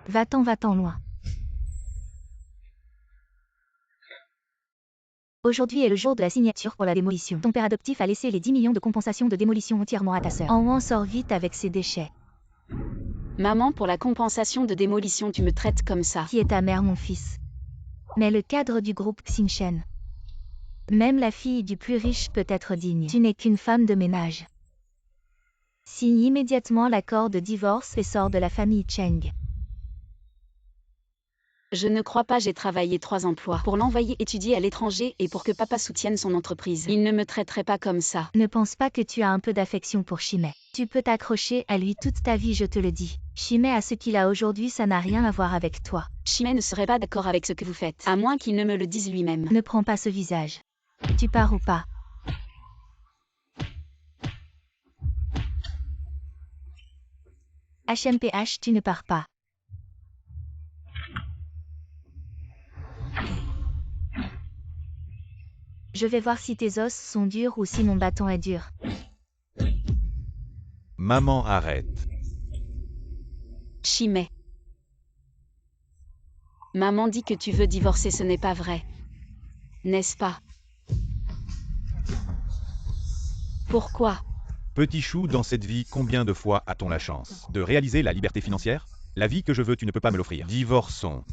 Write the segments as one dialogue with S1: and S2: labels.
S1: Va-t'en loin. Aujourd'hui est le jour de la signature pour la démolition. Ton père adoptif a laissé les 10 millions de compensation de démolition entièrement à ta sœur. Anwan sort vite avec ses déchets.
S2: Maman, pour la compensation de démolition, tu me traites comme ça.
S1: Qui est ta mère, mon fils? Mais le cadre du groupe Xinchen. Même la fille du plus riche peut être digne. Tu n'es qu'une femme de ménage. Signe immédiatement l'accord de divorce et sors de la famille Cheng.
S2: Je ne crois pas, j'ai travaillé 3 emplois pour l'envoyer étudier à l'étranger et pour que papa soutienne son entreprise. Il ne me traiterait pas comme ça.
S1: Ne pense pas que tu as un peu d'affection pour Chimay. Tu peux t'accrocher à lui toute ta vie, je te le dis. Chimay a ce qu'il a aujourd'hui, ça n'a rien à voir avec toi.
S2: Chimay ne serait pas d'accord avec ce que vous faites, à moins qu'il ne me le dise lui-même.
S1: Ne prends pas ce visage. Tu pars ou pas? HMPH, tu ne pars pas. Je vais voir si tes os sont durs ou si mon bâton est dur.
S3: Maman, arrête.
S2: Chimay. Maman dit que tu veux divorcer, ce n'est pas vrai. N'est-ce pas? Pourquoi?
S3: Petit chou, dans cette vie, combien de fois a-t-on la chance de réaliser la liberté financière? La vie que je veux, tu ne peux pas me l'offrir. Divorçons.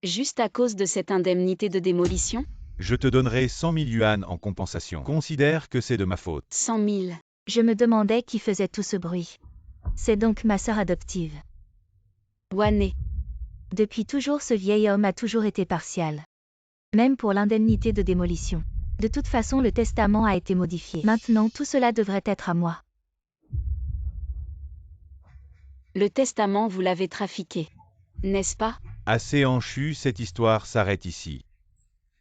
S2: Juste à cause de cette indemnité de démolition?
S3: Je te donnerai 100 000 yuan en compensation. Considère que c'est de ma faute.
S2: 100 000.
S1: Je me demandais qui faisait tout ce bruit. C'est donc ma sœur adoptive.
S2: Wané.
S1: Depuis toujours, ce vieil homme a toujours été partial. Même pour l'indemnité de démolition. De toute façon, le testament a été modifié. Maintenant, tout cela devrait être à moi.
S2: Le testament, vous l'avez trafiqué. N'est-ce pas?
S3: Assez enchu, cette histoire s'arrête ici.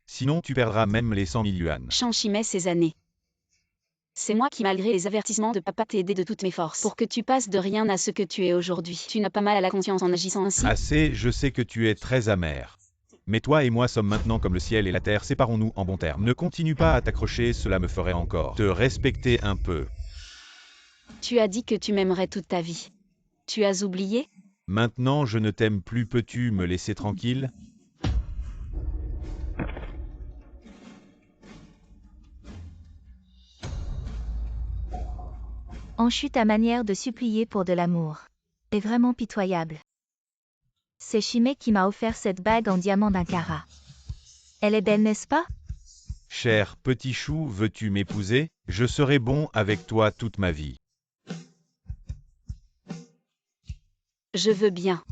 S3: Sinon, tu perdras même les 100 000 yuan.
S2: Chan Chimay ces années. C'est moi qui, malgré les avertissements de papa, t'ai aidé de toutes mes forces pour que tu passes de rien à ce que tu es aujourd'hui. Tu n'as pas mal à la conscience en agissant ainsi?
S3: Assez, je sais que tu es très amer. Mais toi et moi sommes maintenant comme le ciel et la terre, séparons-nous en bons termes. Ne continue pas à t'accrocher, cela me ferait encore te respecter un peu.
S2: Tu as dit que tu m'aimerais toute ta vie. Tu as oublié?
S3: Maintenant je ne t'aime plus, peux-tu me laisser tranquille?
S1: Enchut ta manière de supplier pour de l'amour. Est vraiment pitoyable. C'est Chimay qui m'a offert cette bague en diamant d'un carat. Elle est belle, n'est-ce pas?
S3: Cher petit chou, veux-tu m'épouser? Je serai bon avec toi toute ma vie.
S2: Je veux bien.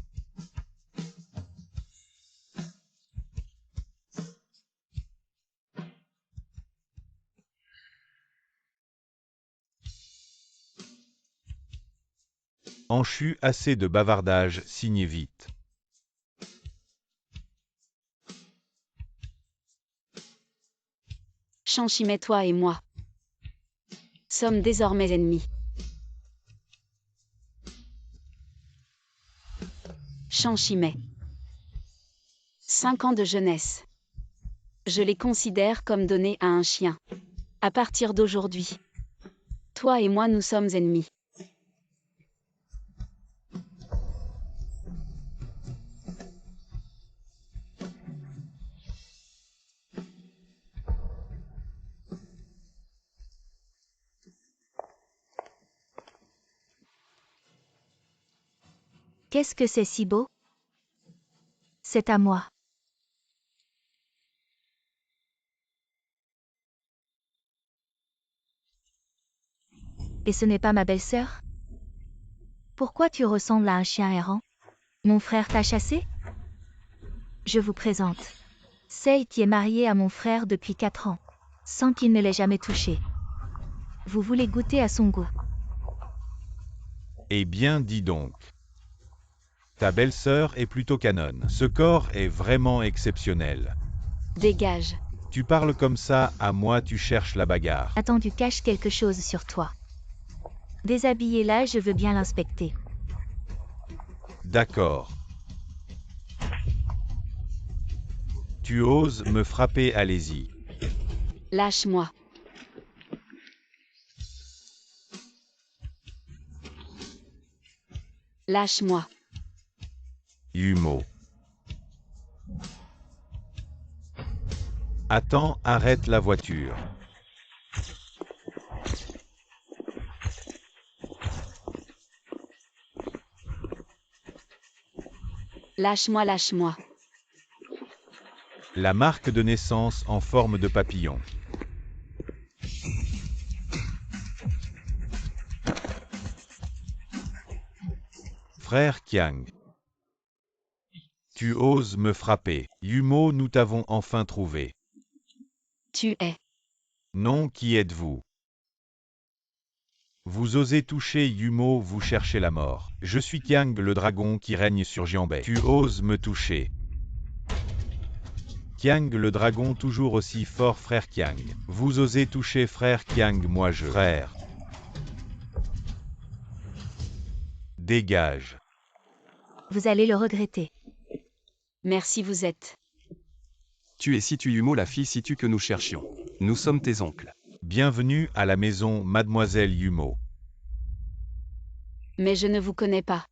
S3: Enchu, assez de bavardage, signez vite.
S2: Chan Chimay, toi et moi sommes désormais ennemis. Chan Chimay. 5 ans de jeunesse. Je les considère comme donnés à un chien. À partir d'aujourd'hui, toi et moi nous sommes ennemis.
S1: Qu'est-ce que c'est si beau? C'est à moi. Et ce n'est pas ma belle-sœur? Pourquoi tu ressembles à un chien errant? Mon frère t'a chassé? Je vous présente. Sei qui est mariée à mon frère depuis 4 ans, sans qu'il ne l'ait jamais touché. Vous voulez goûter à son goût?
S3: Eh bien, dis donc. Ta belle-sœur est plutôt canonne. Ce corps est vraiment exceptionnel.
S2: Dégage.
S3: Tu parles comme ça, à moi tu cherches la bagarre.
S1: Attends, tu caches quelque chose sur toi. Déshabillez-la, je veux bien l'inspecter.
S3: D'accord. Tu oses me frapper, allez-y.
S2: Lâche-moi. Lâche-moi.
S3: Yumo. Attends, arrête la voiture.
S2: Lâche-moi, lâche-moi.
S3: La marque de naissance en forme de papillon. Frère Kiang. Tu oses me frapper. Yumo, nous t'avons enfin trouvé.
S2: Tu es.
S3: Non, qui êtes-vous? Vous osez toucher Yumo, vous cherchez la mort. Je suis Kiang, le dragon qui règne sur Jianbei. Tu oses me toucher. Kiang, le dragon toujours aussi fort, frère Kiang. Vous osez toucher frère Kiang, moi je... Frère. Dégage.
S1: Vous allez le regretter.
S2: Merci, vous êtes.
S4: Tu es Situ Yumo, la fille Situ que nous cherchions. Nous sommes tes oncles.
S3: Bienvenue à la maison, mademoiselle Yumo.
S2: Mais je ne vous connais pas.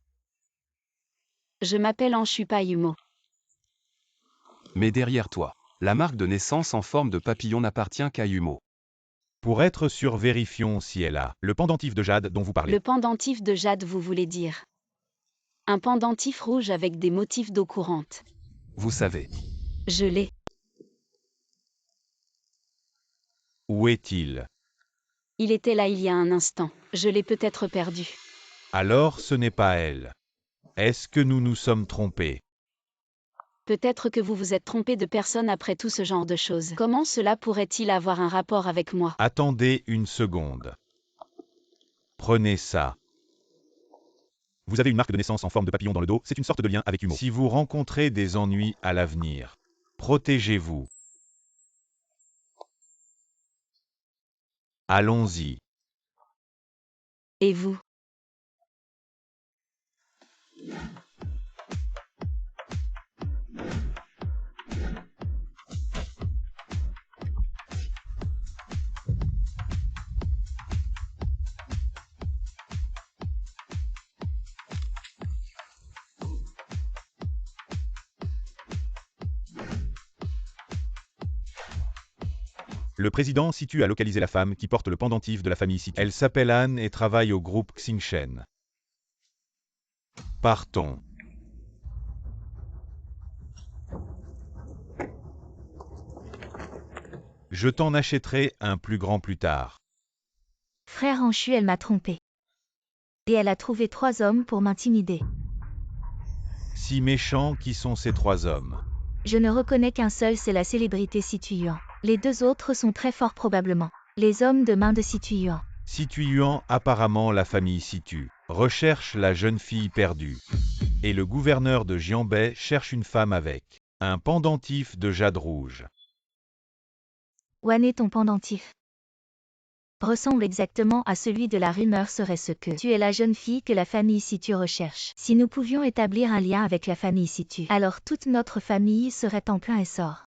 S2: Je m'appelle Anshupa Yumo.
S4: Mais derrière toi, la marque de naissance en forme de papillon n'appartient qu'à Yumo.
S3: Pour être sûr, vérifions si elle a le pendentif de jade dont vous parlez.
S2: Le pendentif de jade, vous voulez dire? Un pendentif rouge avec des motifs d'eau courante.
S4: Vous savez.
S2: Je l'ai.
S3: Où est-il?
S2: Il était là il y a un instant. Je l'ai peut-être perdu.
S3: Alors ce n'est pas elle. Est-ce que nous nous sommes trompés?
S2: Peut-être que vous vous êtes trompé de personne après tout ce genre de choses. Comment cela pourrait-il avoir un rapport avec moi?
S3: Attendez une seconde. Prenez ça. Vous avez une marque de naissance en forme de papillon dans le dos, c'est une sorte de lien avec Yumo. Si vous rencontrez des ennuis à l'avenir, protégez-vous. Allons-y.
S2: Et vous?
S3: Le président Situ a localisé la femme qui porte le pendentif de la famille Situ. Elle s'appelle Anne et travaille au groupe Xingshen. Partons. Je t'en achèterai un plus grand plus tard.
S1: Frère Anshu, elle m'a trompé. Et elle a trouvé 3 hommes pour m'intimider.
S3: Si méchants, qui sont ces 3 hommes?
S1: Je ne reconnais qu'un seul, c'est la célébrité Situ Yuan. Les 2 autres sont très forts probablement. Les hommes de main de Situ Yuan.
S3: Situ Yuan, apparemment la famille Situ, recherche la jeune fille perdue. Et le gouverneur de Jianbei cherche une femme avec un pendentif de jade rouge.
S1: Wane, ton pendentif ressemble exactement à celui de la rumeur, serait ce que tu es la jeune fille que la famille Situ recherche. Si nous pouvions établir un lien avec la famille Situ, alors toute notre famille serait en plein essor.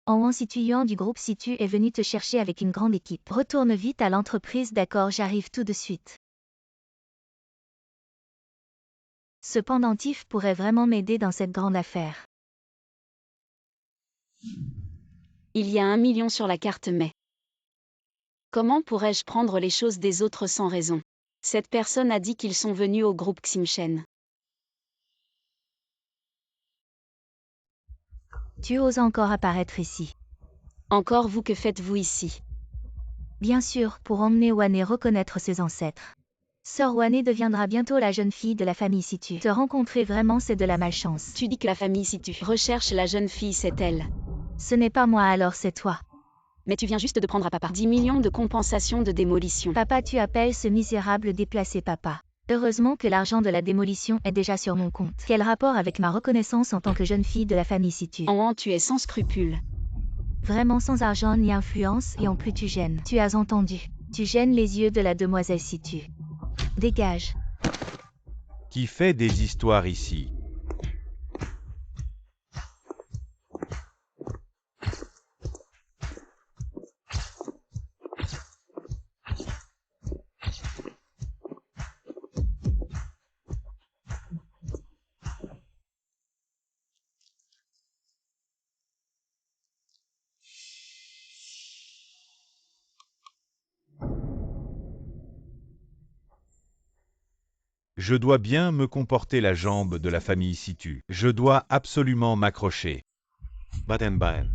S1: En Situ Yuan du groupe Situ est venu te chercher avec une grande équipe. Retourne vite à l'entreprise, d'accord, j'arrive tout de suite. Ce pendentif pourrait vraiment m'aider dans cette grande affaire.
S2: Il y a 1 million sur la carte, mais comment pourrais-je prendre les choses des autres sans raison? Cette personne a dit qu'ils sont venus au groupe Xingshen.
S1: Tu oses encore apparaître ici.
S2: Encore vous, que faites-vous ici?
S1: Bien sûr, pour emmener Wane reconnaître ses ancêtres. Sœur Wane deviendra bientôt la jeune fille de la famille Situ. Te rencontrer vraiment, c'est de la malchance.
S2: Tu dis que la famille Situ recherche la jeune fille, c'est elle.
S1: Ce n'est pas moi, alors c'est toi.
S2: Mais tu viens juste de prendre à papa 10 millions de compensation de démolition.
S1: Papa, tu appelles ce misérable déplacé papa. Heureusement que l'argent de la démolition est déjà sur mon compte. Quel rapport avec ma reconnaissance en tant que jeune fille de la famille Situ?
S2: En tu es sans scrupules.
S1: Vraiment sans argent ni influence, et en plus tu gênes. Tu as entendu. Tu gênes les yeux de la demoiselle Situ. Dégage.
S3: Qui fait des histoires ici? Je dois bien me comporter la jambe de la famille Situ. Je dois absolument m'accrocher.
S5: Baden-Baden.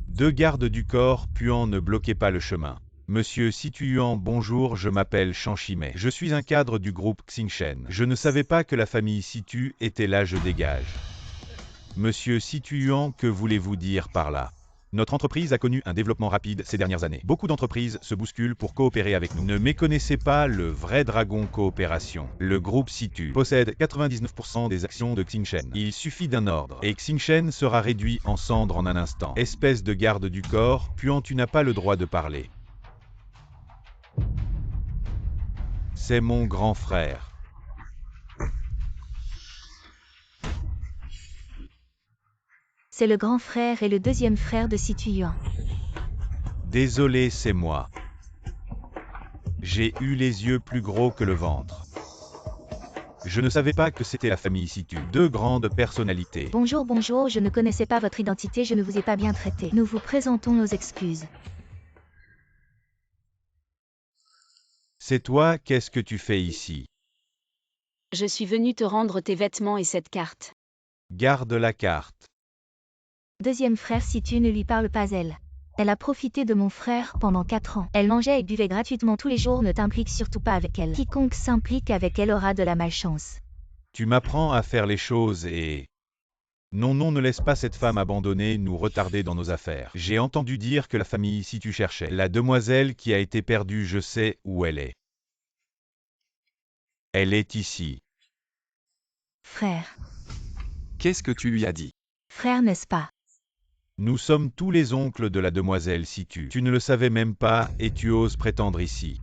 S3: 2 gardes du corps puants ne bloquaient pas le chemin. Monsieur Situan, bonjour, je m'appelle Chanchimay. Je suis un cadre du groupe Xingshen. Je ne savais pas que la famille Situ était là, je dégage. Monsieur Situan, que voulez-vous dire par là? Notre entreprise a connu un développement rapide ces dernières années. Beaucoup d'entreprises se bousculent pour coopérer avec nous. Ne méconnaissez pas le vrai dragon coopération. Le groupe Situ possède 99% des actions de Xingshen. Il suffit d'un ordre, et Xingshen sera réduit en cendres en un instant. Espèce de garde du corps, puant, tu n'as pas le droit de parler. C'est mon grand frère.
S1: C'est le grand frère et le deuxième frère de Situan.
S3: Désolé, c'est moi. J'ai eu les yeux plus gros que le ventre. Je ne savais pas que c'était la famille Situ. 2 grandes personnalités.
S1: Bonjour, bonjour, je ne connaissais pas votre identité, je ne vous ai pas bien traité. Nous vous présentons nos excuses.
S3: C'est toi, qu'est-ce que tu fais ici?
S2: Je suis venu te rendre tes vêtements et cette carte.
S3: Garde la carte.
S1: Deuxième frère Situ, ne lui parle pas elle. Elle a profité de mon frère pendant 4 ans. Elle mangeait et buvait gratuitement tous les jours, ne t'implique surtout pas avec elle. Quiconque s'implique avec elle aura de la malchance.
S3: Tu m'apprends à faire les choses et... Non, non, ne laisse pas cette femme abandonnée nous retarder dans nos affaires. J'ai entendu dire que la famille Situ cherchait la demoiselle qui a été perdue, je sais où elle est. Elle est ici.
S1: Frère.
S4: Qu'est-ce que tu lui as dit?
S1: Frère, n'est-ce pas?
S3: Nous sommes tous les oncles de la demoiselle Situ. Tu ne le savais même pas et tu oses prétendre ici.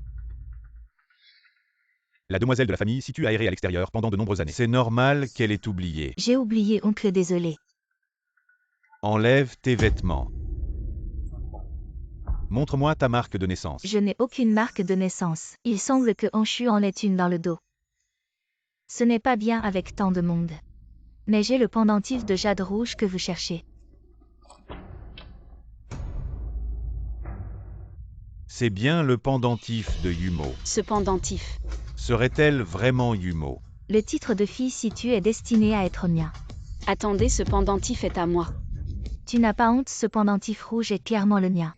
S3: La demoiselle de la famille Situ a erré à l'extérieur pendant de nombreuses années. C'est normal qu'elle ait oublié.
S1: J'ai oublié, oncle, désolé.
S3: Enlève tes vêtements. Montre-moi ta marque de naissance.
S1: Je n'ai aucune marque de naissance. Il semble que Anshu en ait une dans le dos. Ce n'est pas bien avec tant de monde. Mais j'ai le pendentif de jade rouge que vous cherchez.
S3: C'est bien le pendentif de Yumo.
S2: Ce pendentif.
S3: Serait-elle vraiment Yumo?
S1: Le titre de fille Situ est destiné à être mien.
S2: Attendez, ce pendentif est à moi.
S1: Tu n'as pas honte, ce pendentif rouge est clairement le mien.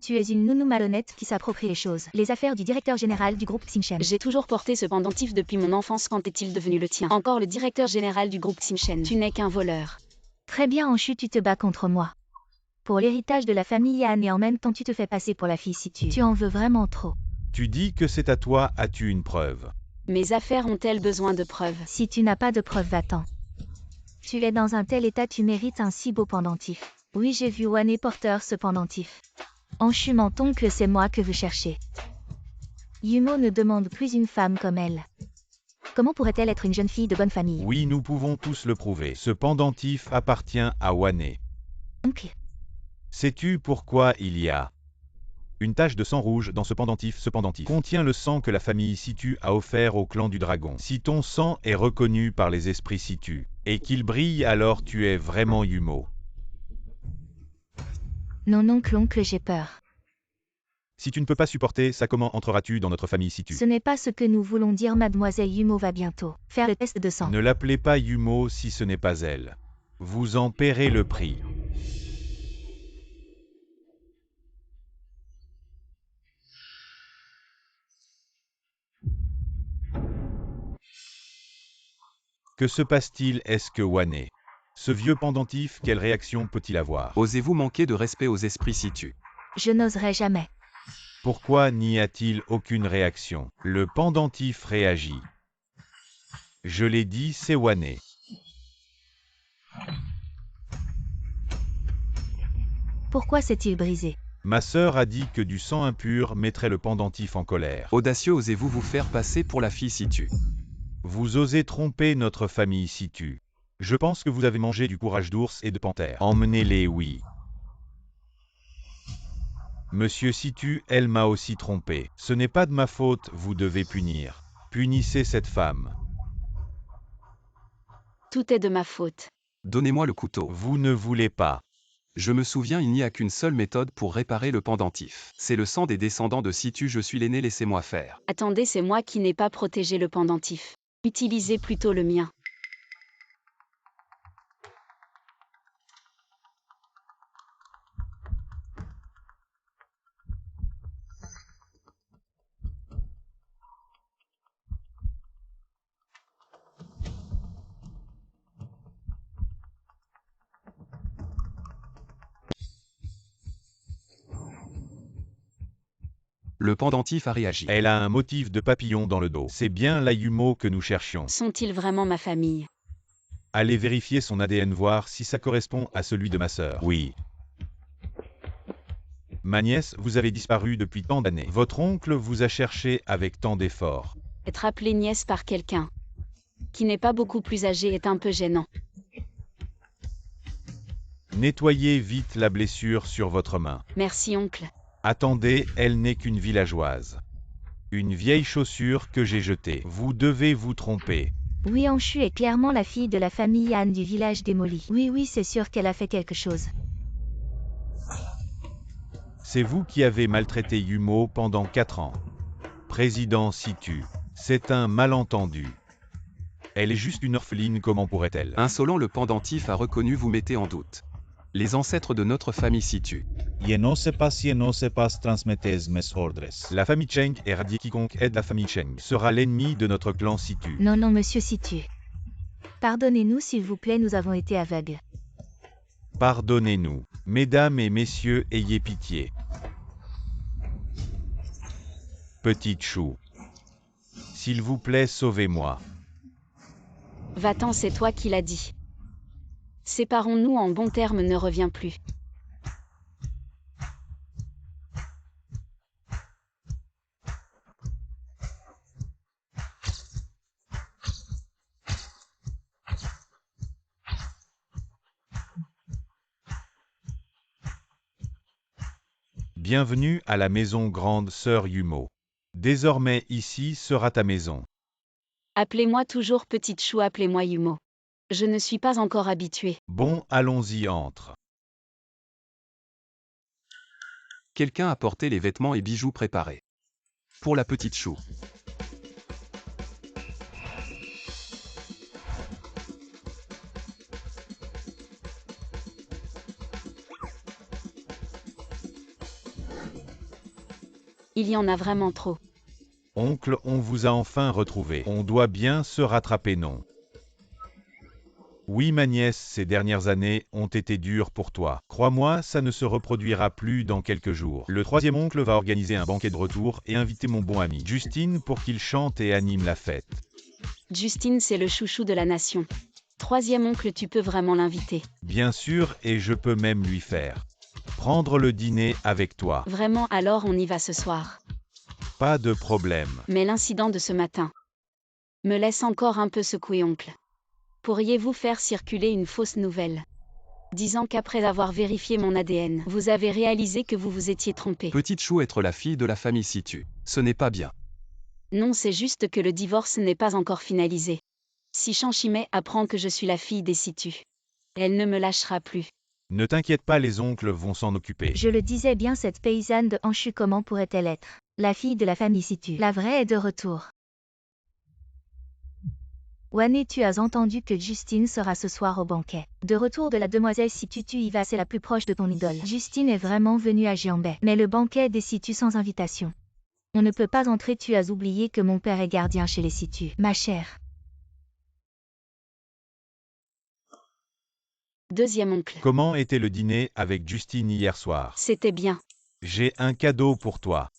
S1: Tu es une nounou malhonnête qui s'approprie les choses. Les affaires du directeur général du groupe Xingshen.
S2: J'ai toujours porté ce pendentif depuis mon enfance, quand est-il devenu le tien? Encore le directeur général du groupe Xingshen. Tu n'es qu'un voleur.
S1: Très bien, Anshu, tu te bats contre moi. Pour l'héritage de la famille Yan et en même temps tu te fais passer pour la fille Situ. Tu en veux vraiment trop.
S3: Tu dis que c'est à toi, as-tu une preuve?
S2: Mes affaires ont-elles besoin de preuves?
S1: Si tu n'as pas de preuve, va-t'en. Tu es dans un tel état, tu mérites un si beau pendentif. Oui, j'ai vu Wane porteur ce pendentif. Anshu, mon oncle, c'est moi que vous cherchez. Yumo ne demande plus une femme comme elle. Comment pourrait-elle être une jeune fille de bonne famille?
S3: Oui, nous pouvons tous le prouver. Ce pendentif appartient à Wane.
S1: Oncle.
S3: Sais-tu pourquoi il y a une tache de sang rouge dans ce pendentif? Ce pendentif contient le sang que la famille Situ a offert au clan du dragon. Si ton sang est reconnu par les esprits Situ, et qu'il brille, alors tu es vraiment Yumo.
S1: Non, oncle, j'ai peur.
S3: Si tu ne peux pas supporter ça, comment entreras-tu dans notre famille Situ?
S1: Ce n'est pas ce que nous voulons dire, mademoiselle Yumo va bientôt faire le test de sang.
S3: Ne l'appelez pas Yumo si ce n'est pas elle. Vous en paierez le prix. Que se passe-t-il? Est-ce que Wane, ce vieux pendentif, quelle réaction peut-il avoir?
S4: Osez-vous manquer de respect aux esprits Situ?
S1: Je n'oserais jamais.
S3: Pourquoi n'y a-t-il aucune réaction? Le pendentif réagit. Je l'ai dit, c'est Wane.
S1: Pourquoi s'est-il brisé?
S3: Ma sœur a dit que du sang impur mettrait le pendentif en colère.
S4: Audacieux, osez-vous vous faire passer pour la fille Situ?
S3: Vous osez tromper notre famille Situ. Je pense que vous avez mangé du courage d'ours et de panthère. Emmenez-les, oui. Monsieur Situ, elle m'a aussi trompé. Ce n'est pas de ma faute, vous devez punir. Punissez cette femme.
S2: Tout est de ma faute.
S4: Donnez-moi le couteau.
S3: Vous ne voulez pas.
S4: Je me souviens, il n'y a qu'une seule méthode pour réparer le pendentif. C'est le sang des descendants de Situ, je suis l'aîné, laissez-moi faire.
S2: Attendez, c'est moi qui n'ai pas protégé le pendentif. Utilisez plutôt le mien.
S4: Le pendentif a réagi.
S3: Elle a un motif de papillon dans le dos. C'est bien la Yumo que nous cherchions.
S2: Sont-ils vraiment ma famille?
S3: Allez vérifier son ADN voir si ça correspond à celui de ma sœur. Oui. Ma nièce, vous avez disparu depuis tant d'années. Votre oncle vous a cherché avec tant d'efforts.
S2: Être appelée nièce par quelqu'un qui n'est pas beaucoup plus âgé est un peu gênant.
S3: Nettoyez vite la blessure sur votre main.
S2: Merci oncle.
S3: Attendez, elle n'est qu'une villageoise. Une vieille chaussure que j'ai jetée. Vous devez vous tromper.
S1: Oui, Anshu est clairement la fille de la famille Han du village démoli. Oui, c'est sûr qu'elle a fait quelque chose.
S3: C'est vous qui avez maltraité Yumo pendant 4 ans. Président Situ. C'est un malentendu. Elle est juste une orpheline, comment pourrait-elle?
S4: Insolent, le pendentif a reconnu, vous mettez en doute. Les ancêtres de notre famille Situ.
S6: Y no se pas transmettez mes ordres.
S3: La famille Cheng est radiée. Quiconque aide la famille Cheng sera l'ennemi de notre clan Situ.
S1: Non, monsieur Situ. Pardonnez-nous s'il vous plaît, nous avons été aveugles.
S3: Pardonnez-nous. Mesdames et messieurs, ayez pitié. Petite chou. S'il vous plaît, sauvez-moi.
S2: Va-t'en, c'est toi qui l'as dit. Séparons-nous en bons termes, ne reviens plus.
S3: Bienvenue à la maison grande sœur Yumo. Désormais ici sera ta maison.
S2: Appelez-moi toujours petite chou, appelez-moi Yumo. Je ne suis pas encore habituée.
S3: Bon, allons-y, entre.
S4: Quelqu'un a porté les vêtements et bijoux préparés. Pour la petite chou.
S2: Il y en a vraiment trop.
S3: Oncle, on vous a enfin retrouvé. On doit bien se rattraper, non? Oui, ma nièce, ces dernières années ont été dures pour toi. Crois-moi, ça ne se reproduira plus dans quelques jours. Le troisième oncle va organiser un banquet de retour et inviter mon bon ami Justine pour qu'il chante et anime la fête.
S2: Justine, c'est le chouchou de la nation. Troisième oncle, tu peux vraiment l'inviter.
S3: Bien sûr, et je peux même lui faire prendre le dîner avec toi.
S2: Vraiment, alors on y va ce soir.
S3: Pas de problème.
S2: Mais l'incident de ce matin me laisse encore un peu secoué, oncle. Pourriez-vous faire circuler une fausse nouvelle disant qu'après avoir vérifié mon ADN, vous avez réalisé que vous vous étiez trompé?
S4: Petite chou, être la fille de la famille Situ. Ce n'est pas bien.
S2: Non, c'est juste que le divorce n'est pas encore finalisé. Si Shanshime apprend que je suis la fille des Situ, elle ne me lâchera plus.
S3: Ne t'inquiète pas, les oncles vont s'en occuper.
S1: Je le disais bien, cette paysanne de Anshu, comment pourrait-elle être la fille de la famille Situ? La vraie est de retour. Wane, tu as entendu que Justine sera ce soir au banquet. De retour de la demoiselle Situ, tu y vas, c'est la plus proche de ton idole. Justine est vraiment venue à Jianbei. Mais le banquet des Situ sans invitation. On ne peut pas entrer, tu as oublié que mon père est gardien chez les Situ. Ma chère.
S2: Deuxième oncle.
S3: Comment était le dîner avec Justine hier soir?
S2: C'était bien.
S3: J'ai un cadeau pour toi.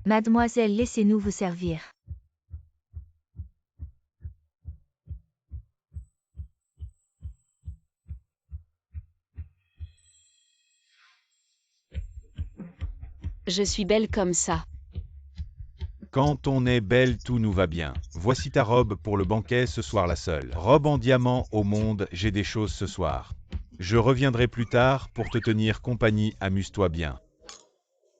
S1: Mademoiselle, laissez-nous vous servir.
S2: Je suis belle comme ça.
S3: Quand on est belle, tout nous va bien. Voici ta robe pour le banquet ce soir, la seule robe en diamant au monde. J'ai des choses ce soir. Je reviendrai plus tard pour te tenir compagnie, amuse-toi bien.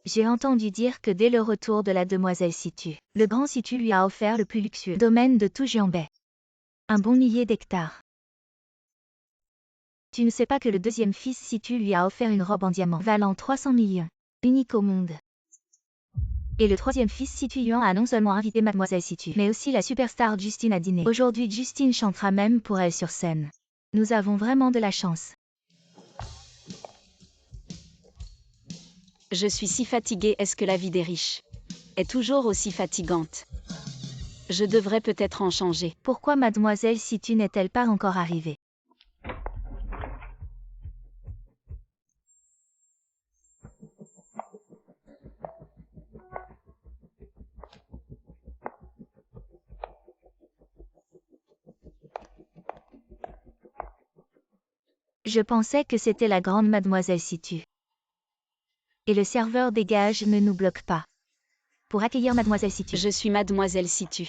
S1: J'ai entendu dire que dès le retour de la demoiselle Situ, le grand Situ lui a offert le plus luxueux domaine de tout Jianbei. Un bon millier d'hectares. Tu ne sais pas que le deuxième fils Situ lui a offert une robe en diamant valant 300 millions. unique au monde. Et le troisième fils Situ Yuan a non seulement invité Mademoiselle Situ, mais aussi la superstar Justine à dîner. Aujourd'hui Justine chantera même pour elle sur scène. Nous avons vraiment de la chance.
S2: Je suis si fatiguée. Est-ce que la vie des riches est toujours aussi fatigante? Je devrais peut-être en changer.
S1: Pourquoi Mademoiselle Situ n'est-elle pas encore arrivée? Je pensais que c'était la grande Mademoiselle Situ. Et le serveur dégage ne nous bloque pas. Pour accueillir Mademoiselle Situ.
S2: Je suis Mademoiselle Situ.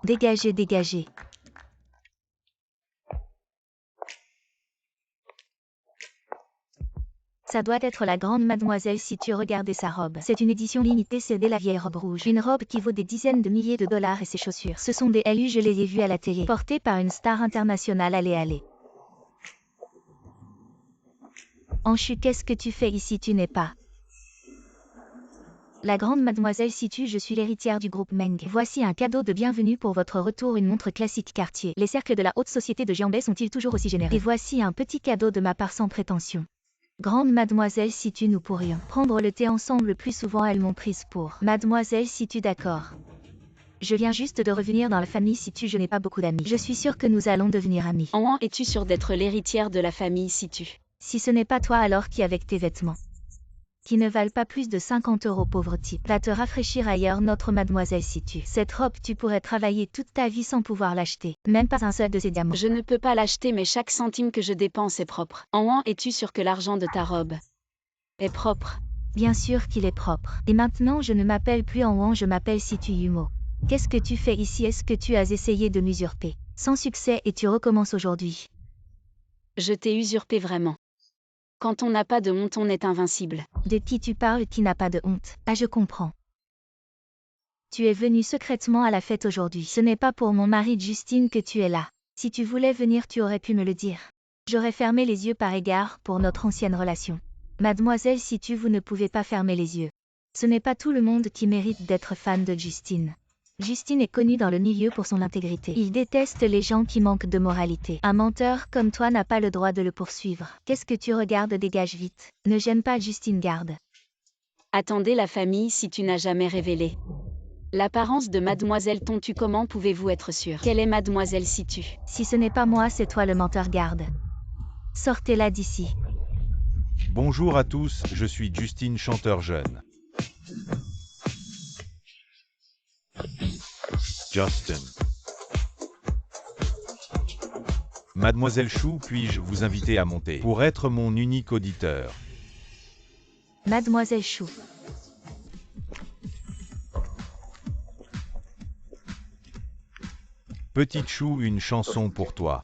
S1: Dégagez, dégagez. Ça doit être la grande Mademoiselle Situ. Regardez sa robe. C'est une édition limitée, c'est la vieille robe rouge. Une robe qui vaut des dizaines de milliers de dollars et ses chaussures. Ce sont des LU, je les ai vues à la télé. Portées par une star internationale. Allez. Anchu, qu'est-ce que tu fais ici? Tu n'es pas la grande Mademoiselle Situ, je suis l'héritière du groupe Meng. Voici un cadeau de bienvenue pour votre retour, une montre classique Cartier. Les cercles de la haute société de Jianbei sont-ils toujours aussi généreux? Et voici un petit cadeau de ma part sans prétention. Grande Mademoiselle Situ, nous pourrions prendre le thé ensemble plus souvent. Elles m'ont prise pour Mademoiselle Situ, d'accord. Je viens juste de revenir dans la famille Situ, je n'ai pas beaucoup d'amis. Je suis sûre que nous allons devenir amis.
S2: En es-tu sûre d'être l'héritière de la famille Situ?
S1: Si ce n'est pas toi, alors qui avec tes vêtements qui ne valent pas plus de 50 €, pauvre type, va te rafraîchir ailleurs, notre Mademoiselle Situ. Cette robe, tu pourrais travailler toute ta vie sans pouvoir l'acheter. Même pas un seul de ces diamants.
S2: Je ne peux pas l'acheter, mais chaque centime que je dépense est propre. En es-tu sûr que l'argent de ta robe est propre?
S1: Bien sûr qu'il est propre. Et maintenant, je ne m'appelle plus En, je m'appelle Situ Yumo. Qu'est-ce que tu fais ici? Est-ce que tu as essayé de m'usurper? Sans succès, et tu recommences aujourd'hui.
S2: Je t'ai usurpé vraiment. Quand on n'a pas de honte, on est invincible.
S1: De qui tu parles qui n'a pas de honte? Ah, je comprends. Tu es venu secrètement à la fête aujourd'hui. Ce n'est pas pour mon mari Justine que tu es là. Si tu voulais venir, tu aurais pu me le dire. J'aurais fermé les yeux par égard pour notre ancienne relation. Mademoiselle Situ, vous ne pouvez pas fermer les yeux. Ce n'est pas tout le monde qui mérite d'être fan de Justine. Justine est connue dans le milieu pour son intégrité. Il déteste les gens qui manquent de moralité. Un menteur comme toi n'a pas le droit de le poursuivre. Qu'est-ce que tu regardes? Dégage vite. Ne gêne pas Justine, garde.
S2: Attendez, la famille Situ n'a jamais révélé l'apparence de Mademoiselle Tontu. Comment pouvez-vous être sûr qu'elle est Mademoiselle Situ?
S1: Si ce n'est pas moi, c'est toi le menteur, garde. Sortez-la d'ici.
S3: Bonjour à tous, je suis Justine, chanteur jeune.
S5: Justin.
S3: Mademoiselle Chou, puis-je vous inviter à monter pour être mon unique auditeur?
S1: Mademoiselle Chou.
S3: Petite Chou, une chanson pour toi.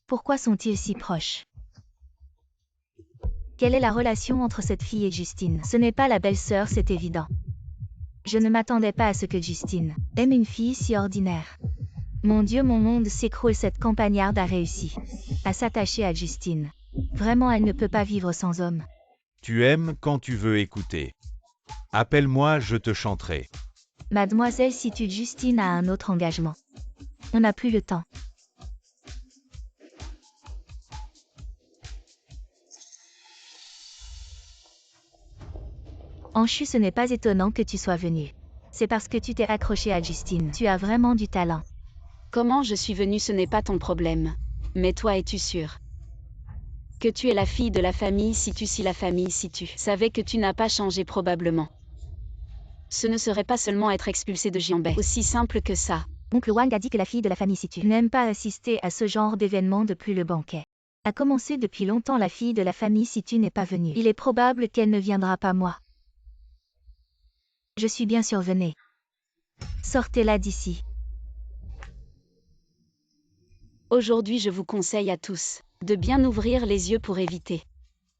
S1: Pourquoi sont-ils si proches? Quelle est la relation entre cette fille et Justine? Ce n'est pas la belle-sœur, c'est évident. Je ne m'attendais pas à ce que Justine aime une fille si ordinaire. Mon Dieu, mon monde s'écroule, cette campagnarde a réussi à s'attacher à Justine. Vraiment, elle ne peut pas vivre sans homme.
S3: Tu aimes quand tu veux écouter. Appelle-moi, je te chanterai.
S1: Mademoiselle Situ, Justine a un autre engagement. On n'a plus le temps. Anchu, ce n'est pas étonnant que tu sois venu. C'est parce que tu t'es accroché à Justine. Tu as vraiment du talent.
S2: Comment je suis venue, ce n'est pas ton problème. Mais toi, es-tu sûr que tu es la fille de la famille Situ? Si la famille Situ savait que tu n'as pas changé, probablement ce ne serait pas seulement être expulsé de Jianbei. Aussi simple que ça.
S1: Oncle Wang a dit que la fille de la famille Situ n'aime pas assister à ce genre d'événement depuis le banquet. A commencé depuis longtemps, la fille de la famille Situ n'est pas venue. Il est probable qu'elle ne viendra pas, moi. Je suis bien sûr venue. Sortez-la d'ici.
S2: Aujourd'hui, je vous conseille à tous de bien ouvrir les yeux pour éviter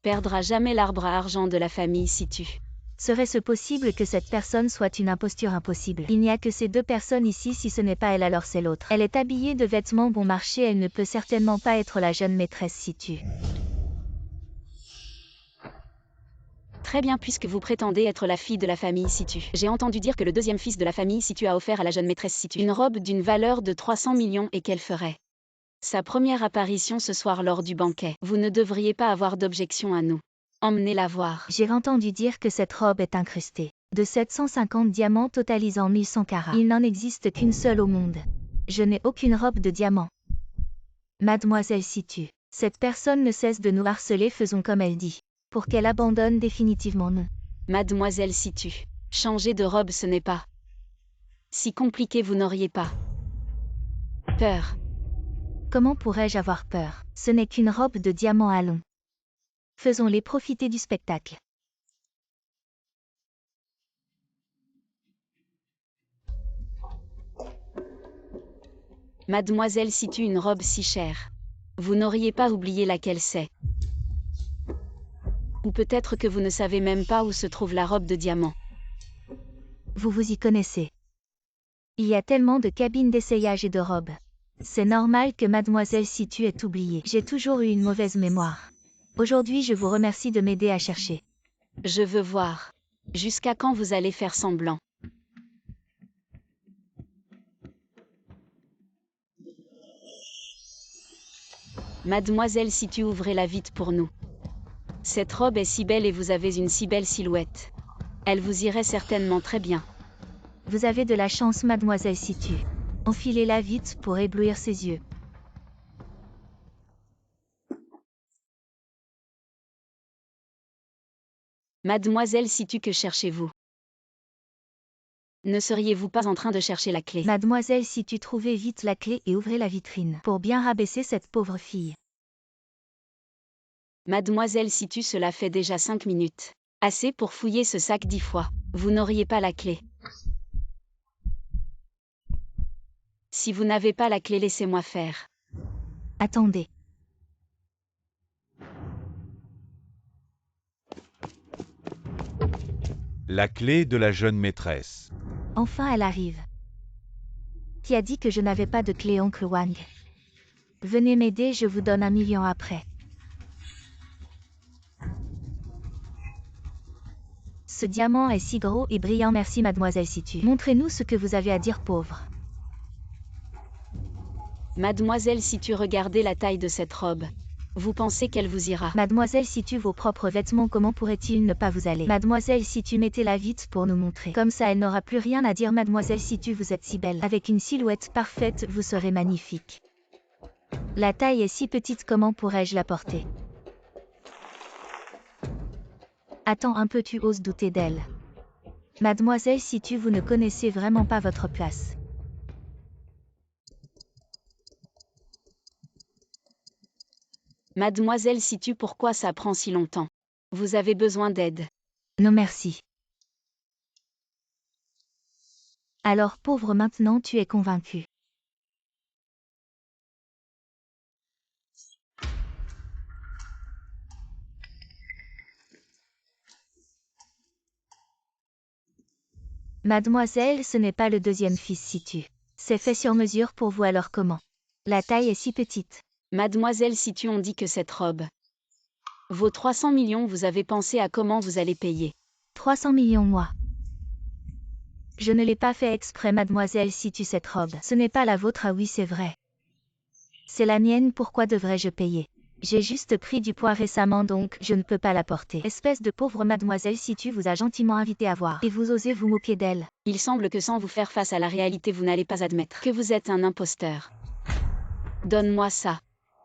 S2: perdre à jamais l'arbre à argent de la famille Situ.
S1: Serait-ce possible que cette personne soit une imposture impossible? Il n'y a que ces deux personnes ici, si ce n'est pas elle alors c'est l'autre. Elle est habillée de vêtements bon marché, elle ne peut certainement pas être la jeune maîtresse Situ.
S2: Très bien, puisque vous prétendez être la fille de la famille Situ. J'ai entendu dire que le deuxième fils de la famille Situ a offert à la jeune maîtresse Situ une robe d'une valeur de 300 millions et qu'elle ferait sa première apparition ce soir lors du banquet. Vous ne devriez pas avoir d'objection à nous emmenez-la voir.
S1: J'ai entendu dire que cette robe est incrustée de 750 diamants totalisant 1100 carats. Il n'en existe qu'une seule au monde. Je n'ai aucune robe de diamant. Mademoiselle Situ, cette personne ne cesse de nous harceler, faisons comme elle dit. Pour qu'elle abandonne définitivement non.
S2: Mademoiselle Situ, changer de robe ce n'est pas si compliqué, vous n'auriez pas peur.
S1: Comment pourrais-je avoir peur? Ce n'est qu'une robe de diamant, allons. Faisons-les profiter du spectacle.
S2: Mademoiselle Situ, une robe si chère. Vous n'auriez pas oublié laquelle c'est. Ou peut-être que vous ne savez même pas où se trouve la robe de diamant.
S1: Vous vous y connaissez. Il y a tellement de cabines d'essayage et de robes. C'est normal que Mademoiselle Situ ait oublié. J'ai toujours eu une mauvaise mémoire. Aujourd'hui, je vous remercie de m'aider à chercher.
S2: Je veux voir. Jusqu'à quand vous allez faire semblant? Mademoiselle Situ, ouvrez-la vite pour nous. Cette robe est si belle et vous avez une si belle silhouette. Elle vous irait certainement très bien.
S1: Vous avez de la chance, Mademoiselle Situ. Enfilez-la vite pour éblouir ses yeux.
S2: Mademoiselle Situ, que cherchez-vous? Ne seriez-vous pas en train de chercher la clé?
S1: Mademoiselle Situ, trouvez vite la clé et ouvrez la vitrine pour bien rabaisser cette pauvre fille.
S2: Mademoiselle Situ, cela fait déjà 5 minutes. Assez pour fouiller ce sac 10 fois. Vous n'auriez pas la clé. Si vous n'avez pas la clé, laissez-moi faire.
S1: Attendez.
S3: La clé de la jeune maîtresse.
S1: Enfin, elle arrive. Qui a dit que je n'avais pas de clé, oncle Wang? Venez m'aider, je vous donne 1 million après. Ce diamant est si gros et brillant, merci Mademoiselle Situ. Montrez-nous ce que vous avez à dire, pauvre.
S2: Mademoiselle Situ, regardez la taille de cette robe. Vous pensez qu'elle vous ira?
S1: Mademoiselle Situ, vos propres vêtements, comment pourrait-il ne pas vous aller? Mademoiselle Situ, mettez-la vite pour nous montrer. Comme ça, elle n'aura plus rien à dire. Mademoiselle Situ, vous êtes si belle. Avec une silhouette parfaite, vous serez magnifique. La taille est si petite, comment pourrais-je la porter? Attends un peu, tu oses douter d'elle. Mademoiselle Situ, vous ne connaissez vraiment pas votre place.
S2: Mademoiselle Situ, pourquoi ça prend si longtemps? Vous avez besoin d'aide?
S1: Non merci. Alors pauvre, maintenant tu es convaincue. Mademoiselle, ce n'est pas le deuxième fils Situ. C'est fait sur mesure pour vous, alors comment? La taille est si petite.
S2: Mademoiselle Situ, on dit que cette robe vaut 300 millions, vous avez pensé à comment vous allez payer?
S1: 300 millions, moi. Je ne l'ai pas fait exprès, Mademoiselle Situ, cette robe. Ce n'est pas la vôtre, ah oui c'est vrai. C'est la mienne, pourquoi devrais-je payer? J'ai juste pris du poids récemment, donc je ne peux pas la porter. Espèce de pauvre, Mademoiselle Situ vous a gentiment invité à voir. Et vous osez vous moquer d'elle.
S2: Il semble que sans vous faire face à la réalité, vous n'allez pas admettre que vous êtes un imposteur. Donne-moi ça.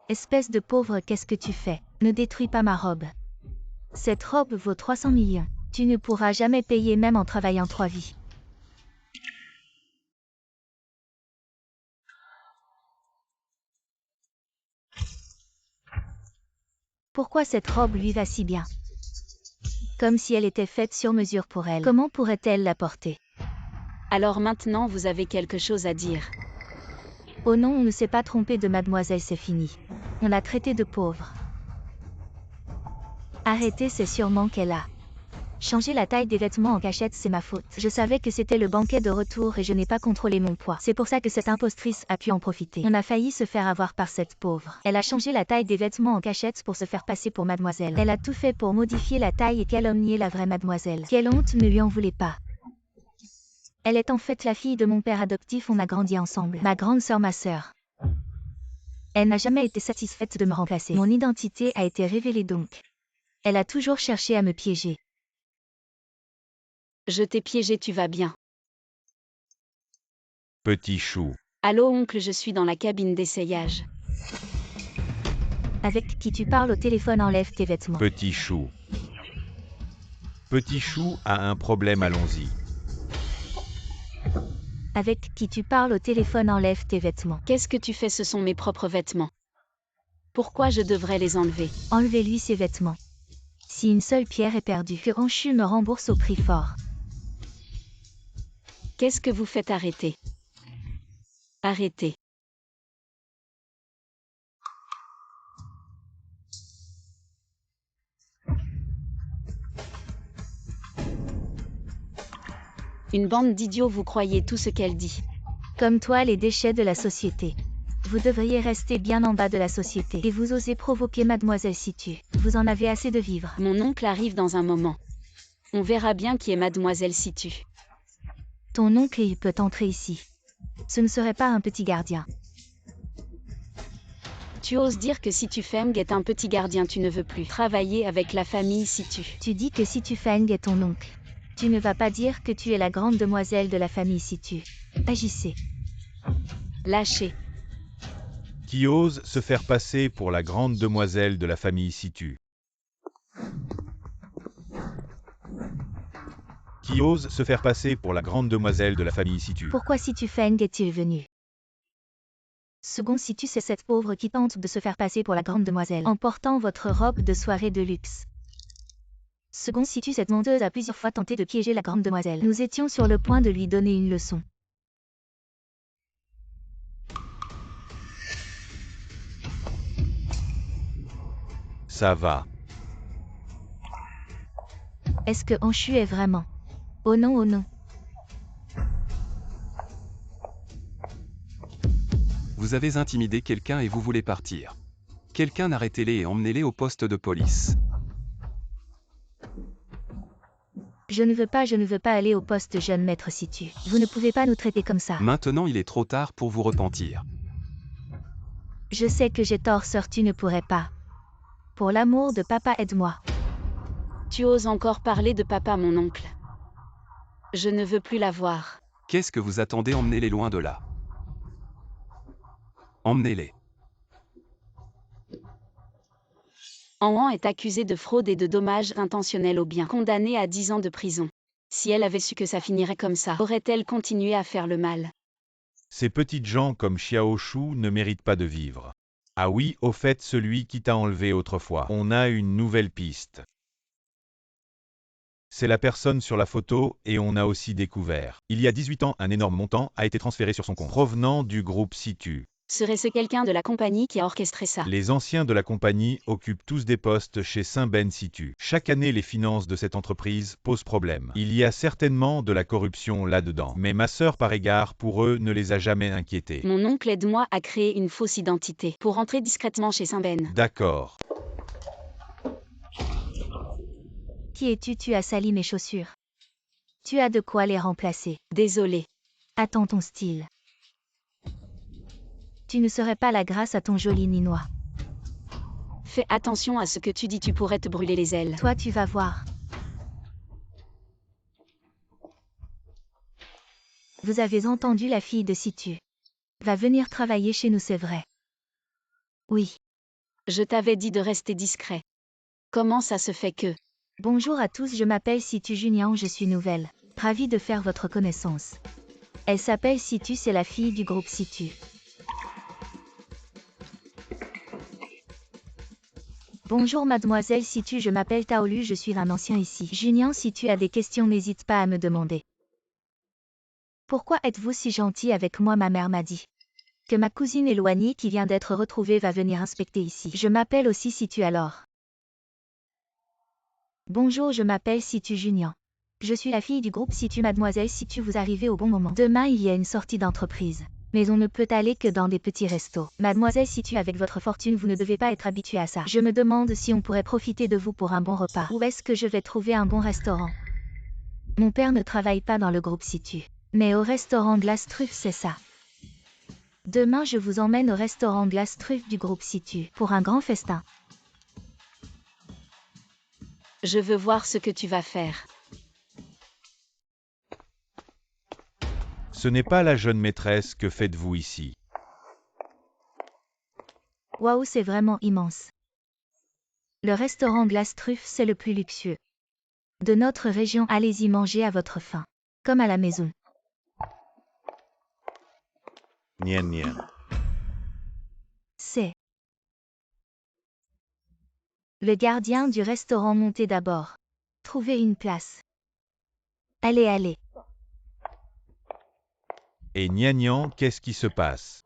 S1: Espèce de pauvre, qu'est-ce que tu fais? Ne détruis pas ma robe. Cette robe vaut 300 millions. Tu ne pourras jamais payer même en travaillant 3 vies. Pourquoi cette robe lui va si bien? Comme si elle était faite sur mesure pour elle. Comment pourrait-elle la porter?
S2: Alors maintenant vous avez quelque chose à dire.
S1: Oh non, on ne s'est pas trompé de mademoiselle, c'est fini. On l'a traitée de pauvre. Arrêtez, c'est sûrement qu'elle a Changer la taille des vêtements en cachette, c'est ma faute. Je savais que c'était le banquet de retour et je n'ai pas contrôlé mon poids. C'est pour ça que cette impostrice a pu en profiter. On a failli se faire avoir par cette pauvre. Elle a changé la taille des vêtements en cachette pour se faire passer pour mademoiselle. Elle a tout fait pour modifier la taille et calomnier la vraie mademoiselle. Quelle honte, ne lui en voulez pas. Elle est en fait la fille de mon père adoptif, on a grandi ensemble. Ma grande sœur, ma sœur. Elle n'a jamais été satisfaite de me remplacer. Mon identité a été révélée donc. Elle a toujours cherché à me piéger.
S2: Je t'ai piégé, tu vas bien.
S3: Petit chou.
S2: Allô oncle, je suis dans la cabine d'essayage.
S1: Avec qui tu parles au téléphone, enlève tes vêtements.
S3: Petit chou. Petit chou a un problème, allons-y.
S1: Avec qui tu parles au téléphone, enlève tes vêtements.
S2: Qu'est-ce que tu fais? Ce sont mes propres vêtements. Pourquoi je devrais les enlever?
S1: Enlevez-lui ses vêtements. Si une seule pierre est perdue, que Ranchu me rembourse au prix fort.
S2: Qu'est-ce que vous faites? Arrêtez. Arrêtez. Une bande d'idiots, vous croyez tout ce qu'elle dit.
S1: Comme toi, les déchets de la société. Vous devriez rester bien en bas de la société. Et vous osez provoquer mademoiselle Situ. Vous en avez assez de vivre.
S2: Mon oncle arrive dans un moment. On verra bien qui est mademoiselle Situ.
S1: Ton oncle, il peut entrer ici. Ce ne serait pas un petit gardien.
S2: Tu oses dire que si tu Feng est un petit gardien, tu ne veux plus travailler avec la famille Situ.
S1: Tu dis que si tu Feng est ton oncle. Tu ne vas pas dire que tu es la grande demoiselle de la famille Situ. Agissez.
S2: Lâchez.
S3: Qui ose se faire passer pour la grande demoiselle de la famille Situ. Qui ose se faire passer pour la grande demoiselle de la famille Situ.
S1: Pourquoi Situ Feng est-il venu? Second Situ, c'est cette pauvre qui tente de se faire passer pour la grande demoiselle en portant votre robe de soirée de luxe. Second Situ, cette menteuse a plusieurs fois tenté de piéger la grande demoiselle. Nous étions sur le point de lui donner une leçon.
S3: Ça va.
S1: Est-ce que Anshu est vraiment? Oh non, oh non.
S4: Vous avez intimidé quelqu'un et vous voulez partir. Quelqu'un, arrêtez-les et emmenez-les au poste de police.
S1: Je ne veux pas aller au poste, jeune maître Situ. Vous ne pouvez pas nous traiter comme ça.
S4: Maintenant, il est trop tard pour vous repentir.
S1: Je sais que j'ai tort, sœur, tu ne pourrais pas. Pour l'amour de papa, aide-moi.
S2: Tu oses encore parler de papa, mon oncle. Je ne veux plus la voir.
S4: Qu'est-ce que vous attendez? Emmenez-les loin de là. Emmenez-les.
S2: An est accusée de fraude et de dommages intentionnels aux biens, condamnée à 10 ans de prison. Si elle avait su que ça finirait comme ça, aurait-elle continué à faire le mal?
S3: Ces petites gens comme Xiao Shu ne méritent pas de vivre. Ah oui, au fait, celui qui t'a enlevé autrefois. On a une nouvelle piste. C'est la personne sur la photo et on a aussi découvert. Il y a 18 ans, un énorme montant a été transféré sur son compte, provenant du groupe Situ.
S2: Serait-ce quelqu'un de la compagnie qui a orchestré ça?
S3: Les anciens de la compagnie occupent tous des postes chez Saint-Ben Situ. Chaque année, les finances de cette entreprise posent problème. Il y a certainement de la corruption là-dedans. Mais ma sœur, par égard pour eux, ne les a jamais inquiétés.
S2: Mon oncle aide-moi à créer une fausse identité pour entrer discrètement chez Saint-Ben.
S3: D'accord.
S1: Qui es-tu? Tu as sali mes chaussures. Tu as de quoi les remplacer.
S2: Désolé.
S1: Attends ton style. Tu ne serais pas là grâce à ton joli ninois.
S2: Fais attention à ce que tu dis, tu pourrais te brûler les ailes.
S1: Toi, tu vas voir. Vous avez entendu, la fille de Situ va venir travailler chez nous, c'est vrai. Oui.
S2: Je t'avais dit de rester discret. Comment ça se fait que...
S1: Bonjour à tous, je m'appelle Situ Junian, je suis nouvelle. Ravie de faire votre connaissance. Elle s'appelle Situ, c'est la fille du groupe Situ. Bonjour mademoiselle Situ, je m'appelle Taolu, je suis un ancien ici. Junian, si tu as des questions, n'hésite pas à me demander. Pourquoi êtes-vous si gentil avec moi? Ma mère m'a dit que ma cousine éloignée qui vient d'être retrouvée va venir inspecter ici. Je m'appelle aussi Situ alors. Bonjour, je m'appelle Situ Junior. Je suis la fille du groupe Situ. Mademoiselle Situ, vous arrivez au bon moment. Demain, il y a une sortie d'entreprise. Mais on ne peut aller que dans des petits restos. Mademoiselle Situ, avec votre fortune, vous ne devez pas être habituée à ça. Je me demande si on pourrait profiter de vous pour un bon repas. Où est-ce que je vais trouver un bon restaurant? Mon père ne travaille pas dans le groupe Situ. Mais au restaurant Glace Truffe, c'est ça. Demain, je vous emmène au restaurant Glace Truffe du groupe Situ pour un grand festin.
S2: Je veux voir ce que tu vas faire.
S3: Ce n'est pas la jeune maîtresse, que faites-vous ici?
S1: Waouh, c'est vraiment immense. Le restaurant Glace Truffe, c'est le plus luxueux de notre région. Allez-y manger à votre faim, comme à la maison.
S5: Nien nien.
S1: C'est le gardien du restaurant. Montez d'abord. Trouvez une place. Allez, allez.
S3: Et Niagnan, qu'est-ce qui se passe?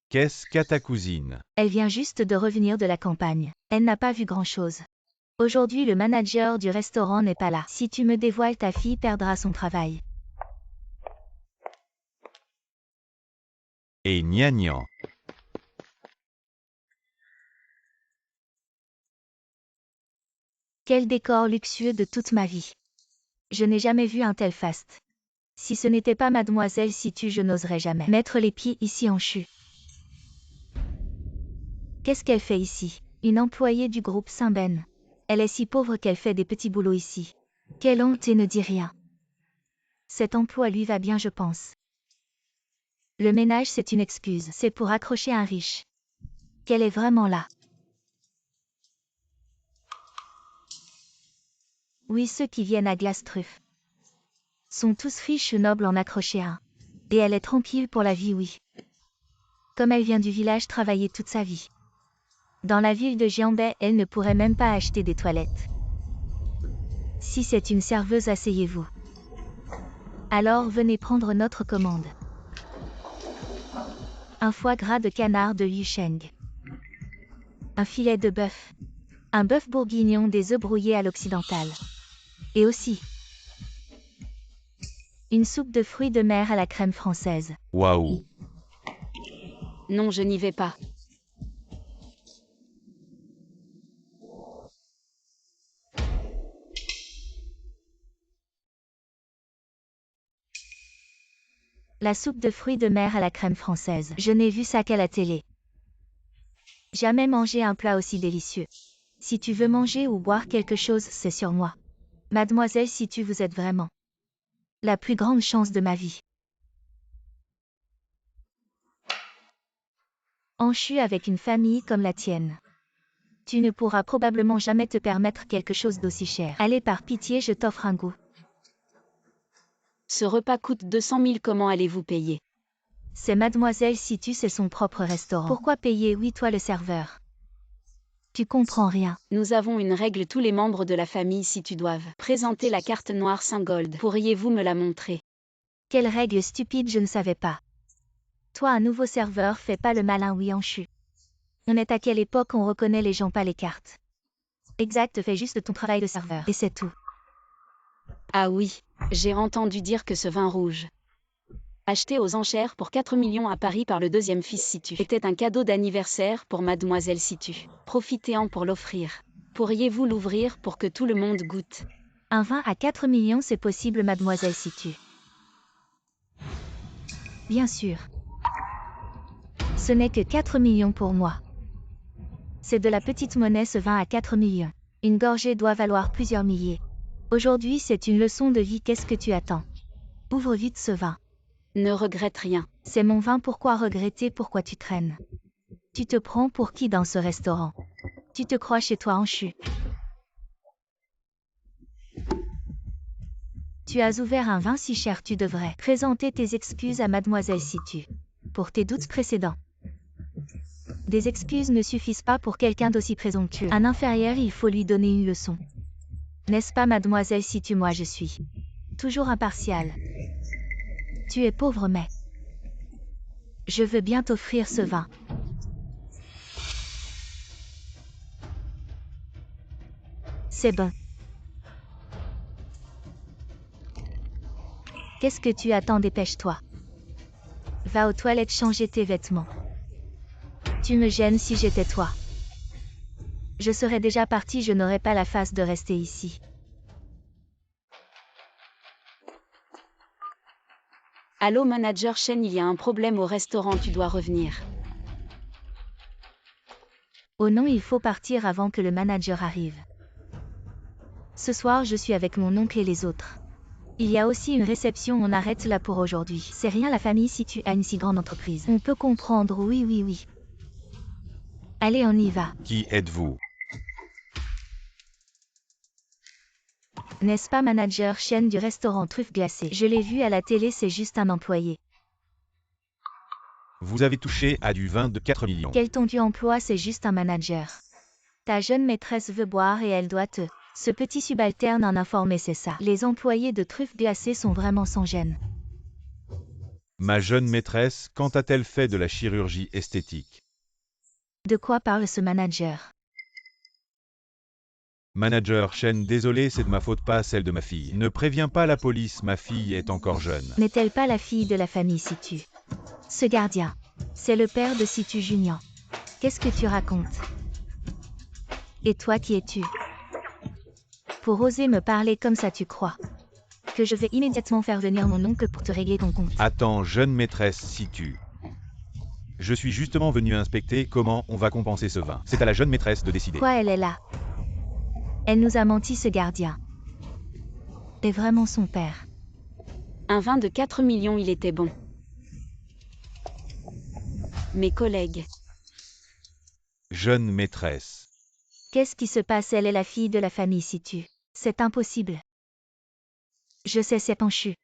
S3: Qu'est-ce qu'a ta cousine?
S1: Elle vient juste de revenir de la campagne. Elle n'a pas vu grand-chose. Aujourd'hui, le manager du restaurant n'est pas là. Si tu me dévoiles, ta fille perdra son travail.
S3: Et Niagnan.
S1: Quel décor luxueux de toute ma vie. Je n'ai jamais vu un tel faste. Si ce n'était pas Mademoiselle Situ, je n'oserais jamais mettre les pieds ici en chute. Qu'est-ce qu'elle fait ici? Une employée du groupe Saint-Ben. Elle est si pauvre qu'elle fait des petits boulots ici. Quelle honte, et ne dit rien. Cet emploi lui va bien, je pense. Le ménage, c'est une excuse. C'est pour accrocher un riche. Qu'elle est vraiment là. Oui, ceux qui viennent à Glace Truffe sont tous riches, nobles, en accrocher un. Et elle est tranquille pour la vie, oui. Comme elle vient du village, travailler toute sa vie. Dans la ville de Giambet, elle ne pourrait même pas acheter des toilettes. Si c'est une serveuse, asseyez-vous. Alors venez prendre notre commande. Un foie gras de canard de Yusheng. Un filet de bœuf. Un bœuf bourguignon, des œufs brouillés à l'occidentale. Et aussi une soupe de fruits de mer à la crème française.
S3: Waouh!
S2: Non, je n'y vais pas.
S1: La soupe de fruits de mer à la crème française. Je n'ai vu ça qu'à la télé. Jamais mangé un plat aussi délicieux. Si tu veux manger ou boire quelque chose, c'est sur moi. Mademoiselle Situ, vous êtes vraiment la plus grande chance de ma vie. Enchu avec une famille comme la tienne. Tu ne pourras probablement jamais te permettre quelque chose d'aussi cher. Allez, par pitié, je t'offre un goût.
S2: Ce repas coûte 200 000, comment allez-vous payer?
S1: C'est Mademoiselle Situ, c'est son propre restaurant. Pourquoi payer? Oui, toi le serveur. Tu comprends rien.
S2: Nous avons une règle, tous les membres de la famille Situ doivent présenter la carte noire Saint-Gold. Pourriez-vous me la montrer?
S1: Quelle règle stupide, je ne savais pas. Toi, un nouveau serveur, fais pas le malin, oui, enchu. On est à quelle époque on reconnaît les gens, pas les cartes. Exact, fais juste ton travail de serveur. Et c'est tout.
S2: Ah oui, j'ai entendu dire que ce vin rouge, acheté aux enchères pour 4 millions à Paris par le deuxième fils Situ, était un cadeau d'anniversaire pour Mademoiselle Situ. Profitez-en pour l'offrir. Pourriez-vous l'ouvrir pour que tout le monde goûte?
S1: Un vin à 4 millions, c'est possible, Mademoiselle Situ. Bien sûr. Ce n'est que 4 millions pour moi. C'est de la petite monnaie, ce vin à 4 millions. Une gorgée doit valoir plusieurs milliers. Aujourd'hui, c'est une leçon de vie, qu'est-ce que tu attends? Ouvre vite ce vin.
S2: Ne regrette rien.
S1: C'est mon vin, pourquoi regretter, pourquoi tu traînes? Tu te prends pour qui dans ce restaurant? Tu te crois chez toi, enchu? Tu as ouvert un vin si cher, tu devrais présenter tes excuses à Mademoiselle Situ pour tes doutes précédents. Des excuses ne suffisent pas pour quelqu'un d'aussi présomptueux. Un inférieur, il faut lui donner une leçon. N'est-ce pas, Mademoiselle Situ? Moi, je suis toujours impartiale. Tu es pauvre, mais je veux bien t'offrir ce vin. C'est bon. Qu'est-ce que tu attends? Dépêche-toi. Va aux toilettes changer tes vêtements. Tu me gênes si j'étais toi. Je serais déjà partie, je n'aurais pas la face de rester ici.
S2: Allô manager Shen, il y a un problème au restaurant, tu dois revenir.
S1: Oh non, il faut partir avant que le manager arrive. Ce soir, je suis avec mon oncle et les autres. Il y a aussi une réception, on arrête là pour aujourd'hui. C'est rien la famille si tu as une si grande entreprise. On peut comprendre, oui. Allez, on y va.
S3: Qui êtes-vous?
S1: N'est-ce pas manager Shen du restaurant Truffes Glacées? Je l'ai vu à la télé, c'est juste un employé.
S3: Vous avez touché à du vin de 4 millions.
S1: Quel ton du emploi, c'est juste un manager. Ta jeune maîtresse veut boire et elle doit te... Ce petit subalterne en informer, c'est ça. Les employés de Truffes Glacées sont vraiment sans gêne.
S3: Ma jeune maîtresse, quand a-t-elle fait de la chirurgie esthétique?
S1: De quoi parle ce manager?
S3: Manager Shen, désolé, c'est de ma faute, pas celle de ma fille. Ne préviens pas la police, ma fille est encore jeune.
S1: N'est-elle pas la fille de la famille Situ? Ce gardien, c'est le père de Situ Junior. Qu'est-ce que tu racontes? Et toi, qui es-tu? Pour oser me parler comme ça, tu crois que je vais immédiatement faire venir mon oncle pour te régler ton compte?
S3: Attends, jeune maîtresse Situ. Je suis justement venu inspecter comment on va compenser ce vin. C'est à la jeune maîtresse de décider.
S1: Quoi, elle est là? Elle nous a menti, ce gardien. T'es vraiment son père.
S2: Un vin de 4 millions, il était bon. Mes collègues.
S3: Jeune maîtresse.
S1: Qu'est-ce qui se passe? Elle est la fille de la famille Situ. C'est impossible. Je sais, c'est penchu.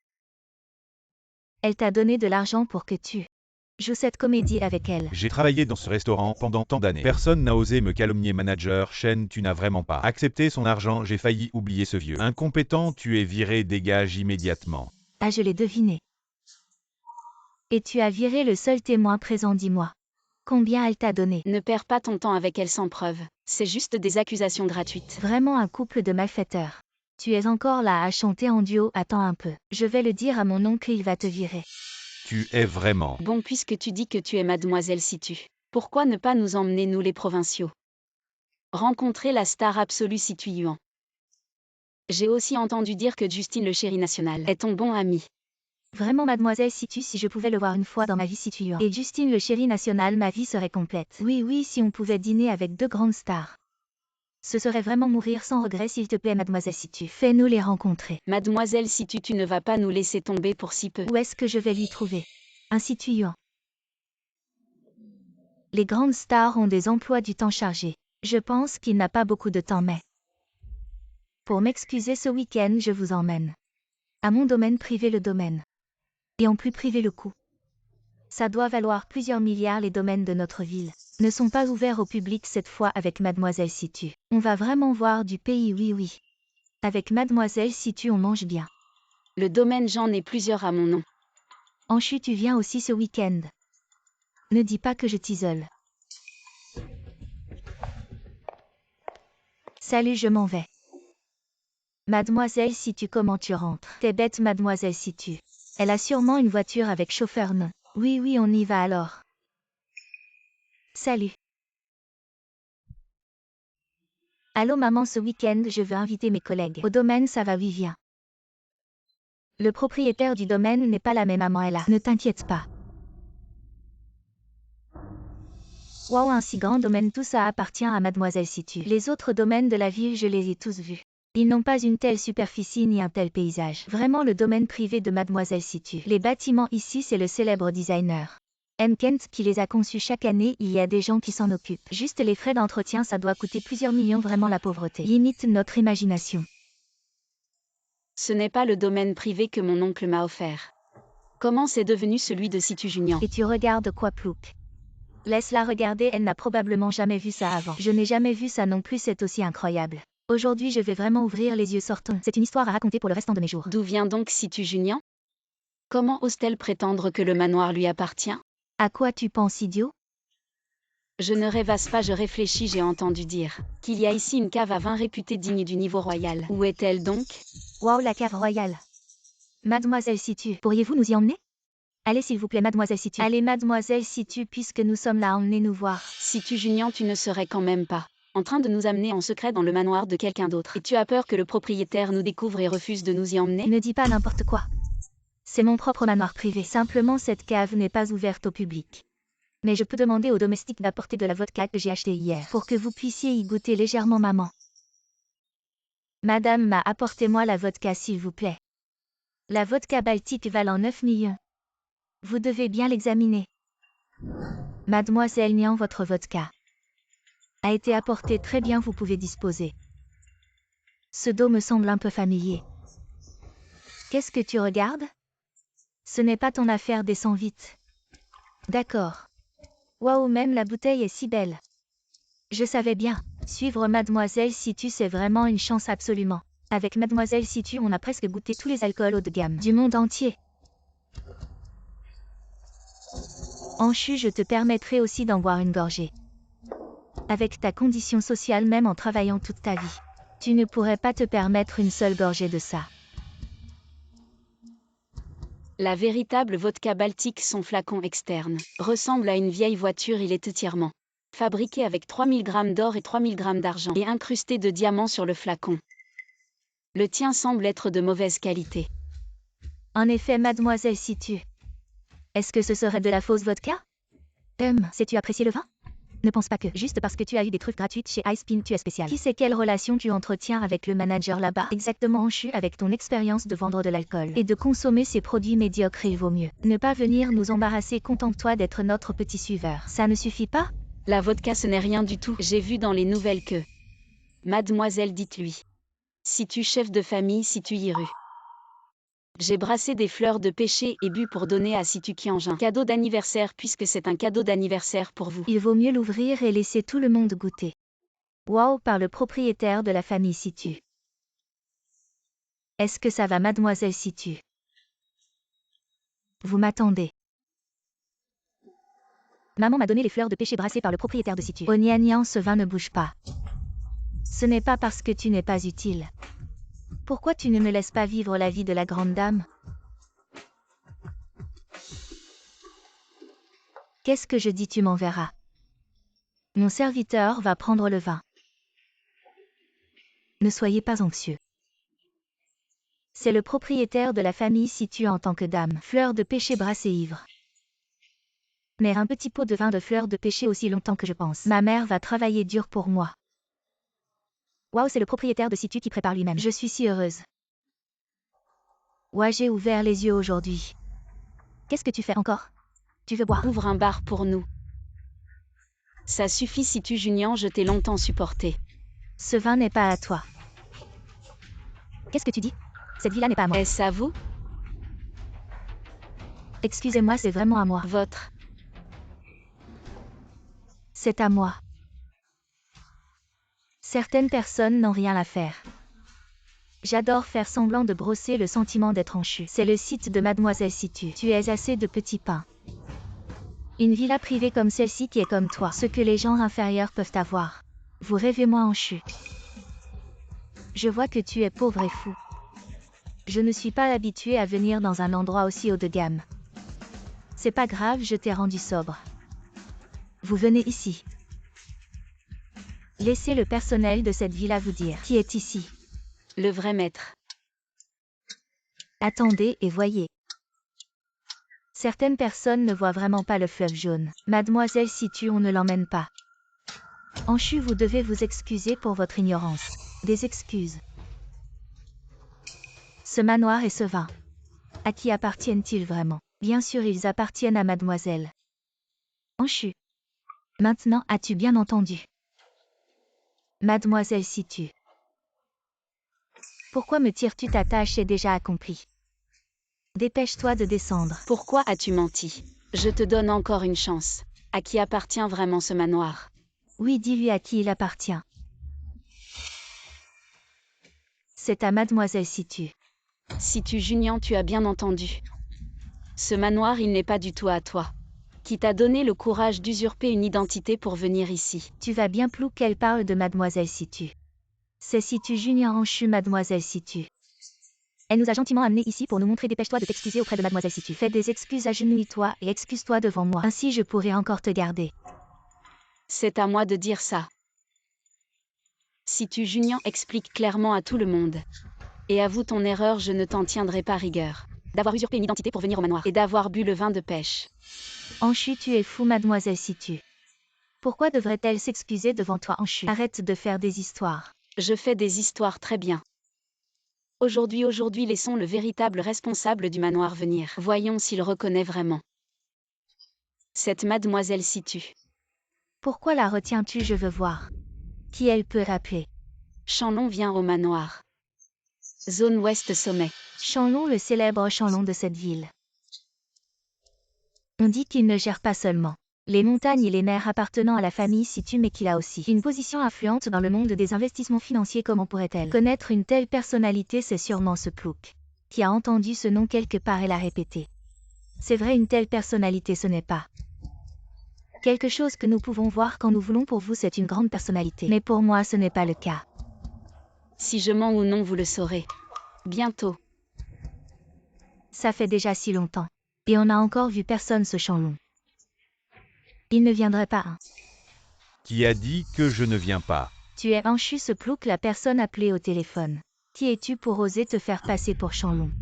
S1: Elle t'a donné de l'argent pour que tu joues cette comédie avec elle.
S3: J'ai travaillé dans ce restaurant pendant tant d'années. Personne n'a osé me calomnier. Manager Shen, tu n'as vraiment pas accepté son argent, j'ai failli oublier ce vieux. Incompétent, tu es viré, dégage immédiatement.
S1: Ah, je l'ai deviné. Et tu as viré le seul témoin présent, dis-moi. Combien elle t'a donné?
S2: Ne perds pas ton temps avec elle sans preuve. C'est juste des accusations gratuites.
S1: Vraiment un couple de malfaiteurs. Tu es encore là à chanter en duo, attends un peu. Je vais le dire à mon oncle, il va te virer.
S3: Tu es vraiment...
S2: Bon, puisque tu dis que tu es mademoiselle Situ, pourquoi ne pas nous emmener, nous les provinciaux, rencontrer la star absolue Situ Yuan? J'ai aussi entendu dire que Justine le chéri national est ton bon ami.
S1: Vraiment mademoiselle Situ, si je pouvais le voir une fois dans ma vie Situ. Et Justine le chéri national, ma vie serait complète. Oui, si on pouvait dîner avec deux grandes stars. Ce serait vraiment mourir sans regret, s'il te plaît mademoiselle Situ. Fais-nous les rencontrer.
S2: Mademoiselle Situ, tu ne vas pas nous laisser tomber pour si peu.
S1: Où est-ce que je vais lui trouver un Situ? Les grandes stars ont des emplois du temps chargés. Je pense qu'il n'a pas beaucoup de temps, mais... Pour m'excuser, ce week-end, je vous emmène à mon domaine privé, le domaine. Et en plus privé, le coût. Ça doit valoir plusieurs milliards. Les domaines de notre ville ne sont pas ouverts au public cette fois avec mademoiselle Situ. On va vraiment voir du pays, oui. Avec mademoiselle Situ, on mange bien.
S2: Le domaine, j'en ai plusieurs à mon nom.
S1: Anchu, tu viens aussi ce week-end. Ne dis pas que je t'isole. Salut, je m'en vais. Mademoiselle Situ, comment tu rentres? T'es bête mademoiselle Situ. Elle a sûrement une voiture avec chauffeur, non? Oui, on y va alors. Salut. Allô maman, ce week-end je veux inviter mes collègues. Au domaine, ça va, oui, viens. Le propriétaire du domaine n'est pas la même maman, elle a. Ne t'inquiète pas. Waouh, un si grand domaine, tout ça appartient à mademoiselle Situ. Les autres domaines de la ville, je les ai tous vus. Ils n'ont pas une telle superficie ni un tel paysage. Vraiment le domaine privé de mademoiselle Situ. Les bâtiments ici, c'est le célèbre designer M. Kent qui les a conçus chaque année. Il y a des gens qui s'en occupent. Juste les frais d'entretien, ça doit coûter plusieurs millions. Vraiment la pauvreté limite notre imagination.
S2: Ce n'est pas le domaine privé que mon oncle m'a offert. Comment c'est devenu celui de Situ Junior?
S1: Et tu regardes quoi, Plouc? Laisse-la regarder, elle n'a probablement jamais vu ça avant. Je n'ai jamais vu ça non plus, c'est aussi incroyable. Aujourd'hui, je vais vraiment ouvrir les yeux, sortons. C'est une histoire à raconter pour le restant de mes jours.
S2: D'où vient donc Situ Junior? Comment ose-t-elle prétendre que le manoir lui appartient?
S1: À quoi tu penses, idiot?
S2: Je ne rêvasse pas, je réfléchis, j'ai entendu dire qu'il y a ici une cave à vin réputée digne du niveau royal. Où est-elle donc?
S1: Waouh, la cave royale. Mademoiselle Situ, pourriez-vous nous y emmener? Allez s'il vous plaît Mademoiselle Situ. Allez Mademoiselle Situ, puisque nous sommes là, emmenez nous voir.
S2: Si tu Junior, tu ne serais quand même pas en train de nous amener en secret dans le manoir de quelqu'un d'autre. Et tu as peur que le propriétaire nous découvre et refuse de nous y emmener?
S1: Ne dis pas n'importe quoi. C'est mon propre manoir privé. Simplement cette cave n'est pas ouverte au public. Mais je peux demander aux domestiques d'apporter de la vodka que j'ai achetée hier pour que vous puissiez y goûter légèrement maman. Madame, apportez-moi la vodka s'il vous plaît. La vodka baltique valant 9 millions. Vous devez bien l'examiner. Mademoiselle Nian, votre vodka a été apportée très bien, vous pouvez disposer. Ce dos me semble un peu familier. Qu'est-ce que tu regardes? Ce n'est pas ton affaire, descends vite. D'accord. Waouh, même la bouteille est si belle. Je savais bien. Suivre Mademoiselle Situ, c'est vraiment une chance absolument. Avec Mademoiselle Situ, on a presque goûté tous les alcools haut de gamme du monde entier. Anchu, je te permettrai aussi d'en boire une gorgée. Avec ta condition sociale, même en travaillant toute ta vie, tu ne pourrais pas te permettre une seule gorgée de ça.
S2: La véritable vodka baltique, son flacon externe, ressemble à une vieille voiture, il est entièrement fabriqué avec 3000 grammes d'or et 3000 grammes d'argent et incrusté de diamants sur le flacon. Le tien semble être de mauvaise qualité.
S1: En effet, Mademoiselle Situ. Est-ce que ce serait de la fausse vodka? Sais-tu apprécier le vin? Ne pense pas que, juste parce que tu as eu des trucs gratuits chez Icepin, tu es spécial. Qui sait quelle relation tu entretiens avec le manager là-bas? Exactement, Anchu, avec ton expérience de vendre de l'alcool et de consommer ces produits médiocres, il vaut mieux ne pas venir nous embarrasser. Contente-toi d'être notre petit suiveur. Ça ne suffit pas?
S2: La vodka, ce n'est rien du tout. J'ai vu dans les nouvelles que... Mademoiselle, dites-lui. Si tu chef de famille, si tu y rue. J'ai brassé des fleurs de pêcher et bu pour donner à Situ Kianjin. Cadeau d'anniversaire, puisque c'est un cadeau d'anniversaire pour vous.
S1: Il vaut mieux l'ouvrir et laisser tout le monde goûter. Waouh, par le propriétaire de la famille Situ. Est-ce que ça va Mademoiselle Situ? Vous m'attendez? Maman m'a donné les fleurs de pêcher brassées par le propriétaire de Situ. Oh Nian, ce vin ne bouge pas. Ce n'est pas parce que tu n'es pas utile. Pourquoi tu ne me laisses pas vivre la vie de la grande dame? Qu'est-ce que je dis, tu m'enverras. Mon serviteur va prendre le vin. Ne soyez pas anxieux. C'est le propriétaire de la famille Situ en tant que dame. Fleurs de pêcher brassées ivres. Mais un petit pot de vin de fleurs de pêcher aussi longtemps que je pense. Ma mère va travailler dur pour moi. Waouh, c'est le propriétaire de Situ qui prépare lui-même. Je suis si heureuse. Ouais, j'ai ouvert les yeux aujourd'hui. Qu'est-ce que tu fais encore? Tu veux boire?
S2: Ouvre un bar pour nous. Ça suffit, Situ Junior, je t'ai longtemps supporté.
S1: Ce vin n'est pas à toi. Qu'est-ce que tu dis? Cette vie-là n'est pas à moi.
S2: Est-ce à vous?
S1: Excusez-moi, c'est vraiment à moi.
S2: Votre.
S1: C'est à moi. Certaines personnes n'ont rien à faire. J'adore faire semblant de brosser le sentiment d'être Anchu. C'est le site de Mademoiselle Situ. Tu es assez de petits pains. Une villa privée comme celle-ci qui est comme toi. Ce que les gens inférieurs peuvent avoir. Vous rêvez moi Anchu. Je vois que tu es pauvre et fou. Je ne suis pas habituée à venir dans un endroit aussi haut de gamme. C'est pas grave, je t'ai rendu sobre. Vous venez ici. Laissez le personnel de cette villa vous dire qui est ici.
S2: Le vrai maître.
S1: Attendez et voyez. Certaines personnes ne voient vraiment pas le fleuve jaune. Mademoiselle Situ, on ne l'emmène pas. Anchu, vous devez vous excuser pour votre ignorance. Des excuses. Ce manoir et ce vin. À qui appartiennent-ils vraiment? Bien sûr, ils appartiennent à Mademoiselle. Anchu. Maintenant, as-tu bien entendu? Mademoiselle Situ. Pourquoi me tires-tu? Ta tâche est déjà accomplie. Dépêche-toi de descendre.
S2: Pourquoi as-tu menti? Je te donne encore une chance. À qui appartient vraiment ce manoir?
S1: Oui, dis-lui à qui il appartient. C'est à Mademoiselle Situ.
S2: Situ Junior, tu as bien entendu. Ce manoir, il n'est pas du tout à toi. Qui t'a donné le courage d'usurper une identité pour venir ici?
S1: Tu vas bien plus qu'elle parle de Mademoiselle Situ. C'est Situ Junior Anchu, Mademoiselle Situ. Elle nous a gentiment amenés ici pour nous montrer. Dépêche-toi de t'excuser auprès de mademoiselle Situ. Fais des excuses, agenouille-toi et excuse-toi devant moi. Ainsi je pourrai encore te garder.
S2: C'est à moi de dire ça. Situ Junior explique clairement à tout le monde. Et avoue ton erreur, je ne t'en tiendrai pas rigueur. D'avoir usurpé une identité pour venir au manoir. Et d'avoir bu le vin de pêche.
S1: Anchu, tu es fou, mademoiselle Situ. Pourquoi devrait-elle s'excuser devant toi, Anchu? Arrête de faire des histoires.
S2: Je fais des histoires très bien. Aujourd'hui, laissons le véritable responsable du manoir venir. Voyons s'il reconnaît vraiment. Cette mademoiselle Situ.
S1: Pourquoi la retiens-tu? Je veux voir. Qui elle peut rappeler?
S2: Chanlon vient au manoir. Zone Ouest Sommet.
S1: Chanlon, le célèbre Chanlon de cette ville. On dit qu'il ne gère pas seulement les montagnes et les mers appartenant à la famille Situ, mais qu'il a aussi une position influente dans le monde des investissements financiers. Comment pourrait-elle connaître une telle personnalité? C'est sûrement ce plouc qui a entendu ce nom quelque part et l'a répété. C'est vrai, une telle personnalité, ce n'est pas quelque chose que nous pouvons voir quand nous voulons. Pour vous, c'est une grande personnalité. Mais pour moi, ce n'est pas le cas.
S2: Si je mens ou non, vous le saurez. Bientôt.
S1: Ça fait déjà si longtemps. Et on n'a encore vu personne, ce Chanlon. Il ne viendrait pas, hein?
S3: Qui a dit que je ne viens pas?
S1: Tu es Anchu, ce plouc, la personne appelée au téléphone. Qui es-tu pour oser te faire passer pour Chanlon?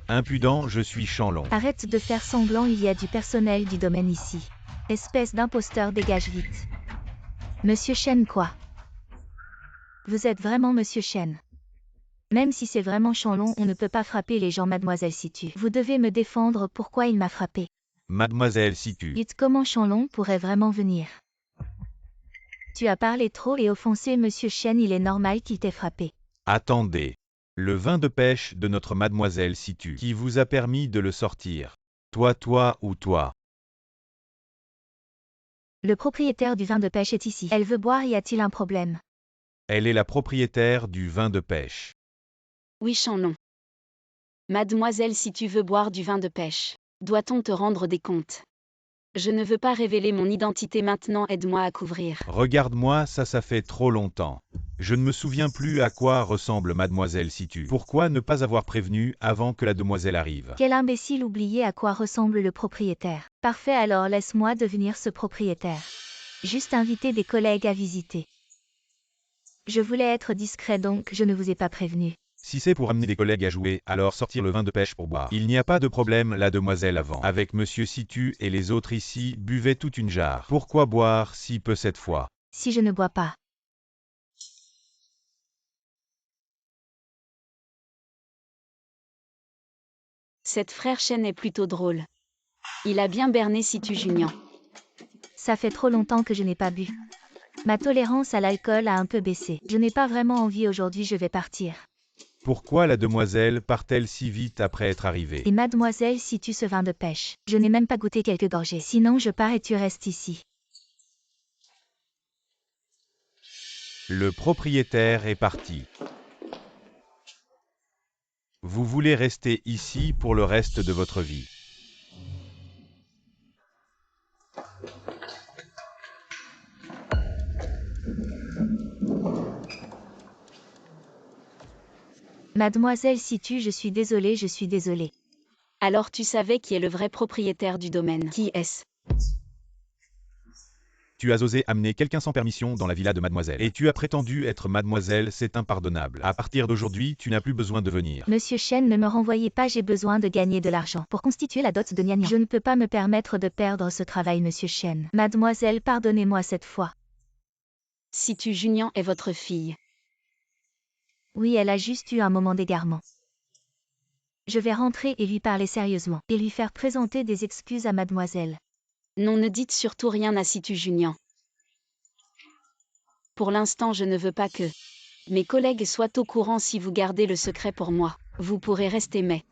S3: Impudent, je suis Chanlon.
S1: Arrête de faire semblant, il y a du personnel du domaine ici. Espèce d'imposteur, dégage vite. Monsieur Chen, quoi? Vous êtes vraiment Monsieur Chen? Même si c'est vraiment Chanlon, on ne peut pas frapper les gens, mademoiselle Situ. Vous devez me défendre, pourquoi il m'a frappé?
S3: Mademoiselle Situ.
S1: Dites comment Chanlon pourrait vraiment venir. Tu as parlé trop et offensé Monsieur Chen, il est normal qu'il t'ait frappé.
S3: Attendez. Le vin de pêche de notre mademoiselle Situ. Qui vous a permis de le sortir? Toi ou toi?
S1: Le propriétaire du vin de pêche est ici. Elle veut boire, y a-t-il un problème?
S3: Elle est la propriétaire du vin de pêche.
S2: Oui, Chanlon. Mademoiselle, si tu veux boire du vin de pêche, doit-on te rendre des comptes? Je ne veux pas révéler mon identité maintenant, aide-moi à couvrir.
S3: Regarde-moi, ça fait trop longtemps. Je ne me souviens plus à quoi ressemble mademoiselle Situ. Pourquoi ne pas avoir prévenu avant que la demoiselle arrive?
S1: Quel imbécile, oublié à quoi ressemble le propriétaire. Parfait, alors laisse-moi devenir ce propriétaire. Juste inviter des collègues à visiter. Je voulais être discret, donc je ne vous ai pas prévenu.
S3: Si c'est pour amener des collègues à jouer, alors sortir le vin de pêche pour boire. Il n'y a pas de problème, la demoiselle avant. Avec monsieur Situ et les autres ici, buvaient toute une jarre. Pourquoi boire si peu cette fois?
S1: Si je ne bois pas.
S2: Cette frère Chen est plutôt drôle. Il a bien berné Situ Junior.
S1: Ça fait trop longtemps que je n'ai pas bu. Ma tolérance à l'alcool a un peu baissé. Je n'ai pas vraiment envie aujourd'hui, je vais partir.
S3: Pourquoi la demoiselle part-elle si vite après être arrivée?
S1: Et mademoiselle, si tu ce vin de pêche, je n'ai même pas goûté quelques gorgées. Sinon je pars et tu restes ici.
S3: Le propriétaire est parti. Vous voulez rester ici pour le reste de votre vie.
S1: Mademoiselle Situ, je suis désolée, je suis désolée.
S2: Alors tu savais qui est le vrai propriétaire du domaine. Qui est-ce?
S3: Tu as osé amener quelqu'un sans permission dans la villa de mademoiselle. Et tu as prétendu être mademoiselle, c'est impardonnable. À partir d'aujourd'hui, tu n'as plus besoin de venir.
S1: Monsieur Chen, ne me renvoyez pas, j'ai besoin de gagner de l'argent pour constituer la dot de Nia Nia. Je ne peux pas me permettre de perdre ce travail, monsieur Chen. Mademoiselle, pardonnez-moi cette fois.
S2: Situ Junior est votre fille.
S1: Oui, elle a juste eu un moment d'égarement. Je vais rentrer et lui parler sérieusement, et lui faire présenter des excuses à mademoiselle.
S2: Non, ne dites surtout rien à Situ Junior. Pour l'instant, je ne veux pas que mes collègues soient au courant. Si vous gardez le secret pour moi, vous pourrez rester, mais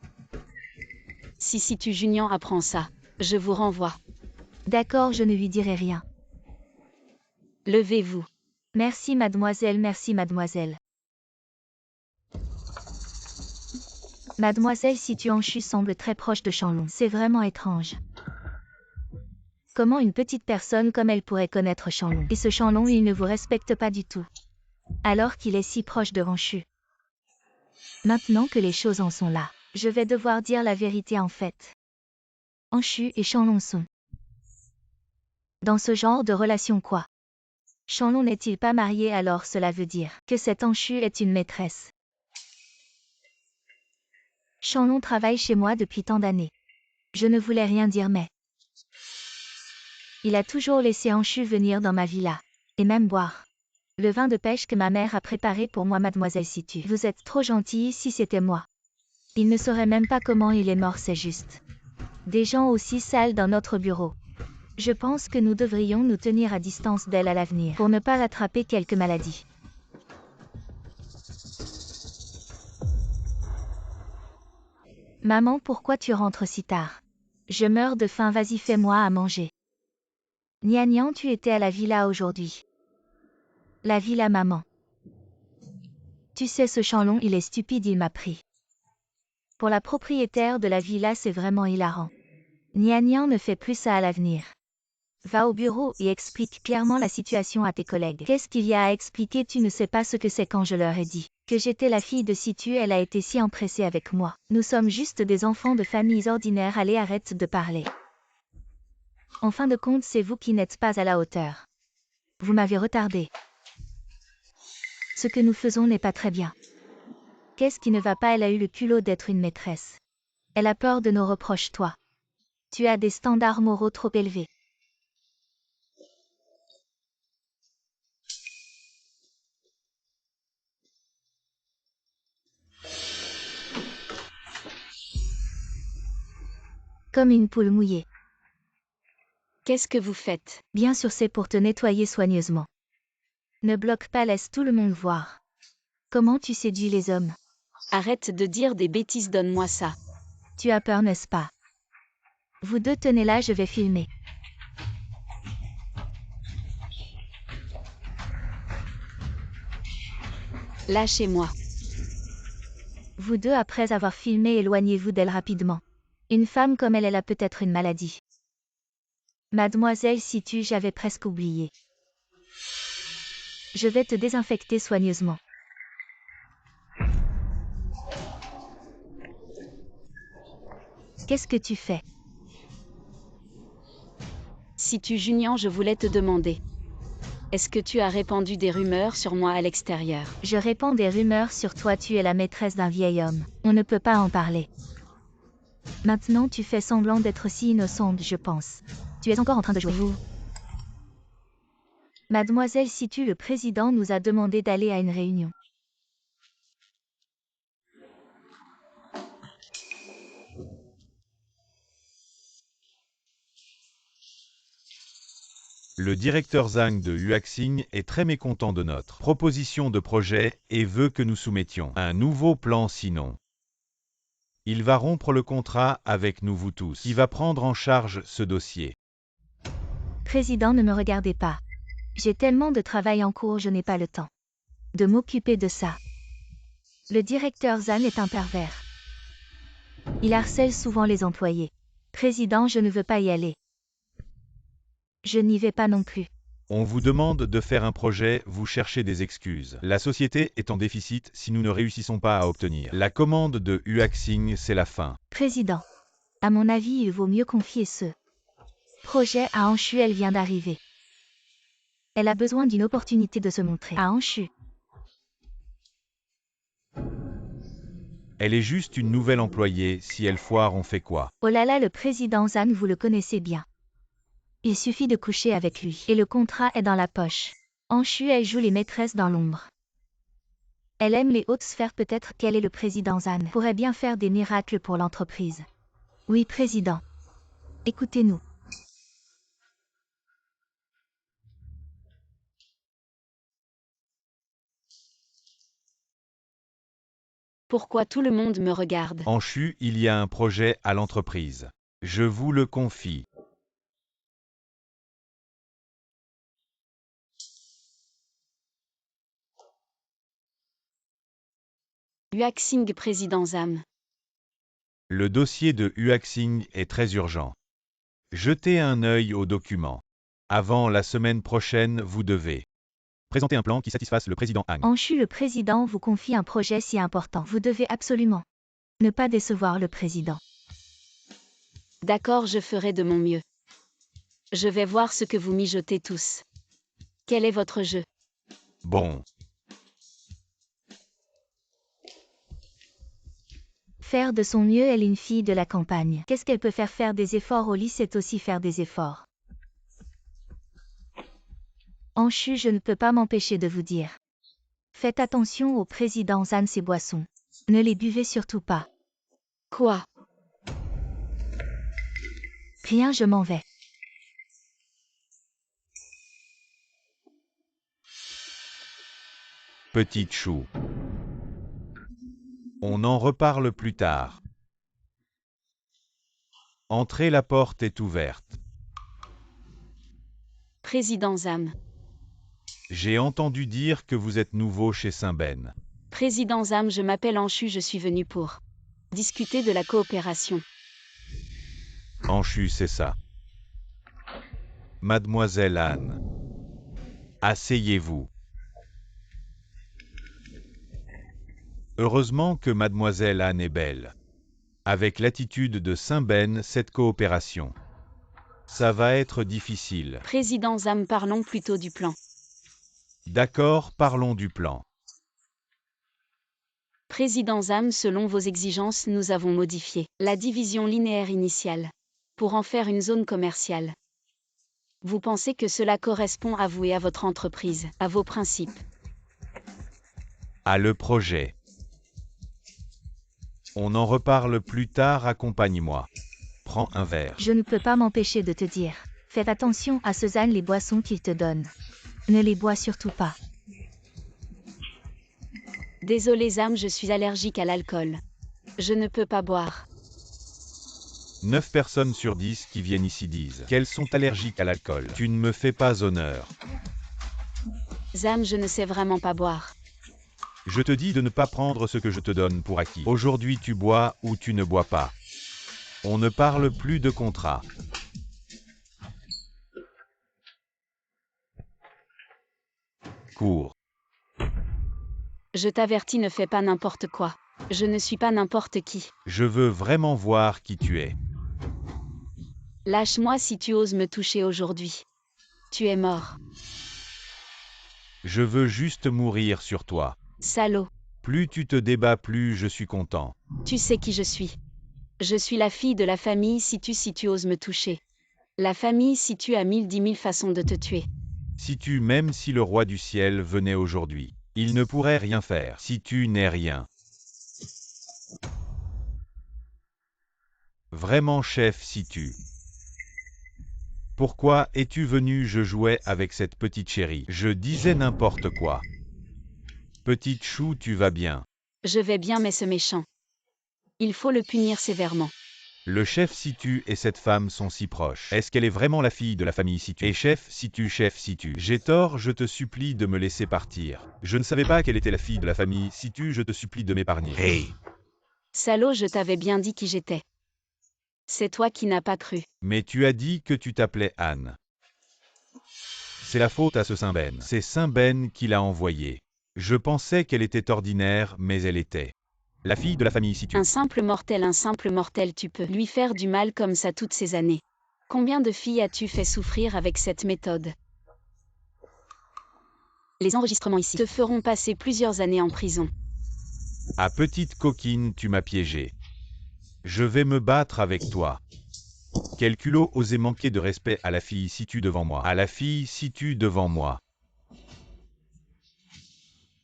S2: si Situ Junior apprend ça, je vous renvoie.
S1: D'accord, je ne lui dirai rien.
S2: Levez-vous.
S1: Merci mademoiselle, merci mademoiselle. Mademoiselle Situ Anchu semble très proche de Chanlon. C'est vraiment étrange. Comment une petite personne comme elle pourrait connaître Chanlon? Et ce Chanlon, il ne vous respecte pas du tout. Alors qu'il est si proche de Anchu. Maintenant que les choses en sont là, je vais devoir dire la vérité en fait. Anshu et Shanlong sont dans ce genre de relation quoi. Shanlong n'est-il pas marié alors cela veut dire que cette Anshu est une maîtresse. Shanlong travaille chez moi depuis tant d'années. Je ne voulais rien dire mais il a toujours laissé Anshu venir dans ma villa, et même boire le vin de pêche que ma mère a préparé pour moi mademoiselle Situ. Vous êtes trop gentille si c'était moi. Il ne saurait même pas comment il est mort c'est juste. Des gens aussi sales dans notre bureau. Je pense que nous devrions nous tenir à distance d'elle à l'avenir pour ne pas attraper quelques maladies. Maman, pourquoi tu rentres si tard? Je meurs de faim, vas-y fais-moi à manger. Nian, tu étais à la villa aujourd'hui. La villa maman. Tu sais ce Shanlong il est stupide il m'a pris. Pour la propriétaire de la villa c'est vraiment hilarant. Nian ne fait plus ça à l'avenir. Va au bureau et explique clairement la situation à tes collègues. Qu'est-ce qu'il y a à expliquer? Tu ne sais pas ce que c'est quand je leur ai dit que j'étais la fille de Situ, elle a été si empressée avec moi. Nous sommes juste des enfants de familles ordinaires, allez arrête de parler. En fin de compte c'est vous qui n'êtes pas à la hauteur. Vous m'avez retardé. Ce que nous faisons n'est pas très bien. Qu'est-ce qui ne va pas? Elle a eu le culot d'être une maîtresse. Elle a peur de nos reproches toi. Tu as des standards moraux trop élevés. Comme une poule mouillée.
S2: Qu'est-ce que vous faites?
S1: Bien sûr c'est pour te nettoyer soigneusement. Ne bloque pas, laisse tout le monde voir. Comment tu séduis les hommes?
S2: Arrête de dire des bêtises, donne-moi ça.
S1: Tu as peur n'est-ce pas? Vous deux tenez là, je vais filmer.
S2: Lâchez-moi.
S1: Vous deux après avoir filmé éloignez-vous d'elle rapidement. Une femme comme elle a peut-être une maladie. Mademoiselle Situ, j'avais presque oublié. Je vais te désinfecter soigneusement. Qu'est-ce que tu fais?
S2: Situ Junior, je voulais te demander. Est-ce que tu as répandu des rumeurs sur moi à l'extérieur?
S1: Je répands des rumeurs sur toi, tu es la maîtresse d'un vieil homme. On ne peut pas en parler. Maintenant tu fais semblant d'être si innocente, je pense. Tu es encore en train de jouer. Vous. Mademoiselle Situ, le président nous a demandé d'aller à une réunion.
S3: Le directeur Zhang de Huaxing est très mécontent de notre proposition de projet et veut que nous soumettions un nouveau plan sinon. Il va rompre le contrat avec nous vous tous. Qui va prendre en charge ce dossier?
S1: Président, ne me regardez pas. J'ai tellement de travail en cours, je n'ai pas le temps de m'occuper de ça. Le directeur Zhang est un pervers. Il harcèle souvent les employés. Président, je ne veux pas y aller. Je n'y vais pas non plus.
S3: On vous demande de faire un projet, vous cherchez des excuses. La société est en déficit si nous ne réussissons pas à obtenir la commande de Huaxing, c'est la fin.
S1: Président, à mon avis, il vaut mieux confier ce projet à Anshu, elle vient d'arriver. Elle a besoin d'une opportunité de se montrer à Anshu.
S3: Elle est juste une nouvelle employée, si elle foire, on fait quoi?
S1: Oh là là, le président Zhang, vous le connaissez bien. Il suffit de coucher avec lui, et le contrat est dans la poche. Anshu, elle joue les maîtresses dans l'ombre. Elle aime les hautes sphères, peut-être qu'elle est le président Zhang. Pourrait bien faire des miracles pour l'entreprise. Oui, président. Écoutez-nous.
S2: Pourquoi tout le monde me regarde?
S3: Anshu, il y a un projet à l'entreprise. Je vous le confie.
S2: Huaxing, président Zhang.
S3: Le dossier de Huaxing est très urgent. Jetez un œil aux documents. Avant la semaine prochaine, vous devez Présentez un plan qui satisfasse le président Han.
S1: Anshu, le président vous confie un projet si important. Vous devez absolument ne pas décevoir le président.
S2: D'accord, je ferai de mon mieux. Je vais voir ce que vous mijotez tous. Quel est votre jeu?
S3: Bon.
S1: Faire de son mieux, elle est une fille de la campagne. Qu'est-ce qu'elle peut faire des efforts au lit, c'est aussi faire des efforts. Anshu, je ne peux pas m'empêcher de vous dire. Faites attention au président Zan, ses boissons. Ne les buvez surtout pas.
S2: Quoi?
S1: Rien, je m'en vais.
S3: Petite chou. On en reparle plus tard. Entrez, la porte est ouverte.
S2: Président Zam.
S3: J'ai entendu dire que vous êtes nouveau chez Saint-Ben.
S2: Président Zam, je m'appelle Anshu, je suis venu pour discuter de la coopération.
S3: Anshu, c'est ça. Mademoiselle Anne. Asseyez-vous. Heureusement que Mademoiselle Anne est belle. Avec l'attitude de Saint-Ben, cette coopération, ça va être difficile.
S2: Président Zam, parlons plutôt du plan.
S3: D'accord, parlons du plan.
S2: Président Zam, selon vos exigences, nous avons modifié la division linéaire initiale pour en faire une zone commerciale. Vous pensez que cela correspond à vous et à votre entreprise, à vos principes?
S3: À le projet. On en reparle plus tard, accompagne-moi. Prends un verre.
S1: Je ne peux pas m'empêcher de te dire. Faites attention à ce Zan, les boissons qu'il te donne. Ne les bois surtout pas.
S2: Désolé Zam, je suis allergique à l'alcool. Je ne peux pas boire.
S3: 9 personnes sur 10 qui viennent ici disent qu'elles sont allergiques à l'alcool. Tu ne me fais pas honneur.
S2: Zam, je ne sais vraiment pas boire.
S3: Je te dis de ne pas prendre ce que je te donne pour acquis. Aujourd'hui tu bois ou tu ne bois pas. On ne parle plus de contrat. Cours.
S2: Je t'avertis, ne fais pas n'importe quoi. Je ne suis pas n'importe qui.
S3: Je veux vraiment voir qui tu es.
S2: Lâche-moi si tu oses me toucher aujourd'hui. Tu es mort.
S3: Je veux juste mourir sur toi.
S2: Salaud.
S3: Plus tu te débats, plus je suis content.
S2: Tu sais qui je suis. Je suis la fille de la famille si tu oses me toucher. La famille si tu as 1000 façons de te tuer.
S3: Si tu, même si le roi du ciel venait aujourd'hui, il ne pourrait rien faire. Si tu n'es rien. Vraiment chef, si tu. Pourquoi es-tu venu? Je jouais avec cette petite chérie. Je disais n'importe quoi. Petite chou, tu vas bien.
S2: Je vais bien, mais ce méchant. Il faut le punir sévèrement.
S3: Le chef Situ et cette femme sont si proches. Est-ce qu'elle est vraiment la fille de la famille Situ? Et chef Situ, j'ai tort, je te supplie de me laisser partir. Je ne savais pas qu'elle était la fille de la famille Situ, je te supplie de m'épargner. Hey!
S2: Salaud, je t'avais bien dit qui j'étais. C'est toi qui n'as pas cru.
S3: Mais tu as dit que tu t'appelais Anne. C'est la faute à ce Saint-Ben. C'est Saint-Ben qui l'a envoyée. Je pensais qu'elle était ordinaire, mais elle était la fille de la famille Situ.
S2: Un simple mortel, tu peux lui faire du mal comme ça toutes ces années. Combien de filles as-tu fait souffrir avec cette méthode? Les enregistrements ici te feront passer plusieurs années en prison.
S3: Ah petite coquine, tu m'as piégé. Je vais me battre avec toi. Quel culot oser manquer de respect à la fille Situ devant moi. À la fille Situ devant moi.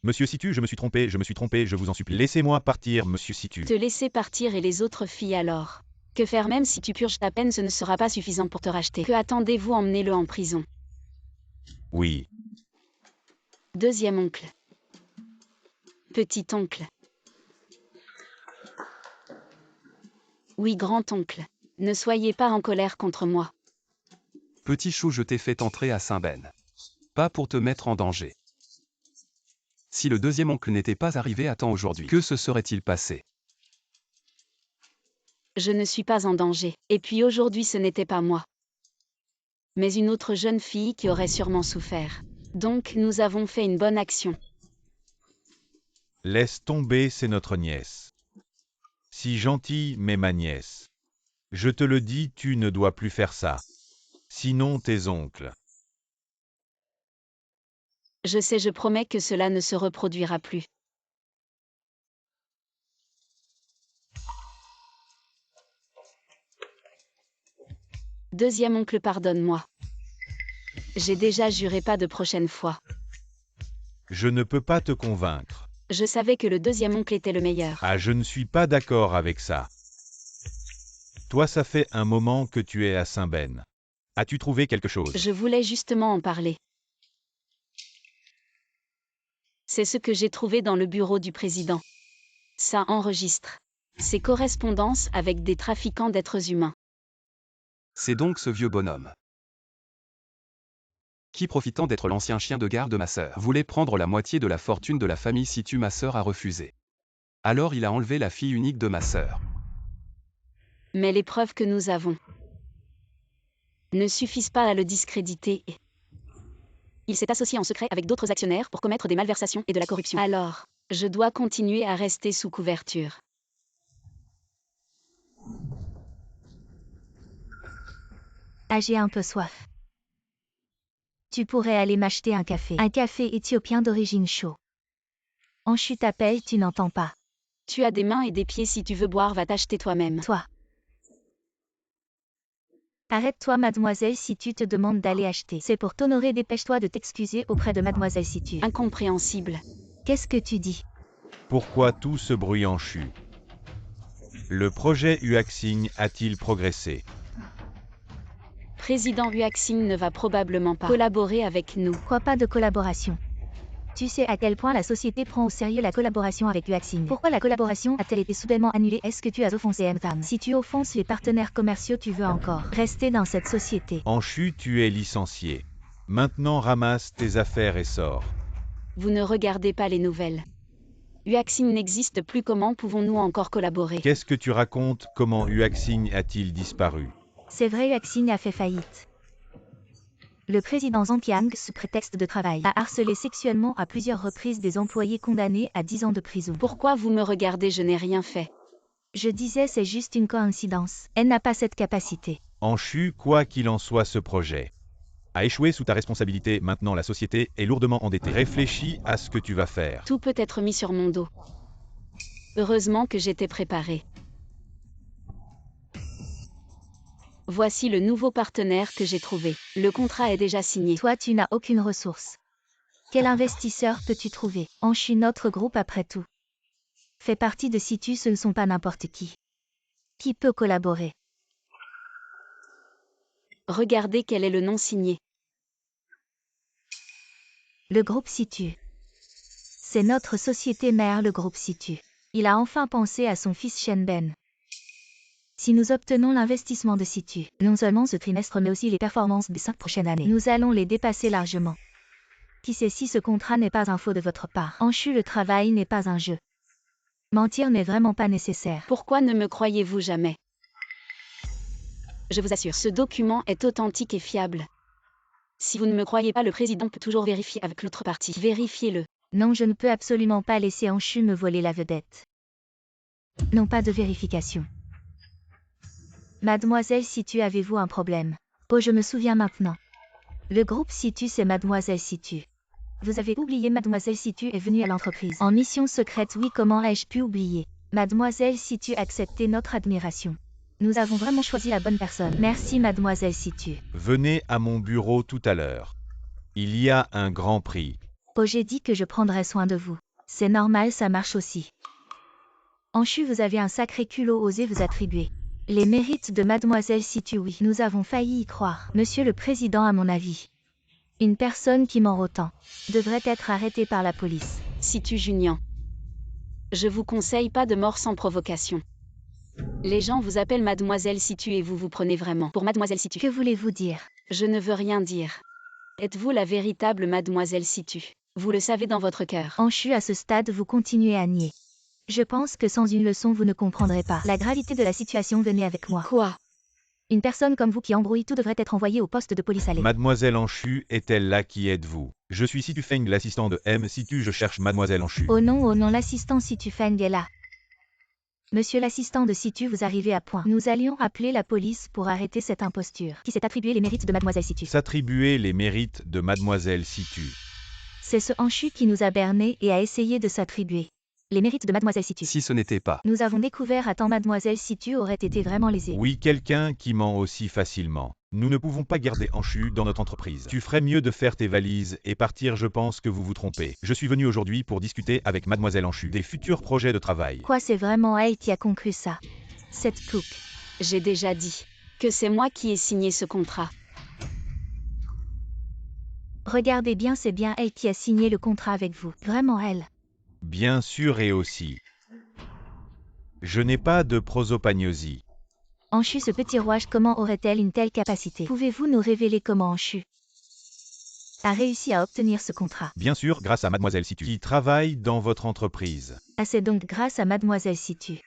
S3: Monsieur Situ, je me suis trompé, je vous en supplie. Laissez-moi partir, monsieur Situ.
S2: Te laisser partir et les autres filles alors? Que faire? Même si tu purges ta peine, ce ne sera pas suffisant pour te racheter. Que attendez-vous? Emmenez-le en prison.
S3: Oui.
S2: Deuxième oncle. Petit oncle. Oui, grand-oncle. Ne soyez pas en colère contre moi.
S4: Petit chou, je t'ai fait entrer à Saint-Ben. Pas pour te mettre en danger. Si le deuxième oncle n'était pas arrivé à temps aujourd'hui, que se serait-il passé?
S2: Je ne suis pas en danger. Et puis aujourd'hui ce n'était pas moi, mais une autre jeune fille qui aurait sûrement souffert. Donc nous avons fait une bonne action.
S3: Laisse tomber, c'est notre nièce. Si gentille, mais ma nièce. Je te le dis, tu ne dois plus faire ça. Sinon tes oncles.
S2: Je sais, je promets que cela ne se reproduira plus. Deuxième oncle, pardonne-moi. J'ai déjà juré, pas de prochaine fois.
S3: Je ne peux pas te convaincre.
S2: Je savais que le deuxième oncle était le meilleur.
S3: Ah, je ne suis pas d'accord avec ça. Toi, ça fait un moment que tu es à Saint-Ben. As-tu trouvé quelque chose?
S2: Je voulais justement en parler. C'est ce que j'ai trouvé dans le bureau du président. Ça enregistre ses correspondances avec des trafiquants d'êtres humains.
S4: C'est donc ce vieux bonhomme qui, profitant d'être l'ancien chien de garde de ma sœur, voulait prendre la moitié de la fortune de la famille Situ. Ma sœur a refusé. Alors il a enlevé la fille unique de ma sœur.
S2: Mais les preuves que nous avons ne suffisent pas à le discréditer. Il s'est associé en secret avec d'autres actionnaires pour commettre des malversations et de la corruption. Alors, je dois continuer à rester sous couverture.
S1: Ah, j'ai un peu soif. Tu pourrais aller m'acheter un café. Un café éthiopien d'origine chaud. Anshu t'appelle, tu n'entends pas.
S2: Tu as des mains et des pieds, si tu veux boire, va t'acheter toi-même.
S1: Toi. Arrête-toi, mademoiselle, si tu te demandes d'aller acheter. C'est pour t'honorer, dépêche-toi de t'excuser auprès de mademoiselle si tu...
S2: Incompréhensible.
S1: Qu'est-ce que tu dis?
S3: Pourquoi tout ce bruit en chu? Le projet Uaxing a-t-il progressé?
S2: Président Uaxing ne va probablement pas collaborer avec nous.
S1: Quoi, pas de collaboration? Tu sais à quel point la société prend au sérieux la collaboration avec Uaxing. Pourquoi la collaboration a-t-elle été soudainement annulée? Est-ce que tu as offensé M-Tam? Si tu offenses les partenaires commerciaux, tu veux encore rester dans cette société.
S3: Anshu, tu es licencié. Maintenant ramasse tes affaires et sors.
S2: Vous ne regardez pas les nouvelles. Uaxing n'existe plus, comment pouvons-nous encore collaborer?
S3: Qu'est-ce que tu racontes? Comment Uaxing a-t-il disparu?
S1: C'est vrai, Uaxing a fait faillite. Le président Zhang Qiang, sous prétexte de travail, a harcelé sexuellement à plusieurs reprises des employés condamnés à 10 ans de prison.
S2: Pourquoi vous me regardez? Je n'ai rien fait.
S1: Je disais, c'est juste une coïncidence. Elle n'a pas cette capacité.
S3: Anshu, quoi qu'il en soit, ce projet a échoué sous ta responsabilité. Maintenant, la société est lourdement endettée. Réfléchis à ce que tu vas faire.
S2: Tout peut être mis sur mon dos. Heureusement que j'étais préparée. Voici le nouveau partenaire que j'ai trouvé. Le contrat est déjà signé.
S1: Toi, tu n'as aucune ressource. Quel investisseur peux-tu trouver? Anshu, notre groupe après tout fait partie de Situ, ce ne sont pas n'importe qui. Qui peut collaborer?
S2: Regardez quel est le nom signé.
S1: Le groupe Situ. C'est notre société mère, le groupe Situ. Il a enfin pensé à son fils Shenben. Si nous obtenons l'investissement de Situ, non seulement ce trimestre mais aussi les performances des 5 prochaines années, nous allons les dépasser largement. Qui sait si ce contrat n'est pas un faux de votre part? Anshu, le travail n'est pas un jeu. Mentir n'est vraiment pas nécessaire.
S2: Pourquoi ne me croyez-vous jamais? Je vous assure, ce document est authentique et fiable. Si vous ne me croyez pas, le président peut toujours vérifier avec l'autre partie. Vérifiez-le.
S1: Non, je ne peux absolument pas laisser Anshu me voler la vedette. Non, pas de vérification. Mademoiselle Situ, avez-vous un problème? Oh, je me souviens maintenant. Le groupe Situ, c'est Mademoiselle Situ. Vous avez oublié? Mademoiselle Situ est venue à l'entreprise en mission secrète. Oui, comment ai-je pu oublier? Mademoiselle Situ, acceptez notre admiration. Nous avons vraiment choisi la bonne personne. Merci, Mademoiselle Situ.
S3: Venez à mon bureau tout à l'heure. Il y a un grand prix.
S1: Oh, j'ai dit que je prendrais soin de vous. C'est normal, ça marche aussi. Anshu, vous avez un sacré culot, osé vous attribuer les mérites de Mademoiselle Situ. Oui, nous avons failli y croire. Monsieur le Président, à mon avis, une personne qui ment autant devrait être arrêtée par la police.
S2: Situ Junior. Je vous conseille pas de mort sans provocation. Les gens vous appellent Mademoiselle Situ et vous vous prenez vraiment pour Mademoiselle Situ.
S1: Que voulez-vous dire?
S2: Je ne veux rien dire. Êtes-vous la véritable Mademoiselle Situ? Vous le savez dans votre cœur.
S1: Anshu, à ce stade, vous continuez à nier. Je pense que sans une leçon, vous ne comprendrez pas la gravité de la situation. Venez avec moi.
S2: Quoi?
S1: Une personne comme vous qui embrouille tout devrait être envoyée au poste de police à l'aide.
S3: Mademoiselle Anshu est-elle là? Qui êtes-vous? Je suis Situ Feng, l'assistant de M. Situ, je cherche Mademoiselle Anchu.
S1: Oh non, l'assistant Situ Feng est là. Monsieur l'assistant de Situ, vous arrivez à point. Nous allions appeler la police pour arrêter cette imposture. Qui s'est attribué les mérites de Mademoiselle Situ?
S3: S'attribuer les mérites de Mademoiselle Situ.
S1: C'est ce Anchu qui nous a bernés et a essayé de s'attribuer les mérites de Mademoiselle Situ.
S4: Si ce n'était pas.
S1: Nous avons découvert à temps Mademoiselle Situ aurait été vraiment lésée.
S3: Oui, quelqu'un qui ment aussi facilement. Nous ne pouvons pas garder Anchu dans notre entreprise. Tu ferais mieux de faire tes valises et partir, je pense que vous vous trompez. Je suis venu aujourd'hui pour discuter avec Mademoiselle Anchu des futurs projets de travail.
S1: Quoi, c'est vraiment elle qui a conclu ça? Cette plouc.
S2: J'ai déjà dit que c'est moi qui ai signé ce contrat.
S1: Regardez bien, c'est bien elle qui a signé le contrat avec vous. Vraiment elle.
S3: Bien sûr, et aussi. Je n'ai pas de prosopagnosie.
S1: Anchu, ce petit rouage, comment aurait-elle une telle capacité? Pouvez-vous nous révéler comment Anchu a réussi à obtenir ce contrat?
S3: Bien sûr, grâce à Mademoiselle Situ, qui travaille dans votre entreprise.
S1: Ah, c'est donc grâce à Mademoiselle Situ.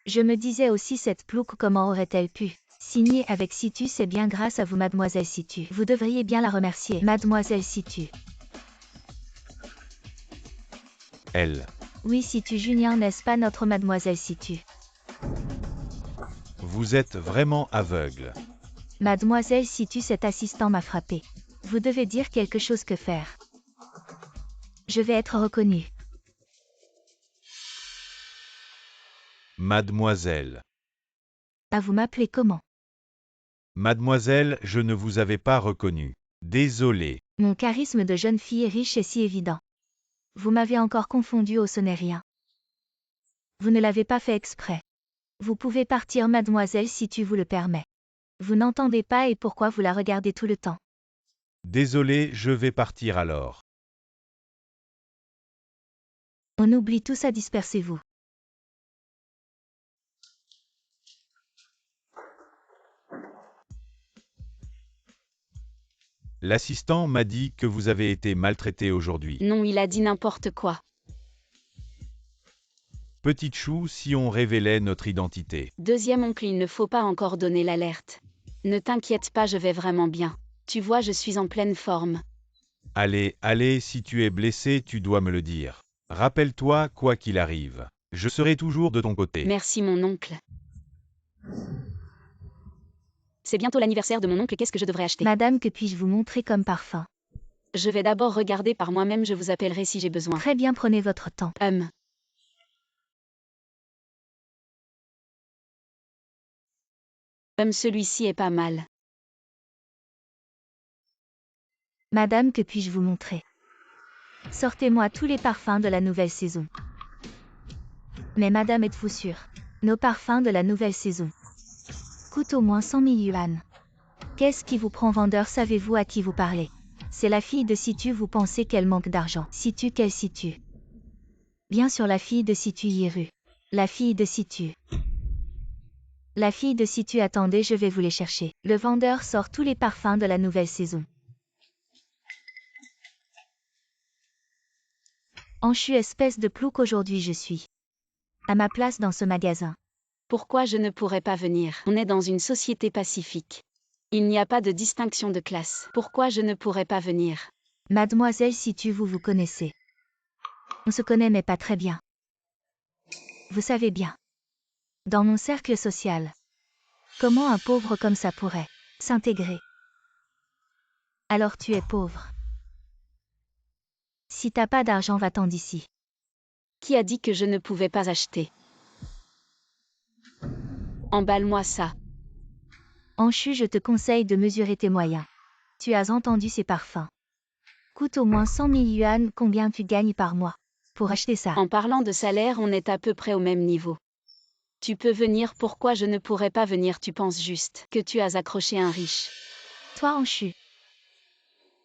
S1: Je me disais aussi, cette plouc, comment aurait-elle pu signer avec Situ? C'est bien grâce à vous, Mademoiselle Situ. Vous devriez bien la remercier, Mademoiselle Situ.
S3: Elle.
S1: Oui, Situ Junior, n'est-ce pas notre Mademoiselle Situ?
S3: Vous êtes vraiment aveugle.
S1: Mademoiselle Situ, cet assistant m'a frappé. Vous devez dire quelque chose, que faire? Je vais être reconnue.
S3: Mademoiselle.
S1: Ah, vous m'appelez comment?
S3: Mademoiselle, je ne vous avais pas reconnue. Désolé.
S1: Mon charisme de jeune fille riche est si évident. Vous m'avez encore confondu, ce n'est rien. Vous ne l'avez pas fait exprès. Vous pouvez partir, Mademoiselle, si tu vous le permets. Vous n'entendez pas et pourquoi vous la regardez tout le temps?
S3: Désolé, je vais partir alors.
S1: On oublie tout ça, dispersez-vous.
S3: L'assistant m'a dit que vous avez été maltraité aujourd'hui.
S2: Non, il a dit n'importe quoi.
S3: Petite chou, si on révélait notre identité.
S2: Deuxième oncle, il ne faut pas encore donner l'alerte. Ne t'inquiète pas, je vais vraiment bien. Tu vois, je suis en pleine forme.
S3: Allez, si tu es blessé, tu dois me le dire. Rappelle-toi, quoi qu'il arrive. Je serai toujours de ton côté.
S2: Merci mon oncle. C'est bientôt l'anniversaire de mon oncle, qu'est-ce que je devrais acheter?
S1: Madame, que puis-je vous montrer comme parfum?
S2: Je vais d'abord regarder par moi-même, je vous appellerai si j'ai besoin.
S1: Très bien, prenez votre temps.
S2: Celui-ci est pas mal.
S1: Madame, que puis-je vous montrer? Sortez-moi tous les parfums de la nouvelle saison. Mais madame, êtes-vous sûre? Nos parfums de la nouvelle saison coûtent au moins 100 000 yuan. Qu'est-ce qui vous prend, vendeur? Savez-vous à qui vous parlez? C'est la fille de Situ, vous pensez qu'elle manque d'argent? Situ, quelle Situ? Bien sûr, la fille de Situ Yiru. La fille de Situ. La fille de Situ, attendez, je vais vous les chercher. Le vendeur sort tous les parfums de la nouvelle saison. Anchu, espèce de plouc, aujourd'hui je suis à ma place dans ce magasin.
S2: Pourquoi je ne pourrais pas venir? On est dans une société pacifique. Il n'y a pas de distinction de classe. Pourquoi je ne pourrais pas venir?
S1: Mademoiselle Situ, vous connaissez. On se connaît mais pas très bien. Vous savez bien. Dans mon cercle social. Comment un pauvre comme ça pourrait s'intégrer? Alors tu es pauvre. Si t'as pas d'argent, va-t'en d'ici.
S2: Qui a dit que je ne pouvais pas acheter? Emballe-moi ça.
S1: Anchu, je te conseille de mesurer tes moyens. Tu as entendu, ces parfums coûtent au moins 100 000 yuan. Combien tu gagnes par mois pour acheter ça?
S2: En parlant de salaire, on est à peu près au même niveau. Tu peux venir, pourquoi je ne pourrais pas venir? Tu penses juste que tu as accroché un riche.
S1: Toi, Anchu.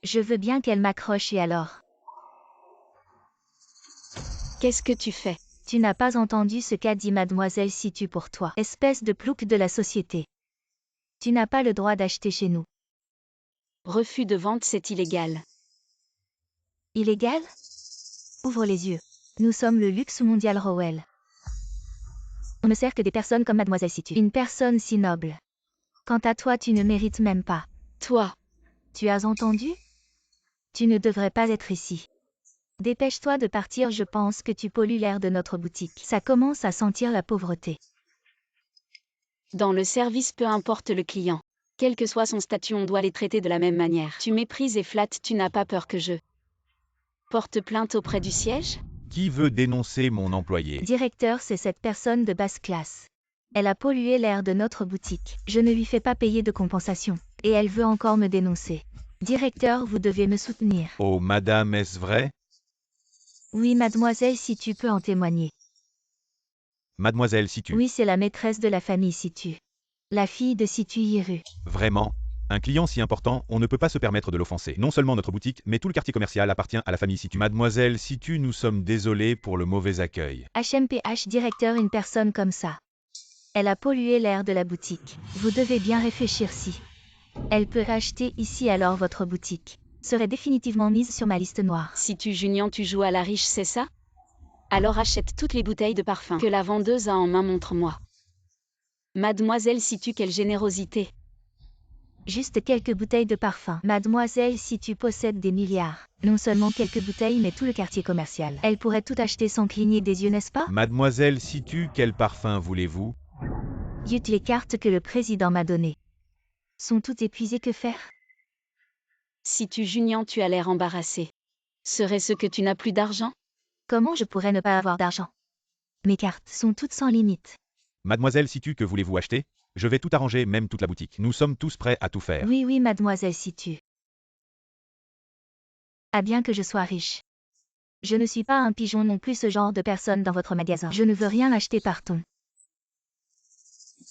S1: Je veux bien qu'elle m'accroche, et alors?
S2: Qu'est-ce que tu fais?
S1: Tu n'as pas entendu ce qu'a dit Mademoiselle Situ pour toi, espèce de plouc de la société. Tu n'as pas le droit d'acheter chez nous.
S2: Refus de vente, c'est illégal.
S1: Illégal? Ouvre les yeux. Nous sommes le luxe mondial Rowell. On ne sert que des personnes comme Mademoiselle Situ. Une personne si noble. Quant à toi, tu ne mérites même pas.
S2: Toi.
S1: Tu as entendu? Tu ne devrais pas être ici. Dépêche-toi de partir, je pense que tu pollues l'air de notre boutique. Ça commence à sentir la pauvreté.
S2: Dans le service, peu importe le client. Quel que soit son statut, on doit les traiter de la même manière. Tu méprises et flattes, tu n'as pas peur que je porte plainte auprès du siège?
S3: Qui veut dénoncer mon employé?
S1: Directeur, c'est cette personne de basse classe. Elle a pollué l'air de notre boutique. Je ne lui fais pas payer de compensation. Et elle veut encore me dénoncer. Directeur, vous devez me soutenir.
S3: Oh, madame, est-ce vrai?
S1: Oui, mademoiselle, si tu peux en témoigner.
S3: Mademoiselle Situ.
S1: Oui, c'est la maîtresse de la famille Situ. La fille de Situ Yiru.
S3: Vraiment? Un client si important, on ne peut pas se permettre de l'offenser. Non seulement notre boutique, mais tout le quartier commercial appartient à la famille Situ. Mademoiselle Situ, nous sommes désolés pour le mauvais accueil.
S1: HMPH directeur, une personne comme ça. Elle a pollué l'air de la boutique. Vous devez bien réfléchir si elle peut acheter ici, alors votre boutique serait définitivement mise sur ma liste noire.
S2: Si tu Junior, tu joues à la riche, c'est ça? Alors achète toutes les bouteilles de parfum que la vendeuse a en main, montre-moi. Mademoiselle Situ, quelle générosité.
S1: Juste quelques bouteilles de parfum. Mademoiselle, si tu possèdes des milliards, non seulement quelques bouteilles mais tout le quartier commercial. Elle pourrait tout acheter sans cligner des yeux, n'est-ce pas?
S3: Mademoiselle Situ, quel parfum voulez-vous?
S1: Yut, les cartes que le président m'a données sont toutes épuisées, que faire?
S2: Si tu Junior, tu as l'air embarrassé. Serait-ce que tu n'as plus d'argent?
S1: Comment je pourrais ne pas avoir d'argent? Mes cartes sont toutes sans limite.
S3: Mademoiselle Situ, que voulez-vous acheter? Je vais tout arranger, même toute la boutique. Nous sommes tous prêts à tout faire.
S1: Oui, oui, mademoiselle Situ. Ah, bien que je sois riche. Je ne suis pas un pigeon non plus, ce genre de personne dans votre magasin. Je ne veux rien acheter, partons.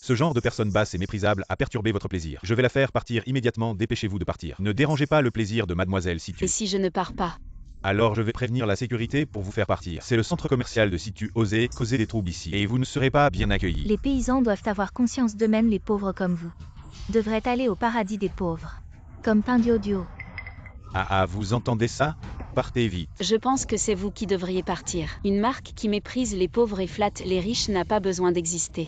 S3: Ce genre de personne basse et méprisable a perturbé votre plaisir. Je vais la faire partir immédiatement, dépêchez-vous de partir. Ne dérangez pas le plaisir de Mademoiselle Situ.
S2: Et si je ne pars pas?
S3: Alors je vais prévenir la sécurité pour vous faire partir. C'est le centre commercial de Situ. Osez causer des troubles ici. Et vous ne serez pas bien accueillis.
S1: Les paysans doivent avoir conscience d'eux-mêmes, les pauvres comme vous devraient aller au paradis des pauvres. Comme Pindiodio.
S3: Ah, vous entendez ça? Partez vite.
S2: Je pense que c'est vous qui devriez partir. Une marque qui méprise les pauvres et flatte les riches n'a pas besoin d'exister.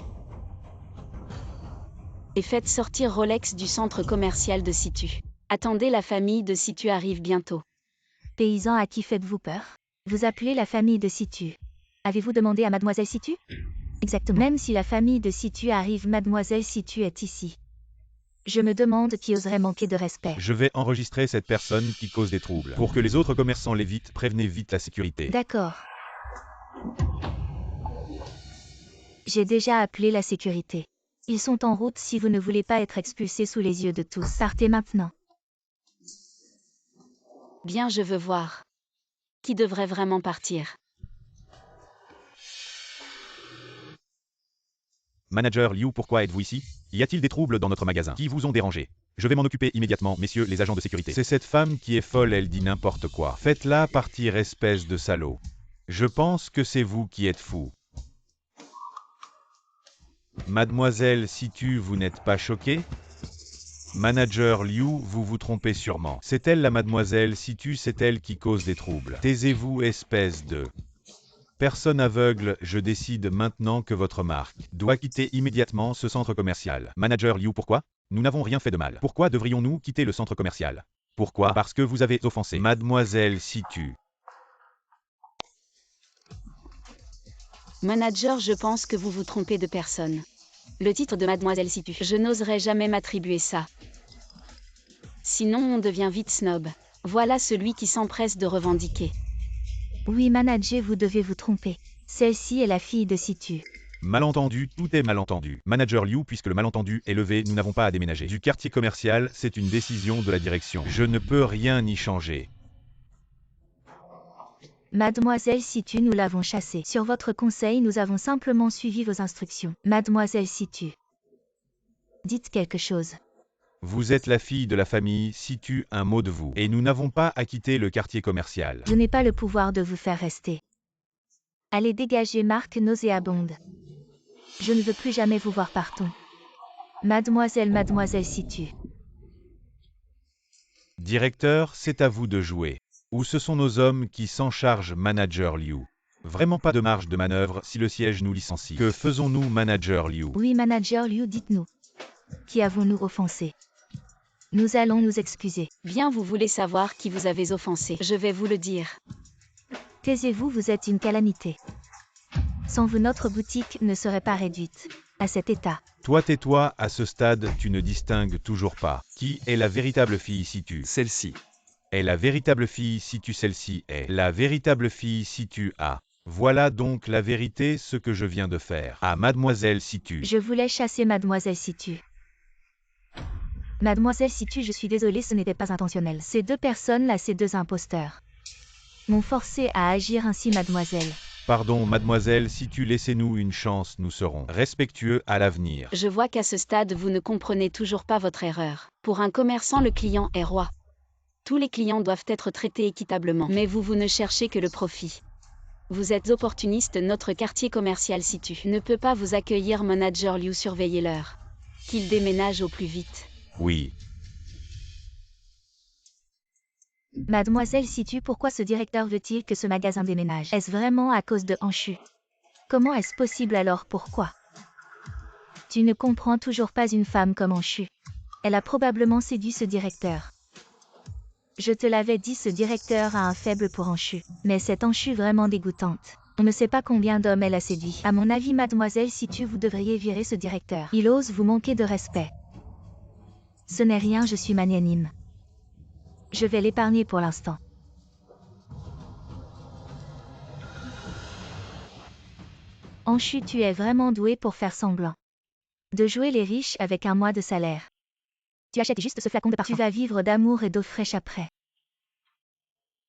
S2: Et faites sortir Rolex du centre commercial de Situ. Attendez, la famille de Situ arrive bientôt.
S1: Paysans, à qui faites-vous peur? Vous appelez la famille de Situ. Avez-vous demandé à mademoiselle Situ? Exactement. Même si la famille de Situ arrive, mademoiselle Situ est ici. Je me demande qui oserait manquer de respect.
S3: Je vais enregistrer cette personne qui cause des troubles. Pour que les autres commerçants l'évitent, prévenez vite la sécurité.
S1: D'accord. J'ai déjà appelé la sécurité. Ils sont en route. Si vous ne voulez pas être expulsés sous les yeux de tous, partez maintenant.
S2: Bien, je veux voir. Qui devrait vraiment partir?
S3: Manager Liu, pourquoi êtes-vous ici? Y a-t-il des troubles dans notre magasin? Qui vous ont dérangé? Je vais m'en occuper immédiatement, messieurs les agents de sécurité. C'est cette femme qui est folle, elle dit n'importe quoi. Faites-la partir, espèce de salaud. Je pense que c'est vous qui êtes fou. Mademoiselle Situ, vous n'êtes pas choquée? Manager Liu, vous vous trompez sûrement. C'est elle la mademoiselle Situ, c'est elle qui cause des troubles. Taisez-vous, espèce de personne aveugle, je décide maintenant que votre marque doit quitter immédiatement ce centre commercial. Manager Liu, pourquoi? Nous n'avons rien fait de mal. Pourquoi devrions-nous quitter le centre commercial? Pourquoi? Parce que vous avez offensé Mademoiselle Situ.
S2: Manager, je pense que vous vous trompez de personne. Le titre de Mademoiselle Situ. Je n'oserais jamais m'attribuer ça. Sinon on devient vite snob. Voilà celui qui s'empresse de revendiquer.
S1: Oui, manager, vous devez vous tromper. Celle-ci est la fille de Situ.
S3: Malentendu, tout est malentendu. Manager Liu, puisque le malentendu est levé, nous n'avons pas à déménager. Du quartier commercial, c'est une décision de la direction. Je ne peux rien y changer.
S1: Mademoiselle Situ, nous l'avons chassée. Sur votre conseil, nous avons simplement suivi vos instructions. Mademoiselle Situ. Dites quelque chose.
S3: Vous êtes la fille de la famille Situ, un mot de vous. Et nous n'avons pas à quitter le quartier commercial.
S1: Je n'ai pas le pouvoir de vous faire rester. Allez dégager, marque nauséabonde. Je ne veux plus jamais vous voir, partons. Mademoiselle Situ.
S3: Directeur, c'est à vous de jouer. Ou ce sont nos hommes qui s'en chargent, Manager Liu. Vraiment pas de marge de manœuvre si le siège nous licencie. Que faisons-nous, Manager Liu?
S1: Oui, Manager Liu, dites-nous. Qui avons-nous offensé? Nous allons nous excuser.
S2: Bien, vous voulez savoir qui vous avez offensé. Je vais vous le dire.
S1: Taisez-vous, vous êtes une calamité. Sans vous, notre boutique ne serait pas réduite à cet état.
S3: Toi tais-toi, à ce stade, tu ne distingues toujours pas. Qui est la véritable fille si tu
S4: Celle-ci.
S3: est la véritable fille si tu celle-ci est la véritable fille si tu as. Voilà donc la vérité, ce que je viens de faire. À mademoiselle si tu.
S1: Je voulais chasser mademoiselle Situ. Mademoiselle Situ, je suis désolée, ce n'était pas intentionnel. Ces deux personnes-là, ces deux imposteurs, m'ont forcé à agir ainsi, mademoiselle.
S3: Pardon mademoiselle, si tu laissez-nous une chance, nous serons respectueux à l'avenir.
S2: Je vois qu'à ce stade, vous ne comprenez toujours pas votre erreur. Pour un commerçant, le client est roi. Tous les clients doivent être traités équitablement. Mais vous ne cherchez que le profit. Vous êtes opportuniste, notre quartier commercial ne peut pas vous accueillir, manager Liu, surveillez-leur. Qu'ils déménagent au plus vite.
S3: Oui.
S1: Mademoiselle Situ, pourquoi ce directeur veut-il que ce magasin déménage? Est-ce vraiment à cause de Anshu? Comment est-ce possible alors? Pourquoi? Tu ne comprends toujours pas, une femme comme Anshu. Elle a probablement séduit ce directeur. Je te l'avais dit, ce directeur a un faible pour Anshu. Mais cette Anshu vraiment dégoûtante. On ne sait pas combien d'hommes elle a séduit. À mon avis, mademoiselle Situ, vous devriez virer ce directeur. Il ose vous manquer de respect. Ce n'est rien, je suis magnanime. Je vais l'épargner pour l'instant. Anshu, tu es vraiment doué pour faire semblant de jouer les riches avec un mois de salaire. Tu achètes juste ce flacon de parfum. Tu vas vivre d'amour et d'eau fraîche après.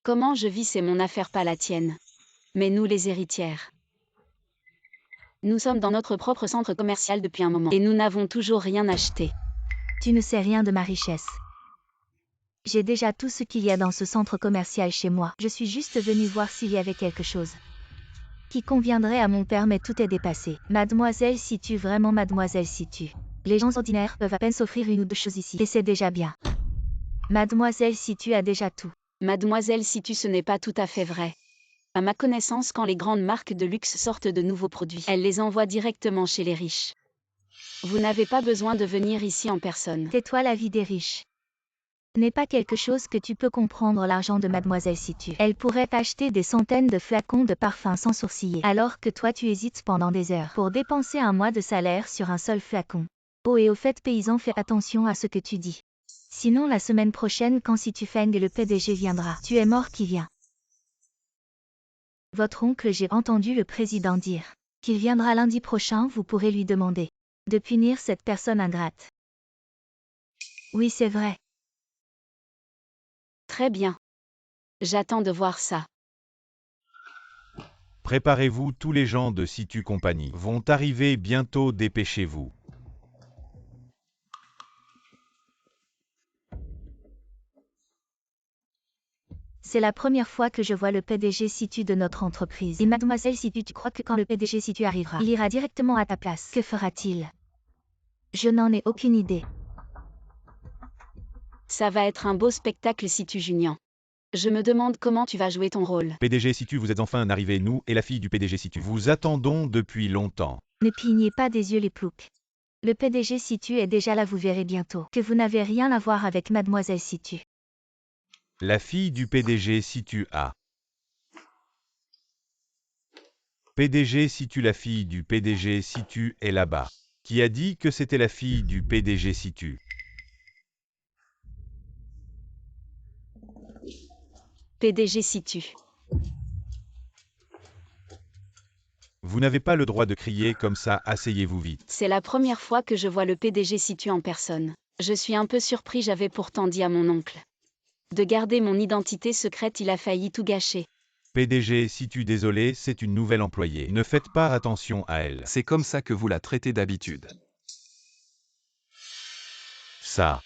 S2: Comment je vis, c'est mon affaire, pas la tienne. Mais nous, les héritières, nous sommes dans notre propre centre commercial depuis un moment. Et nous n'avons toujours rien acheté.
S1: Tu ne sais rien de ma richesse. J'ai déjà tout ce qu'il y a dans ce centre commercial chez moi. Je suis juste venue voir s'il y avait quelque chose qui conviendrait à mon père, mais tout est dépassé. Mademoiselle Situ, vraiment mademoiselle Situ. Les gens ordinaires peuvent à peine s'offrir une ou deux choses ici. Et c'est déjà bien. Mademoiselle Situ a déjà tout.
S2: Mademoiselle Situ, ce n'est pas tout à fait vrai. À ma connaissance, quand les grandes marques de luxe sortent de nouveaux produits, elles les envoient directement chez les riches. Vous n'avez pas besoin de venir ici en personne.
S1: Tais-toi, la vie des riches n'est pas quelque chose que tu peux comprendre. L'argent de mademoiselle Situ. Elle pourrait acheter des centaines de flacons de parfum sans sourciller. Alors que toi tu hésites pendant des heures pour dépenser un mois de salaire sur un seul flacon. Oh, et au fait, paysan, fais attention à ce que tu dis. Sinon la semaine prochaine, quand Situ Feng et le PDG viendra, tu es mort qui vient. Votre oncle, j'ai entendu le président dire qu'il viendra lundi prochain, vous pourrez lui demander de punir cette personne ingrate. Oui, c'est vrai.
S2: Très bien. J'attends de voir ça.
S3: Préparez-vous, tous les gens de Situ Compagnie vont arriver bientôt, dépêchez-vous.
S1: C'est la première fois que je vois le PDG Situ de notre entreprise. Et mademoiselle Situ, tu crois que quand le PDG Situ arrivera, il ira directement à ta place? Que fera-t-il? Je n'en ai aucune idée.
S2: Ça va être un beau spectacle, Situ Junior. Je me demande comment tu vas jouer ton rôle.
S3: PDG Situ, vous êtes enfin arrivé, nous et la fille du PDG Situ. Vous attendons depuis longtemps.
S1: Ne clignez pas des yeux les ploucs. Le PDG Situ est déjà là, vous verrez bientôt que vous n'avez rien à voir avec mademoiselle Situ.
S3: La fille du PDG Situ a. PDG Situ, la fille du PDG Situ est là-bas. Qui a dit que c'était la fille du PDG Situ?
S2: PDG Situ.
S3: Vous n'avez pas le droit de crier comme ça, asseyez-vous vite.
S2: C'est la première fois que je vois le PDG Situ en personne. Je suis un peu surpris, j'avais pourtant dit à mon oncle de garder mon identité secrète, il a failli tout gâcher.
S3: PDG Situ, désolé, c'est une nouvelle employée. Ne faites pas attention à elle.
S4: C'est comme ça que vous la traitez d'habitude.
S3: Ça.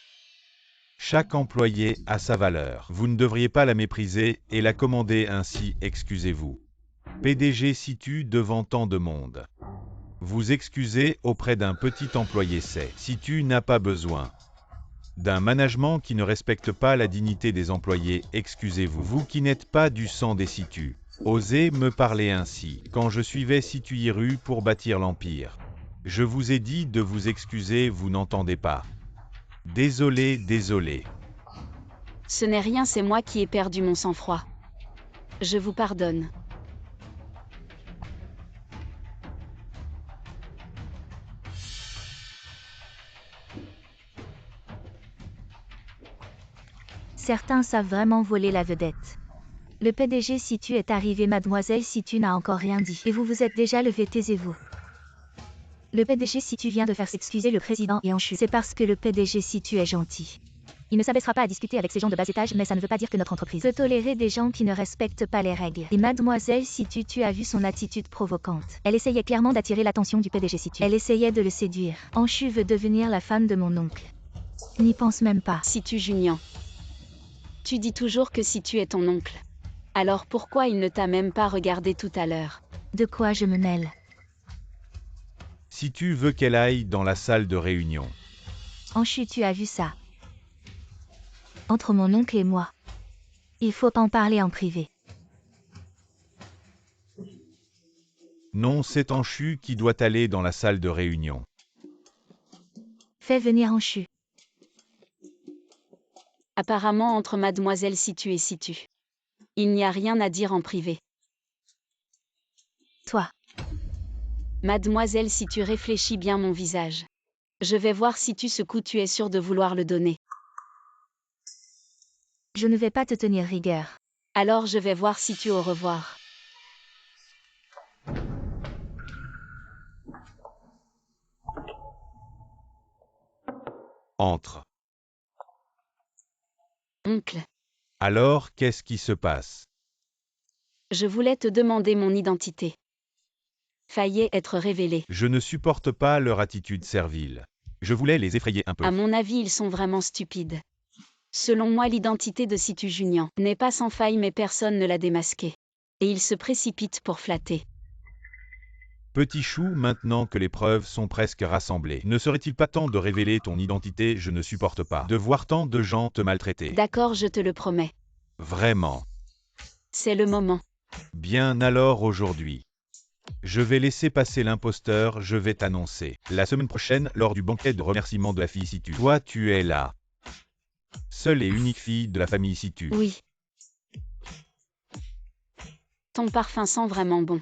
S3: Chaque employé a sa valeur. Vous ne devriez pas la mépriser et la commander ainsi, excusez-vous. PDG Situ devant tant de monde. Vous excusez auprès d'un petit employé, c'est. Situ n'a pas besoin d'un management qui ne respecte pas la dignité des employés, excusez-vous. Vous qui n'êtes pas du sang des Situ, osez me parler ainsi. Quand je suivais Situ Hiru pour bâtir l'Empire, je vous ai dit de vous excuser, vous n'entendez pas. Désolé, désolé.
S2: Ce n'est rien, c'est moi qui ai perdu mon sang-froid. Je vous pardonne.
S1: Certains savent vraiment voler la vedette. Le PDG Situ est arrivé, mademoiselle Situ n'a encore rien dit. Et vous vous êtes déjà levé, taisez-vous. Le PDG Situ vient de faire s'excuser le président et Anshu. C'est parce que le PDG Situ est gentil. Il ne s'abaissera pas à discuter avec ces gens de bas étage, mais ça ne veut pas dire que notre entreprise peut tolérer des gens qui ne respectent pas les règles. Et mademoiselle Situ, tu as vu son attitude provocante. Elle essayait clairement d'attirer l'attention du PDG Situ. Elle essayait de le séduire. Anshu veut devenir la femme de mon oncle. N'y pense même pas.
S2: Situ Junior. Tu dis toujours que Situ est ton oncle. Alors pourquoi il ne t'a même pas regardé tout à l'heure?
S1: De quoi je me mêle?
S3: Si tu veux qu'elle aille dans la salle de réunion.
S1: Anshu, tu as vu ça? Entre mon oncle et moi. Il faut en parler en privé.
S3: Non, c'est Anshu qui doit aller dans la salle de réunion.
S1: Fais venir Anshu.
S2: Apparemment entre mademoiselle Situ et Situ. Il n'y a rien à dire en privé.
S1: Toi.
S2: Mademoiselle Situ, réfléchis bien mon visage. Je vais voir Situ ce coup, tu es sûr de vouloir le donner.
S1: Je ne vais pas te tenir rigueur.
S2: Alors je vais voir Situ, au revoir.
S3: Entre.
S2: Oncle,
S3: Alors, qu'est-ce qui se passe?
S2: je voulais te demander mon identité. Faillait être révélée.
S3: Je ne supporte pas leur attitude servile. Je voulais les effrayer un peu.
S2: À mon avis, ils sont vraiment stupides. Selon moi, l'identité de Situ Junior n'est pas sans faille, mais personne ne l'a démasquée. Et ils se précipitent pour flatter.
S3: Petit chou, maintenant que les preuves sont presque rassemblées, ne serait-il pas temps de révéler ton identité? Je ne supporte pas de voir tant de gens te maltraiter.
S2: D'accord, je te le promets.
S3: Vraiment.
S2: C'est le moment.
S3: Bien alors aujourd'hui. Je vais laisser passer l'imposteur, je vais t'annoncer. La semaine prochaine, lors du banquet de remerciement de la fille Situ. Toi, tu es là. Seule et unique fille de la famille Situ.
S2: Oui. Ton parfum sent vraiment bon.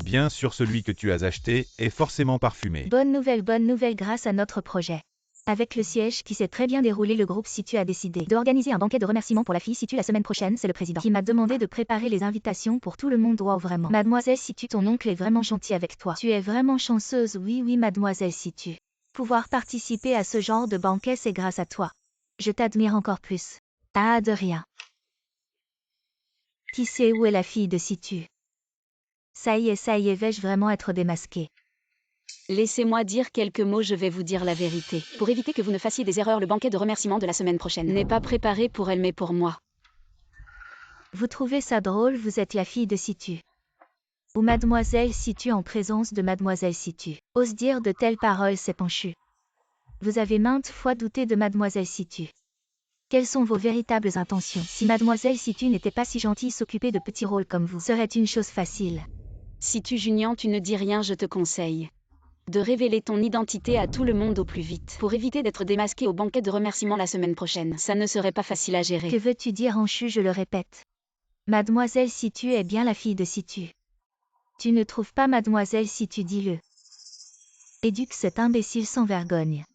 S3: Bien sûr, celui que tu as acheté est forcément parfumé.
S1: Bonne nouvelle, grâce à notre projet. Avec le siège qui s'est très bien déroulé, le groupe Situ a décidé d'organiser un banquet de remerciement pour la fille Situ la semaine prochaine. C'est le président qui m'a demandé de préparer les invitations pour tout le monde. Wow, vraiment. Mademoiselle Situ, ton oncle est vraiment gentil avec toi. Tu es vraiment chanceuse, oui, mademoiselle Situ. Pouvoir participer à ce genre de banquet, c'est grâce à toi. Je t'admire encore plus. Ah, de rien. Qui sait où est la fille de Situ? Ça y est, vais-je vraiment être démasquée?
S2: Laissez-moi dire quelques mots, je vais vous dire la vérité. Pour éviter que vous ne fassiez des erreurs, le banquet de remerciement de la semaine prochaine n'est pas préparé pour elle mais pour moi.
S1: Vous trouvez ça drôle? Vous êtes la fille de Situ. Ou mademoiselle Situ en présence de mademoiselle Situ. Ose dire de telles paroles, c'est penchu. Vous avez maintes fois douté de mademoiselle Situ. Quelles sont vos véritables intentions? Si mademoiselle Situ n'était pas si gentille, s'occuper de petits rôles comme vous serait une chose facile.
S2: Situ Junior, tu ne dis rien, je te conseille de révéler ton identité à tout le monde au plus vite. Pour éviter d'être démasqué au banquet de remerciement la semaine prochaine. Ça ne serait pas facile à gérer.
S1: Que veux-tu dire, Anshu? Je le répète. Mademoiselle Situ est bien la fille de Situ. Tu ne trouves pas, mademoiselle Situ? Dis-le. Éduque cet imbécile sans vergogne.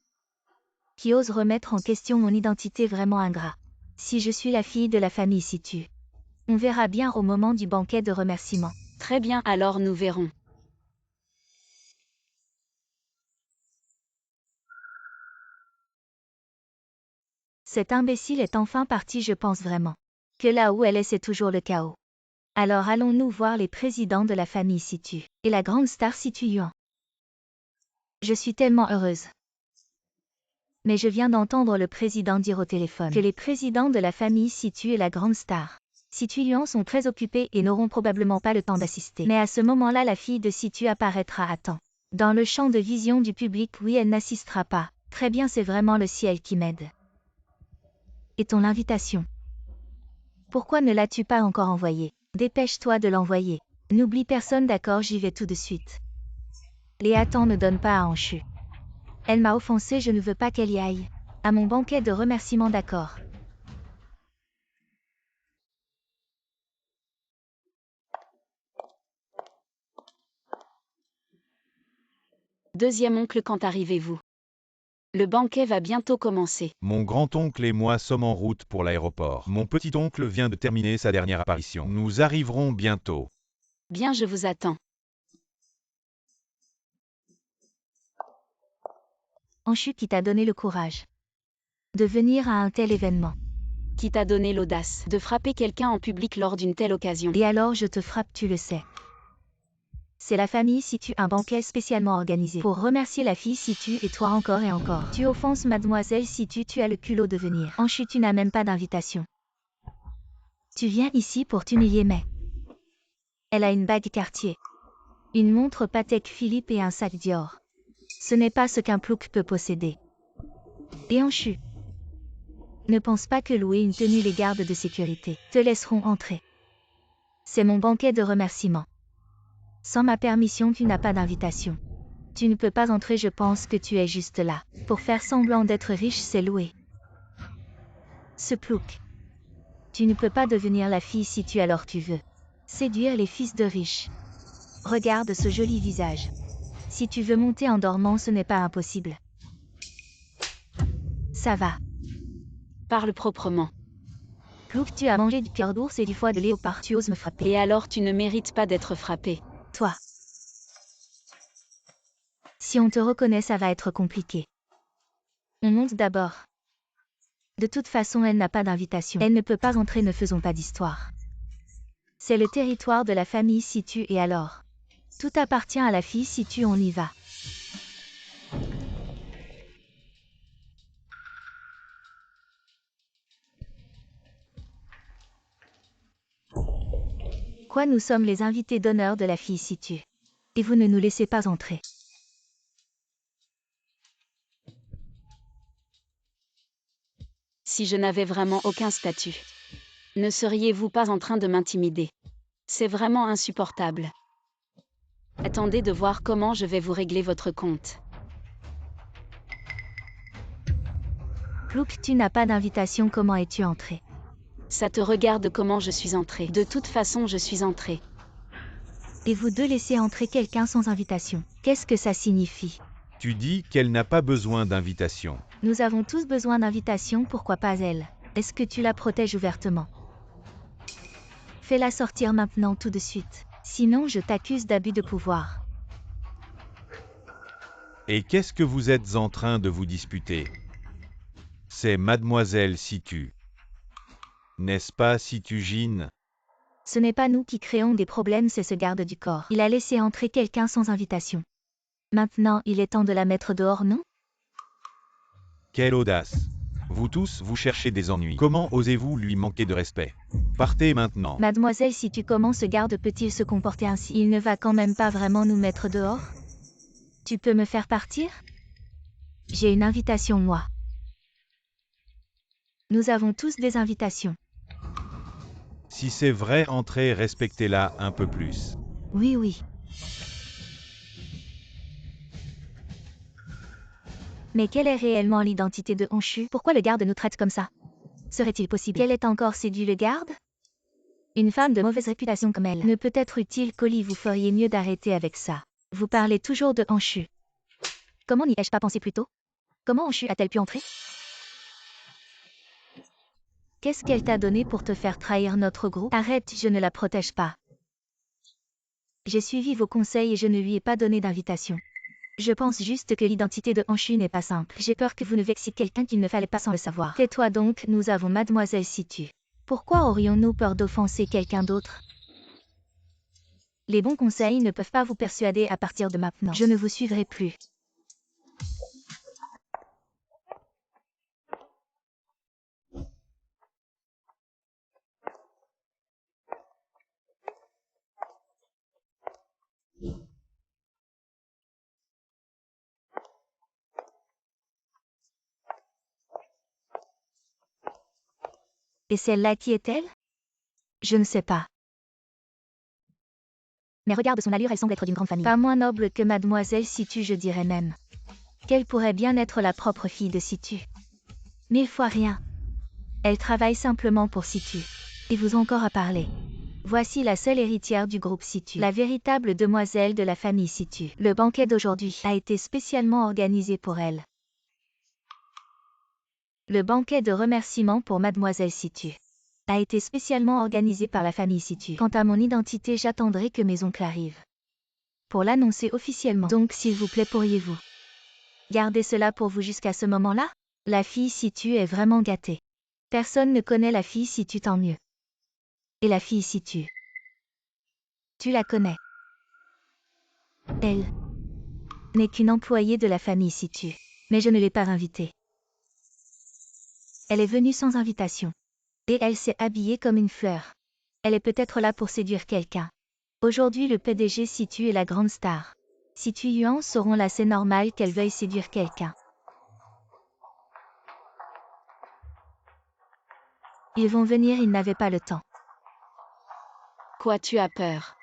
S1: Qui ose remettre en question mon identité, vraiment ingrat. Si je suis la fille de la famille Situ. On verra bien au moment du banquet de remerciement.
S2: Très bien, alors nous verrons.
S1: Cet imbécile est enfin parti, je pense vraiment. Que là où elle est, c'est toujours le chaos. Alors allons-nous voir les présidents de la famille Situ. Et la grande star Situ Yuan. Je suis tellement heureuse. Mais je viens d'entendre le président dire au téléphone que les présidents de la famille Situ et la grande star Situ Yuan sont très occupés et n'auront probablement pas le temps d'assister. Mais à ce moment-là, la fille de Situ apparaîtra à temps. Dans le champ de vision du public, oui, elle n'assistera pas. Très bien, c'est vraiment le ciel qui m'aide. Et ton invitation? Pourquoi ne l'as-tu pas encore envoyée? Dépêche-toi de l'envoyer. N'oublie personne, d'accord? J'y vais tout de suite. Les attends ne donne pas à Anshu. Elle m'a offensé, je ne veux pas qu'elle y aille. À mon banquet de remerciements, d'accord.
S2: Deuxième oncle, quand arrivez-vous? Le banquet va bientôt commencer.
S3: Mon grand-oncle et moi sommes en route pour l'aéroport. Mon petit-oncle vient de terminer sa dernière apparition. Nous arriverons bientôt.
S2: Bien, je vous attends.
S1: Anshu, qui t'a donné le courage de venir à un tel événement.
S2: Qui t'a donné l'audace de frapper quelqu'un en public lors d'une telle occasion?
S1: Et alors je te frappe, tu le sais. C'est la famille Situ, un banquet spécialement organisé pour remercier la fille Situ et toi encore et encore. Tu offenses mademoiselle Situ, tu as le culot de venir. Anshu, tu n'as même pas d'invitation. Tu viens ici pour t'humilier, mais... Elle a une bague Cartier, une montre Patek Philippe et un sac Dior. Ce n'est pas ce qu'un plouc peut posséder. Et Anshu, ne pense pas que louer une tenue, les gardes de sécurité te laisseront entrer. C'est mon banquet de remerciements. Sans ma permission, tu n'as pas d'invitation. Tu ne peux pas entrer, je pense que tu es juste là. Pour faire semblant d'être riche, c'est louer. Ce plouc. Tu ne peux pas devenir la fille si tu alors tu veux. Séduire les fils de riches. Regarde ce joli visage. Si tu veux monter en dormant, ce n'est pas impossible. Ça va.
S2: Parle proprement.
S1: Plouc, tu as mangé du cœur d'ours et du foie de léopard, tu oses me frapper.
S2: Et alors tu ne mérites pas d'être frappé.
S1: Toi. Si on te reconnaît, ça va être compliqué. On monte d'abord. De toute façon, elle n'a pas d'invitation. Elle ne peut pas entrer, ne faisons pas d'histoire. C'est le territoire de la famille Situ et alors. Tout appartient à la fille Situ, on y va. Quoi, nous sommes les invités d'honneur de la fille Situ. Et vous ne nous laissez pas entrer.
S2: Si je n'avais vraiment aucun statut, ne seriez-vous pas en train de m'intimider? C'est vraiment insupportable. Attendez de voir comment je vais vous régler votre compte.
S1: Plouc, tu n'as pas d'invitation, comment es-tu entré?
S2: Ça te regarde comment je suis entré. De toute façon, je suis entré.
S1: Et vous deux laissez entrer quelqu'un sans invitation. Qu'est-ce que ça signifie?
S3: Tu dis qu'elle n'a pas besoin d'invitation.
S1: Nous avons tous besoin d'invitation, pourquoi pas elle? Est-ce que tu la protèges ouvertement? Fais-la sortir maintenant tout de suite. Sinon je t'accuse d'abus de pouvoir.
S3: Et qu'est-ce que vous êtes en train de vous disputer? C'est mademoiselle Situ. N'est-ce pas, Situgine?
S1: Ce n'est pas nous qui créons des problèmes, c'est ce garde du corps. Il a laissé entrer quelqu'un sans invitation. Maintenant, il est temps de la mettre dehors, non?
S3: Quelle audace! Vous tous, vous cherchez des ennuis. Comment osez-vous lui manquer de respect? Partez maintenant.
S1: Mademoiselle, si tu comment ce garde peut-il se comporter ainsi? Il ne va quand même pas vraiment nous mettre dehors? Tu peux me faire partir? J'ai une invitation, moi. Nous avons tous des invitations.
S3: Si c'est vrai, entrez, respectez-la un peu plus.
S1: Oui, oui. Mais quelle est réellement l'identité de Anshu? Pourquoi le garde nous traite comme ça? Serait-il possible qu'elle ait encore séduit le garde? Une femme de mauvaise réputation comme elle ne peut être utile. Colly, vous feriez mieux d'arrêter avec ça. Vous parlez toujours de Anshu. Comment n'y ai-je pas pensé plus tôt? Comment Anshu a-t-elle pu entrer? Qu'est-ce qu'elle t'a donné pour te faire trahir notre groupe? Arrête, je ne la protège pas. J'ai suivi vos conseils et je ne lui ai pas donné d'invitation. Je pense juste que l'identité de Anshu n'est pas simple. J'ai peur que vous ne vexiez quelqu'un qu'il ne fallait pas sans le savoir. Tais-toi donc, nous avons mademoiselle Situ. Pourquoi aurions-nous peur d'offenser quelqu'un d'autre? Les bons conseils ne peuvent pas vous persuader à partir de maintenant. Je ne vous suivrai plus. Et celle-là, qui est-elle? Je ne sais pas. Mais regarde son allure, elle semble être d'une grande famille. Pas moins noble que mademoiselle Situ, je dirais même. Qu'elle pourrait bien être la propre fille de Situ. 1000 fois rien. Elle travaille simplement pour Situ. Et vous encore à parler. Voici la seule héritière du groupe Situ, la véritable demoiselle de la famille Situ. Le banquet d'aujourd'hui a été spécialement organisé pour elle. Le banquet de remerciement pour Mademoiselle Situ a été spécialement organisé par la famille Situ. Quant à mon identité, j'attendrai que mes oncles arrivent pour l'annoncer officiellement. Donc s'il vous plaît, pourriez-vous garder cela pour vous jusqu'à ce moment-là? La fille Situ est vraiment gâtée. Personne ne connaît la fille Situ, tant mieux. Et la fille Situ, tu la connais. Elle n'est qu'une employée de la famille Situ, mais je ne l'ai pas invitée. Elle est venue sans invitation. Et elle s'est habillée comme une fleur. Elle est peut-être là pour séduire quelqu'un. Aujourd'hui, le PDG Situ est la grande star. Situ Yuan sauront là, c'est normal qu'elle veuille séduire quelqu'un. Ils vont venir, ils n'avaient pas le temps.
S2: Quoi, tu as peur?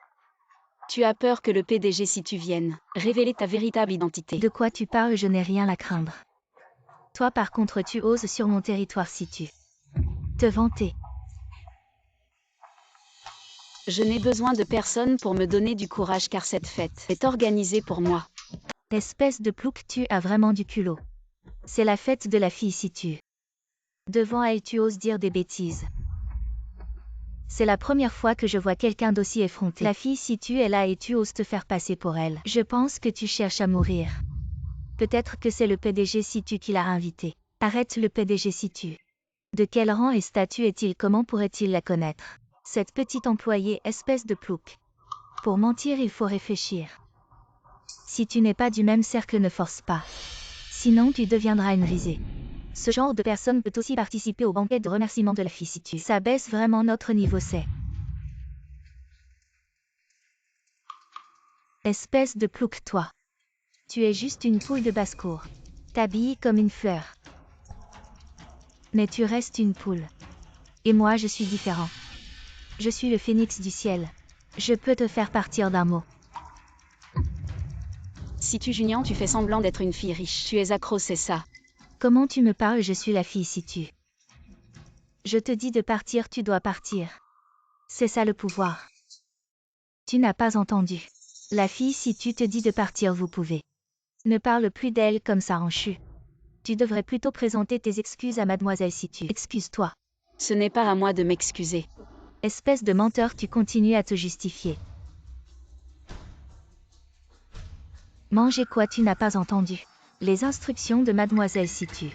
S2: Tu as peur que le PDG Situ vienne révéler ta véritable identité.
S1: De quoi tu parles? Je n'ai rien à craindre. Toi par contre, tu oses sur mon territoire Situ te vanter.
S2: Je n'ai besoin de personne pour me donner du courage car cette fête est organisée pour moi.
S1: Espèce de plouc, tu as vraiment du culot. C'est la fête de la fille Situ. Devant elle, tu oses dire des bêtises. C'est la première fois que je vois quelqu'un d'aussi effronté. La fille Situ est là et tu oses te faire passer pour elle. Je pense que tu cherches à mourir. Peut-être que c'est le PDG Situ qui l'a invité. Arrête, le PDG Situ. De quel rang et statut est-il? Comment pourrait-il la connaître? Cette petite employée, espèce de plouc. Pour mentir, il faut réfléchir. Si tu n'es pas du même cercle, ne force pas. Sinon, tu deviendras une risée. Ce genre de personne peut aussi participer au banquet de remerciement de la fille Situ. Ça baisse vraiment notre niveau, c'est. Espèce de plouc, toi. Tu es juste une poule de basse-cour. T'habilles comme une fleur. Mais tu restes une poule. Et moi, je suis différent. Je suis le phénix du ciel. Je peux te faire partir d'un mot.
S2: Situ Junior, tu fais semblant d'être une fille riche. Tu es accro, c'est ça?
S1: Comment tu me parles? Je suis la fille Situ. Je te dis de partir, tu dois partir. C'est ça le pouvoir. Tu n'as pas entendu. La fille Situ te dit de partir, vous pouvez. Ne parle plus d'elle comme ça, Anchu. Tu devrais plutôt présenter tes excuses à Mademoiselle Situ. Excuse-toi.
S2: Ce n'est pas à moi de m'excuser.
S1: Espèce de menteur, tu continues à te justifier. Manger quoi? Tu n'as pas entendu les instructions de Mademoiselle Situ.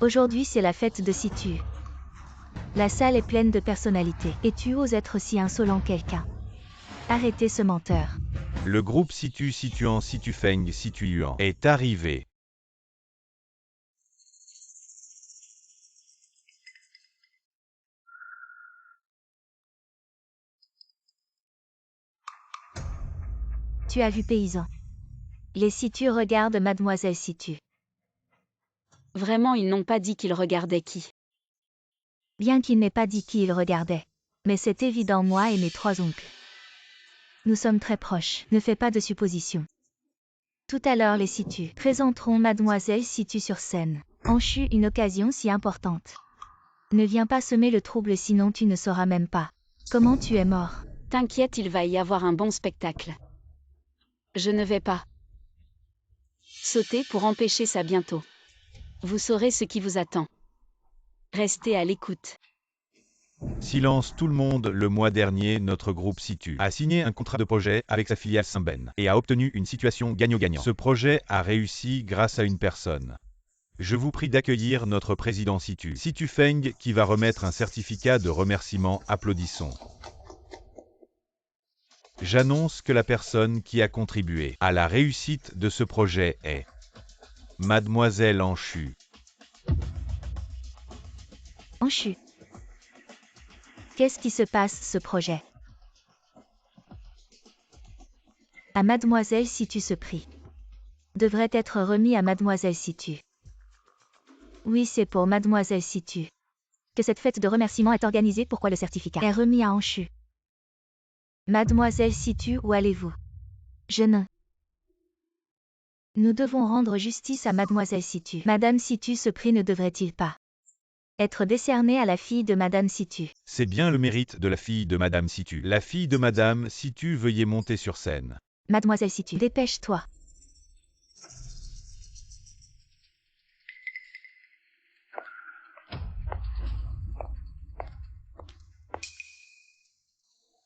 S1: Aujourd'hui, c'est la fête de Situ. La salle est pleine de personnalités. Et tu oses être si insolent, quelqu'un. Arrêtez ce menteur.
S3: Le groupe Situ Situan Situfeng Situan est arrivé.
S1: Tu as vu, paysan? Les Situ regardent Mademoiselle Situ.
S2: Vraiment, ils n'ont pas dit qu'ils regardaient qui.
S1: Bien qu'il n'ait pas dit qui il regardait. Mais c'est évident, moi et mes 3 oncles. Nous sommes très proches, ne fais pas de suppositions. Tout à l'heure, les Situ présenteront Mademoiselle Situ sur scène. Anchu, une occasion si importante. Ne viens pas semer le trouble, sinon tu ne sauras même pas comment tu es mort.
S2: T'inquiète, il va y avoir un bon spectacle. Je ne vais pas sauter pour empêcher ça bientôt. Vous saurez ce qui vous attend. Restez à l'écoute.
S3: Silence tout le monde. Le mois dernier, notre groupe Situ a signé un contrat de projet avec sa filiale Saint-Ben et a obtenu une situation gagnant-gagnant. Ce projet a réussi grâce à une personne. Je vous prie d'accueillir notre président Situ, Situ Feng, qui va remettre un certificat de remerciement. Applaudissons. J'annonce que la personne qui a contribué à la réussite de ce projet est Mademoiselle Anchu.
S1: Anchu. Qu'est-ce qui se passe, ce projet? À Mademoiselle Situ, ce prix devrait être remis à Mademoiselle Situ. Oui, c'est pour Mademoiselle Situ que cette fête de remerciement est organisée. Pourquoi le certificat est remis à Anchu? Mademoiselle Situ, où allez-vous? Je ne Nous devons rendre justice à Mademoiselle Situ. Madame Situ, ce prix ne devrait-il pas être décerné à la fille de Madame Situ?
S3: C'est bien le mérite de la fille de Madame Situ. La fille de Madame Situ, veuillez monter sur scène.
S1: Mademoiselle Situ, dépêche-toi.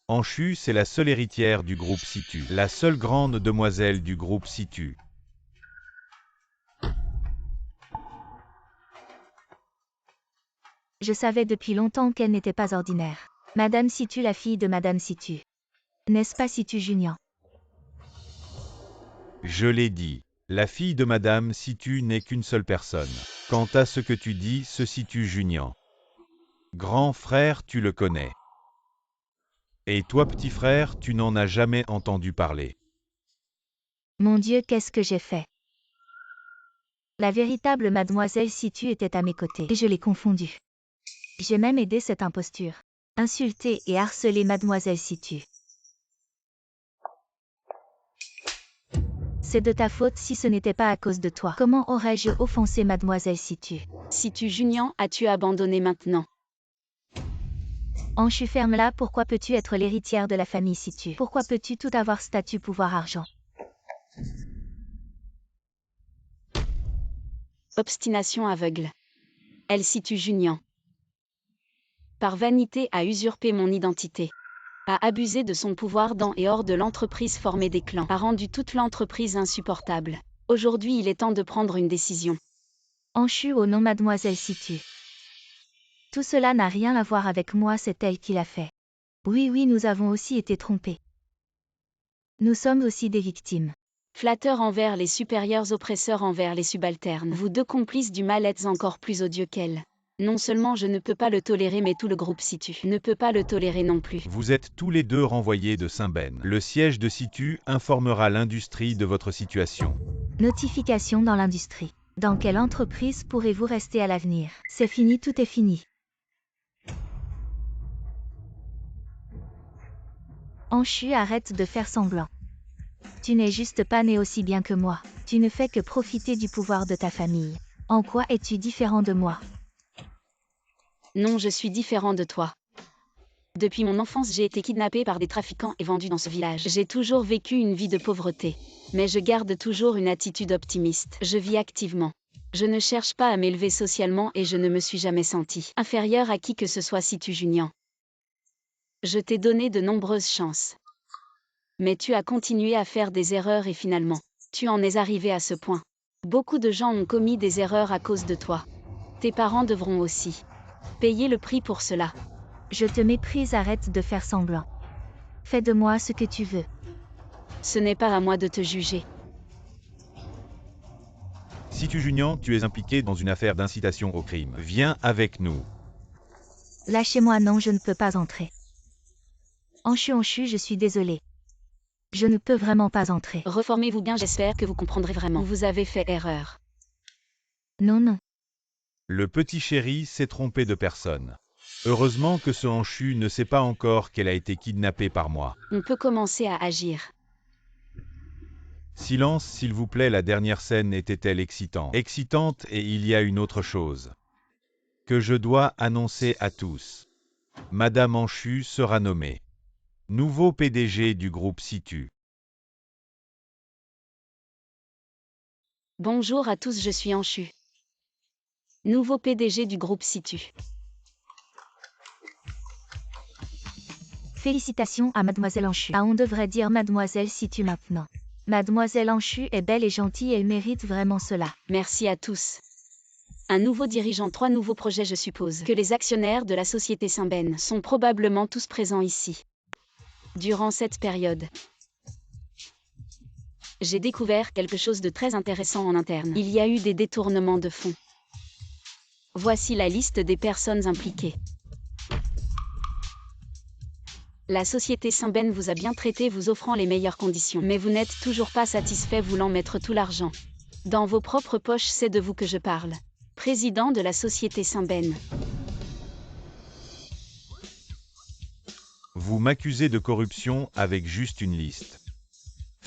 S3: Anchu, c'est la seule héritière du groupe Situ. La seule grande demoiselle du groupe Situ.
S1: Je savais depuis longtemps qu'elle n'était pas ordinaire. Madame Situ, la fille de Madame Situ. N'est-ce pas Situ Junior?
S3: Je l'ai dit. La fille de Madame Situ n'est qu'une seule personne. Quant à ce que tu dis, ce Situ Junior. Grand frère, tu le connais. Et toi, petit frère, tu n'en as jamais entendu parler.
S1: Mon Dieu, qu'est-ce que j'ai fait? La véritable Mademoiselle Situ était à mes côtés, et je l'ai confondue. J'ai même aidé cette imposture. Insulter et harceler Mademoiselle Situ. C'est de ta faute si ce n'était pas à cause de toi. Comment aurais-je offensé Mademoiselle Situ?
S2: Situ Junior, as-tu abandonné maintenant?
S1: Anchu, ferme-la, pourquoi peux-tu être l'héritière de la famille Situ? Pourquoi peux-tu tout avoir, statut, pouvoir, argent?
S2: Obstination aveugle. Elle Situ Junior. Par vanité a usurpé mon identité. A abusé de son pouvoir dans et hors de l'entreprise, formé des clans. A rendu toute l'entreprise insupportable. Aujourd'hui, il est temps de prendre une décision.
S1: Anchu, au nom Mademoiselle Situ. Tout cela n'a rien à voir avec moi, c'est elle qui l'a fait. Oui, oui, nous avons aussi été trompés. Nous sommes aussi des victimes.
S2: Flatteur envers les supérieurs, oppresseur envers les subalternes. Vous deux complices du mal êtes encore plus odieux qu'elle. Non seulement je ne peux pas le tolérer, mais tout le groupe Situ ne peut pas le tolérer non plus.
S3: Vous êtes tous les deux renvoyés de Saint-Ben. Le siège de Situ informera l'industrie de votre situation.
S1: Notification dans l'industrie. Dans quelle entreprise pourrez-vous rester à l'avenir? C'est fini, tout est fini. Anchu, arrête de faire semblant. Tu n'es juste pas né aussi bien que moi. Tu ne fais que profiter du pouvoir de ta famille. En quoi es-tu différent de moi?
S2: Non, je suis différent de toi. Depuis mon enfance, j'ai été kidnappé par des trafiquants et vendu dans ce village. J'ai toujours vécu une vie de pauvreté. Mais je garde toujours une attitude optimiste. Je vis activement. Je ne cherche pas à m'élever socialement et je ne me suis jamais senti inférieur à qui que ce soit, Situ Junior. Je t'ai donné de nombreuses chances. Mais tu as continué à faire des erreurs et finalement, tu en es arrivé à ce point. Beaucoup de gens ont commis des erreurs à cause de toi. Tes parents devront aussi payer le prix pour cela.
S1: Je te méprise, arrête de faire semblant. Fais de moi ce que tu veux.
S2: Ce n'est pas à moi de te juger.
S3: Situ Junior, tu es impliqué dans une affaire d'incitation au crime. Viens avec nous.
S1: Lâchez-moi, non, je ne peux pas entrer. Anchu, je suis désolée. Je ne peux vraiment pas entrer.
S2: Reformez-vous bien, j'espère que vous comprendrez vraiment. Vous avez fait erreur.
S1: Non, non.
S3: Le petit chéri s'est trompé de personne. Heureusement que ce Anchu ne sait pas encore qu'elle a été kidnappée par moi.
S2: On peut commencer à agir.
S3: Silence, s'il vous plaît, la dernière scène était-elle excitante? Excitante, et il y a une autre chose que je dois annoncer à tous. Madame Anchu sera nommée nouveau PDG du groupe Situ.
S2: Bonjour à tous, je suis Anchu. Nouveau PDG du groupe Situ.
S1: Félicitations à Mademoiselle Anchu. Ah, on devrait dire Mademoiselle Situ maintenant. Mademoiselle Anchu est belle et gentille, elle mérite vraiment cela.
S2: Merci à tous. Un nouveau dirigeant, 3 nouveaux projets, je suppose que les actionnaires de la société Saint-Ben sont probablement tous présents ici. Durant cette période, j'ai découvert quelque chose de très intéressant en interne. Il y a eu des détournements de fonds. Voici la liste des personnes impliquées. La société Saint-Ben vous a bien traité, vous offrant les meilleures conditions. Mais vous n'êtes toujours pas satisfait, voulant mettre tout l'argent dans vos propres poches, c'est de vous que je parle. Président de la société Saint-Ben.
S3: Vous m'accusez de corruption avec juste une liste.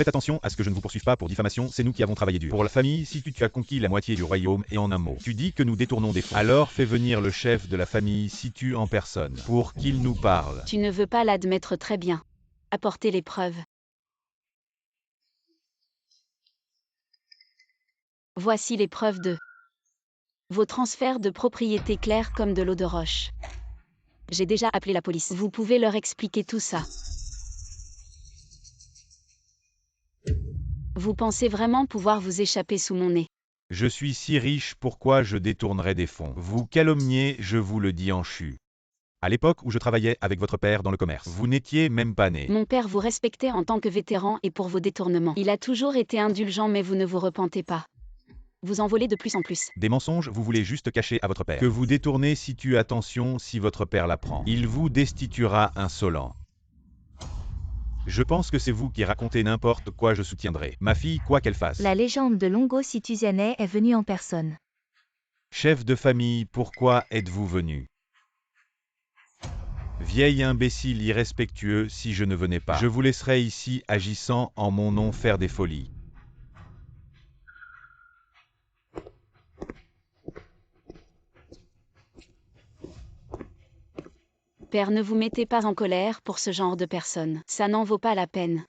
S3: Faites attention à ce que je ne vous poursuive pas pour diffamation, c'est nous qui avons travaillé dur. Pour la famille, si tu as conquis la moitié du royaume et en un mot, tu dis que nous détournons des fonds. Alors fais venir le chef de la famille Situ en personne, pour qu'il nous parle.
S2: Tu ne veux pas l'admettre très bien. Apportez les preuves. Voici les preuves de vos transferts de propriété clairs comme de l'eau de roche. J'ai déjà appelé la police. Vous pouvez leur expliquer tout ça. Vous pensez vraiment pouvoir vous échapper sous mon nez?
S3: Je suis si riche, pourquoi je détournerais des fonds? Vous calomniez, je vous le dis en chu. À l'époque où je travaillais avec votre père dans le commerce, vous n'étiez même pas né.
S2: Mon père vous respectait en tant que vétéran et pour vos détournements. Il a toujours été indulgent mais vous ne vous repentez pas. Vous en volez de plus en plus.
S3: Des mensonges, vous voulez juste cacher à votre père. Que vous détournez si tu attention, si votre père l'apprend. Il vous destituera insolent. Je pense que c'est vous qui racontez n'importe quoi, je soutiendrai. Ma fille, quoi qu'elle fasse.
S1: La légende de Longo Situzianais est venue en personne.
S3: Chef de famille, pourquoi êtes-vous venu? Vieil imbécile irrespectueux, si je ne venais pas, je vous laisserais ici agissant en mon nom faire des folies.
S2: Père, ne vous mettez pas en colère pour ce genre de personnes. Ça n'en vaut pas la peine.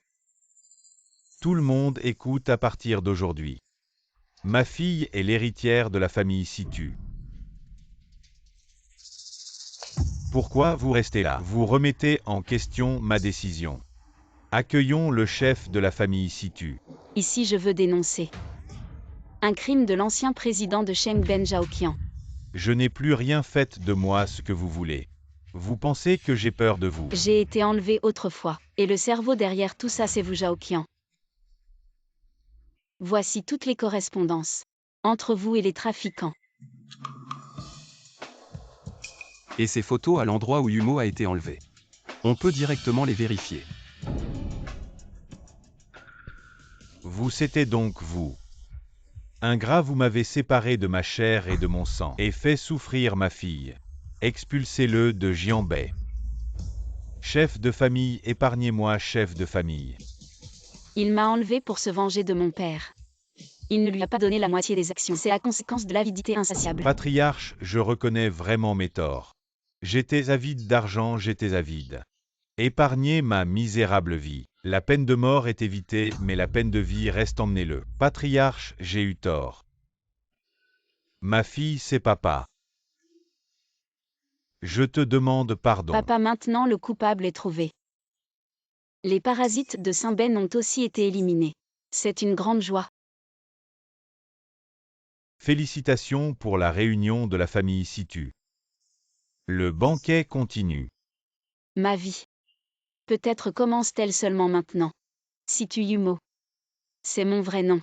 S3: Tout le monde écoute à partir d'aujourd'hui. Ma fille est l'héritière de la famille Situ. Pourquoi vous restez là? Vous remettez en question ma décision. Accueillons le chef de la famille Situ.
S2: Ici, je veux dénoncer un crime de l'ancien président de Cheng Ben Zhaoqian.
S3: Je n'ai plus rien fait de moi ce que vous voulez. Vous pensez que j'ai peur de vous?
S2: J'ai été enlevé autrefois. Et le cerveau derrière tout ça, c'est vous, Zhaoqian. Voici toutes les correspondances entre vous et les trafiquants.
S4: Et ces photos à l'endroit où Yumo a été enlevé. On peut directement les vérifier.
S3: Vous, c'était donc vous. Ingrat, vous m'avez séparé de ma chair et de mon sang, et fait souffrir ma fille. Expulsez-le de Jianbei. Chef de famille, épargnez-moi, chef de famille.
S2: Il m'a enlevé pour se venger de mon père. Il ne lui a pas donné la moitié des actions. C'est la conséquence de l'avidité insatiable.
S3: Patriarche, je reconnais vraiment mes torts. J'étais avide d'argent, j'étais avide. Épargnez ma misérable vie. La peine de mort est évitée, mais la peine de vie reste, emmenez-le. Patriarche, j'ai eu tort. Ma fille, c'est papa. Je te demande pardon.
S2: Papa, maintenant le coupable est trouvé. Les parasites de Saint-Ben ont aussi été éliminés. C'est une grande joie.
S3: Félicitations pour la réunion de la famille Situ. Le banquet continue.
S2: Ma vie. Peut-être commence-t-elle seulement maintenant. Situ Yumo. C'est mon vrai nom.